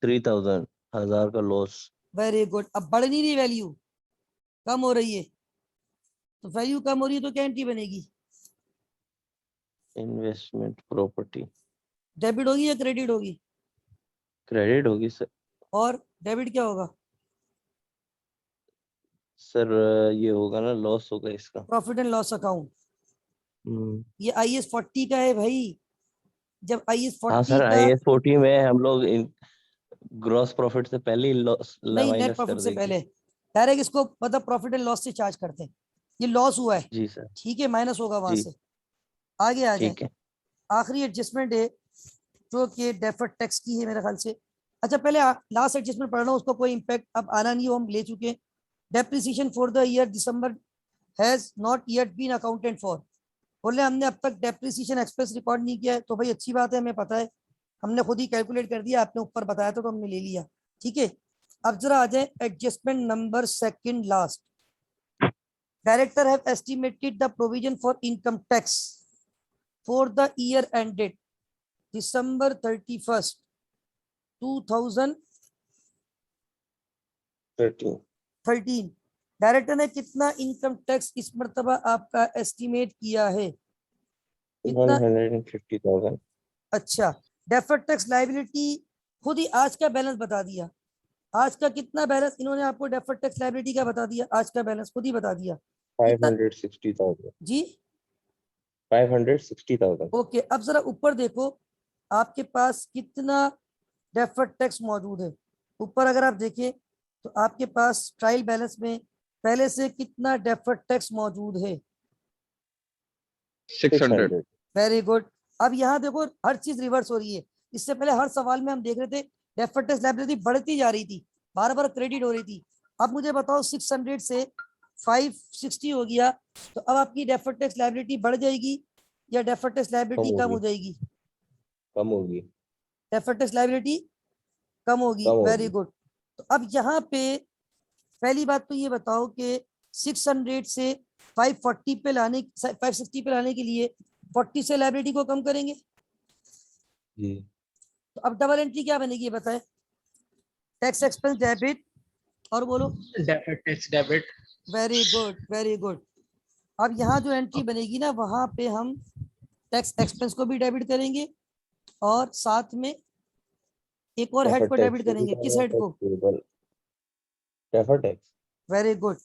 3000 1000 का लॉस। Very good. अब बढ़ नहीं रही वैल्यू, कम हो रही है, तो वैल्यू कम हो रही है तो क्या एंट्री बनेगी? इन्वेस्टमेंट प्रॉपर्टी डेबिट होगी या क्रेडिट होगी? क्रेडिट होगी सर। और डेबिट क्या होगा? सर ये होगा ना, लॉस होगा इसका। Profit and loss account. हम्म। ये IAS 40 का है भाई। जब IAS हाँ 40 सर, का, IAS 40 में हम लोग ग्रॉस प्रॉफिट से पहले ही लॉस नहीं नेट माइनस प्रॉफिट कर से देंगे। पहले डायरेक्ट इसको मतलब प्रॉफिट एंड लॉस से चार्ज करते हैं। ये लॉस हुआ है, जी सर। ठीक है, माइनस होगा वहां जी से। आगे आ जाए, ठीक है। आखिरी एडजस्टमेंट है जो कि डेफर्ड टैक्स की है मेरे ख्याल से। अच्छा, पहले लास्ट एडजस्टमेंट पढ़ना, उसको कोई इम्पैक्ट अब आना नहीं, वो हम ले चुके हैं। Depreciation for the year December has not yet been accounted for. बोले हमने अब तक डेप्रिसिएशन एक्सपेंस रिकॉर्ड नहीं किया है, तो भाई अच्छी बात है, हमें पता है, हमने खुद ही कैलकुलेट कर दिया, आपने ऊपर बताया था तो हमने ले लिया, ठीक है। अब जरा आ जाए adjustment number second last. Director have estimated the provision for income tax for the year ended December 31st 2013। Director ने कितना इनकम टैक्स इस मर्तबा आपका एस्टिमेट किया है? कितना? 150,000। अच्छा, डेफर्ड टैक्स लायबिलिटी खुद ही आज का बैलेंस बता दिया। आज का कितना बैलेंस इन्होंने आपको डेफर्ड टैक्स लायबिलिटी का बता दिया? आज का बैलेंस खुद ही बता दिया। कितना? 560,000। जी 560,000। ओके। अब जरा ऊपर देखो, आपके पास कितना डेफर्ड टैक्स मौजूद है। ऊपर अगर आप देखें तो आपके पास ट्रायल बैलेंस में पहले से कितना डेफर्ड टैक्स मौजूद है? 600। Very good. अब यहाँ देखो हर चीज रिवर्स हो रही है। इससे पहले हर सवाल में हम देख रहे थे डेफर्ड टैक्स लायबिलिटी बढ़ती जा रही थी, बार बार क्रेडिट हो रही थी। अब मुझे बताओ 600 से 560 हो गया, तो अब आपकी डेफर्ड टैक्स लायबिलिटी बढ़ जाएगी या डेफर्ड टैक्स लायबिलिटी कम हो जाएगी? कम होगी। डेफर्ड टैक्स लायबिलिटी कम होगी। Very good. तो अब यहाँ पे पहली बात तो ये बताओ कि 600 से 540 पे लाने 560 पे लाने के लिए 40 से लायबिलिटी को कम करेंगे, जी। तो अब डबल एंट्री क्या बनेगी बताएं? टैक्स एक्सपेंस डेबिट और बोलो। Debit tax debit. Very good, very good. अब यहाँ जो एंट्री बनेगी ना, वहां पे हम टैक्स एक्सपेंस को भी डेबिट करेंगे और साथ में एक और हेड को डेबिट करेंगे। किस हेड को? Deferred tax. Very good.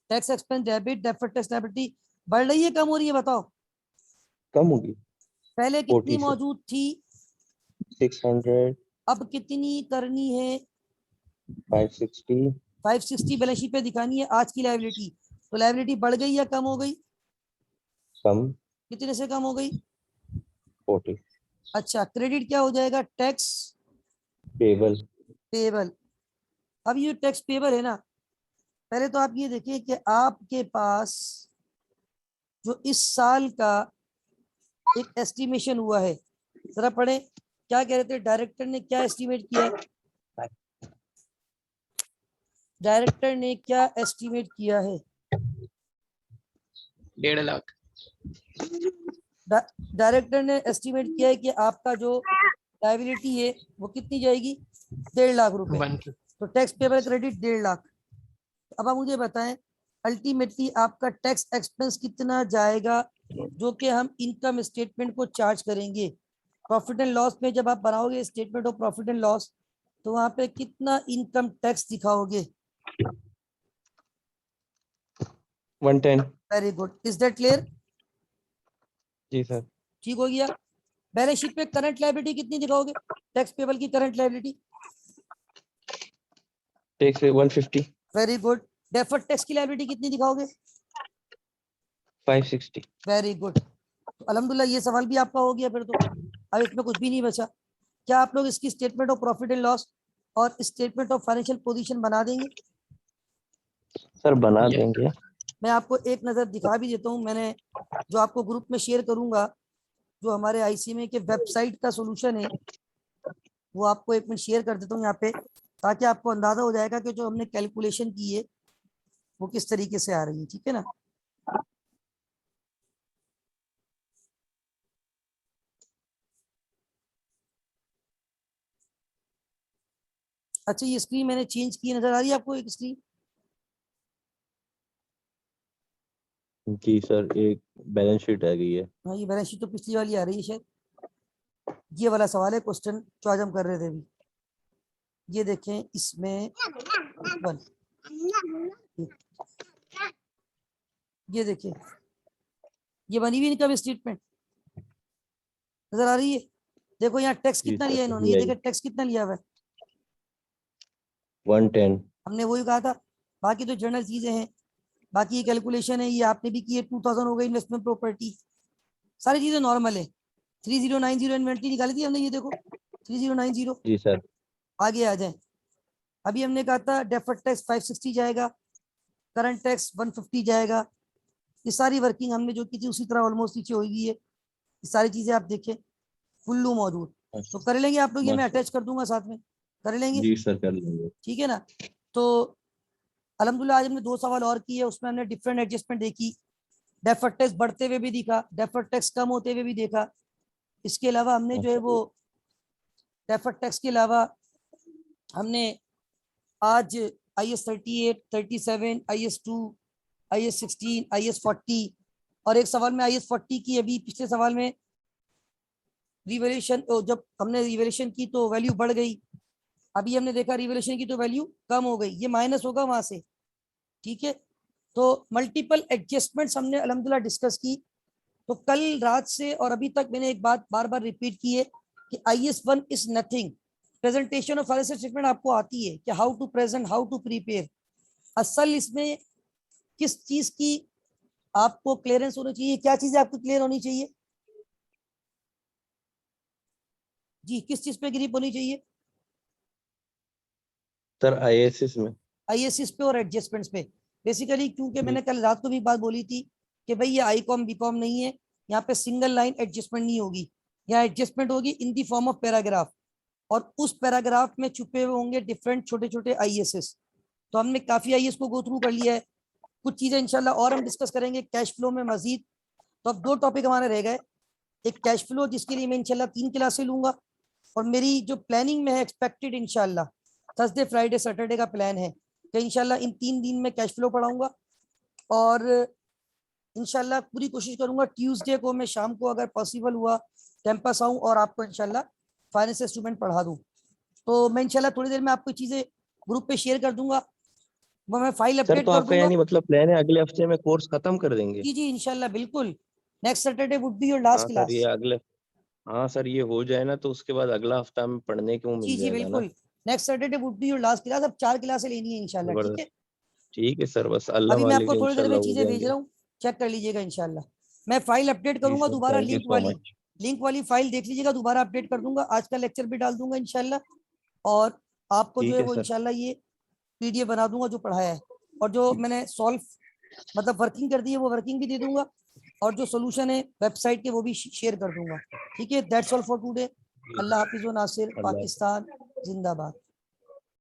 Tax expense debit, deferred tax liability बढ़ रही है कम हो रही है बताओ? कम होगी। पहले कितनी 40 से मौजूद थी, 600, अब कितनी करनी है? 560। 560 बैलेंस शीट पे दिखानी है आज की लायबिलिटी। तो लायबिलिटी बढ़ गई या कम हो गई? कम। कितने से कम हो गई? 40। अच्छा, क्रेडिट क्या हो जाएगा? Tax payable. पेबल। अब ये टैक्स पेबल है ना, पहले तो आप ये देखिए कि आपके पास जो इस साल का एक एस्टिमेशन हुआ है, जरा पढ़े क्या कह रहे थे डायरेक्टर ने, क्या एस्टिमेट किया है? डायरेक्टर ने क्या एस्टिमेट किया है? 1.5 लाख। डायरेक्टर ने एस्टिमेट किया है कि आपका जो लायबिलिटी है वो कितनी जाएगी, 1.5 लाख रुपए। तो टैक्स पेबल क्रेडिट 1.5 लाख। अब आप मुझे बताएं अल्टीमेटली आपका टैक्स एक्सपेंस कितना जाएगा जो कि हम इनकम स्टेटमेंट को चार्ज करेंगे। प्रॉफिट एंड लॉस में जब आप बनाओगे statement of profit and loss तो वहां पे कितना इनकम टैक्स दिखाओगे। 110। Very good, is that clear? जी सर। ठीक हो गया। बैलेंस शीट पे करंट लायबिलिटी कितनी दिखाओगे, टैक्स पेबल की current liability? Tax 150। Very good. Deferred tax की लायबिलिटी कितनी दिखाओगे? 560। Very good. तो अल्हम्दुलिल्लाह ये सवाल भी आपका हो गया फिर तो, अब इसमें कुछ भी नहीं बचा। क्या आप लोग इसकी statement of profit and loss और स्टेटमेंट ऑफ फाइनेंशियल पोजीशन बना देंगे? सर बना देंगे। मैं आपको एक नज़र दिखा भी देता हूँ, मैंने जो आपको ग्रुप में शेयर करूंगा जो हमारे आईसीएमए के वेबसाइट का सोल्यूशन है वो आपको एक मिनट शेयर कर देता हूँ यहाँ पे, ताकि आपको अंदाजा हो जाएगा कि जो हमने कैलकुलेशन की है वो किस तरीके से आ रही है। ठीक है ना। अच्छा ये स्क्रीन मैंने चेंज की, नजर आ रही है आपको एक स्क्रीन? जी सर, एक बैलेंस शीट आ गई है। हाँ ये बैलेंस शीट तो पिछली वाली आ रही है शायद। ये वाला सवाल है क्वेश्चन जो आज हम कर रहे थे अभी। ये देखें इसमें वन, ये देखें ये बनी हुई इनकम स्टेटमेंट नजर आ रही है। देखो यहाँ टैक्स जी कितना सर, लिया इन्होंने, अभी ये आई। देखें टैक्स कितना लिया हुआ है। 110। हमने वही कहा था, बाकी तो जनरल चीजें हैं, बाकी ये कैलकुलेशन है ये आपने भी की है। 2000 हो गई इन्वेस्टमेंट प्रॉपर्टी, सारी चीजें नॉर्मल है। 3090 इन्वेंट्री निकाली थी हमने, ये देखो 3090। जी सर। आगे आ जाए, अभी हमने कहा था डेफर्ड टैक्स 560 जाएगा, करंट टैक्स 150 जाएगा। ये सारी वर्किंग हमने जो की थी उसी तरह ऑलमोस्ट नीचे हो गई है। ये सारी चीजें आप देखें कुल्लू मौजूद, तो कर लेंगे आप लोग, ये मैं अटैच कर दूंगा साथ में, कर लेंगे। जी सर कर लेंगे। ठीक है ना। तो अल्हम्दुलिल्लाह आज हमने 2 सवाल और किए, उसमें हमने डिफरेंट एडजस्टमेंट देखी। डेफर्ड टैक्स बढ़ते हुए भी दिखा, डेफर्ड टैक्स कम होते हुए भी देखा। इसके अलावा हमने जो है वो डेफर्ड टैक्स के अलावा हमने आज IS 38, 37, IS 2, IS 16, IS 40 और एक सवाल में IS 40 की अभी पिछले सवाल में रिवैल्यूएशन, जब हमने रिवैल्यूएशन की तो वैल्यू बढ़ गई, अभी हमने देखा रिवैल्यूएशन की तो वैल्यू कम हो गई, ये माइनस होगा वहां से। ठीक है। तो मल्टीपल एडजस्टमेंट्स हमने अल्हम्दुलिल्लाह डिस्कस की। तो कल रात से और अभी तक मैंने एक बात बार बार रिपीट की है कि IS 1 is nothing. Presentation of financial statement आपको आती है कि how to present, how to prepare. असल इसमें किस चीज की आपको क्लियरेंस होनी चाहिए, क्या चीजें आपको क्लियर होनी चाहिए जी, किस चीज पे ग्रिप होनी चाहिए? सर ISS में। ISS पे और एडजस्टमेंट्स पे बेसिकली, क्योंकि मैंने कल रात को भी बात बोली थी कि भाई ये ICOM BCOM नहीं है, यहाँ पे सिंगल लाइन एडजस्टमेंट नहीं होगी, यहाँ एडजस्टमेंट होगी इन दी फॉर्म ऑफ पैराग्राफ, और उस पैराग्राफ में छुपे हुए होंगे डिफरेंट छोटे छोटे ISS। तो हमने काफी IS को गो थ्रू कर लिया है, कुछ चीजें इंशाल्लाह और हम डिस्कस करेंगे कैश फ्लो में मजीद। तो अब 2 टॉपिक हमारे रह गए, एक कैश फ्लो जिसके लिए मैं इंशाल्लाह 3 क्लासें लूंगा, और मेरी जो प्लानिंग में है एक्सपेक्टेड इंशाल्लाह थर्सडे फ्राइडे सैटरडे का प्लान है कि इंशाल्लाह इन 3 दिन में कैश फ्लो पढ़ाऊंगा, और इंशाल्लाह पूरी कोशिश करूंगा ट्यूसडे को मैं शाम को अगर पॉसिबल हुआ कैंपस आऊं और आपको इंशाल्लाह फाइनेंस इंस्ट्रूमेंट पढ़ा दूं। तो मैं इंशाल्लाह थोड़ी देर में आपको चीजें ग्रुप पे शेयर कर दूंगा, वो मैं फाइल सर अपडेट तो कर आपका दूंगा। यानी मतलब प्लान है अगले हफ्ते में कोर्स खत्म कर देंगे? जी जी इंशाल्लाह बिल्कुल, next Saturday would be your हाँ लास्ट सर, ये क्लास। अगले, हाँ सर ये हो जाए ना तो उसके बाद अगला हफ्ता में पढ़ने को जी मिल जी जाएगा ना। बिल्कुल, next Saturday would be your last class. अब 4 क्लासें लेनी है इंशाल्लाह। ठीक है, जबरदस्त। ठीक है सर, बस अल्लाह अभी मैं वाले आपको के थोड़ी देर में इंशाल्लाह हो चीजें भेज जाएंगे। रहा हूँ, चेक कर लीजिएगा इंशाल्लाह। मैं फाइल अपडेट जी करूंगा सर, दोबारा, thank you so much. Link वाली फाइल देख लीजिएगा, दोबारा अपडेट कर दूंगा, आज का लेक्चर भी डाल दूंगा इंशाल्लाह, और आपको जो ठीक है है वो सर। इंशाल्लाह ये PDF बना दूंगा जो पढ़ाया है, और जो मैंने सॉल्व मतलब वर्किंग कर दी है वो वर्किंग भी दे दूंगा, और जो सोल्यूशन है वेबसाइट के वो भी शेयर कर दूंगा। ठीक है, दैट्स ऑल फॉर टुडे। अल्लाह हाफिज़ व नासिर, अल्लाह। पाकिस्तान जिंदाबाद।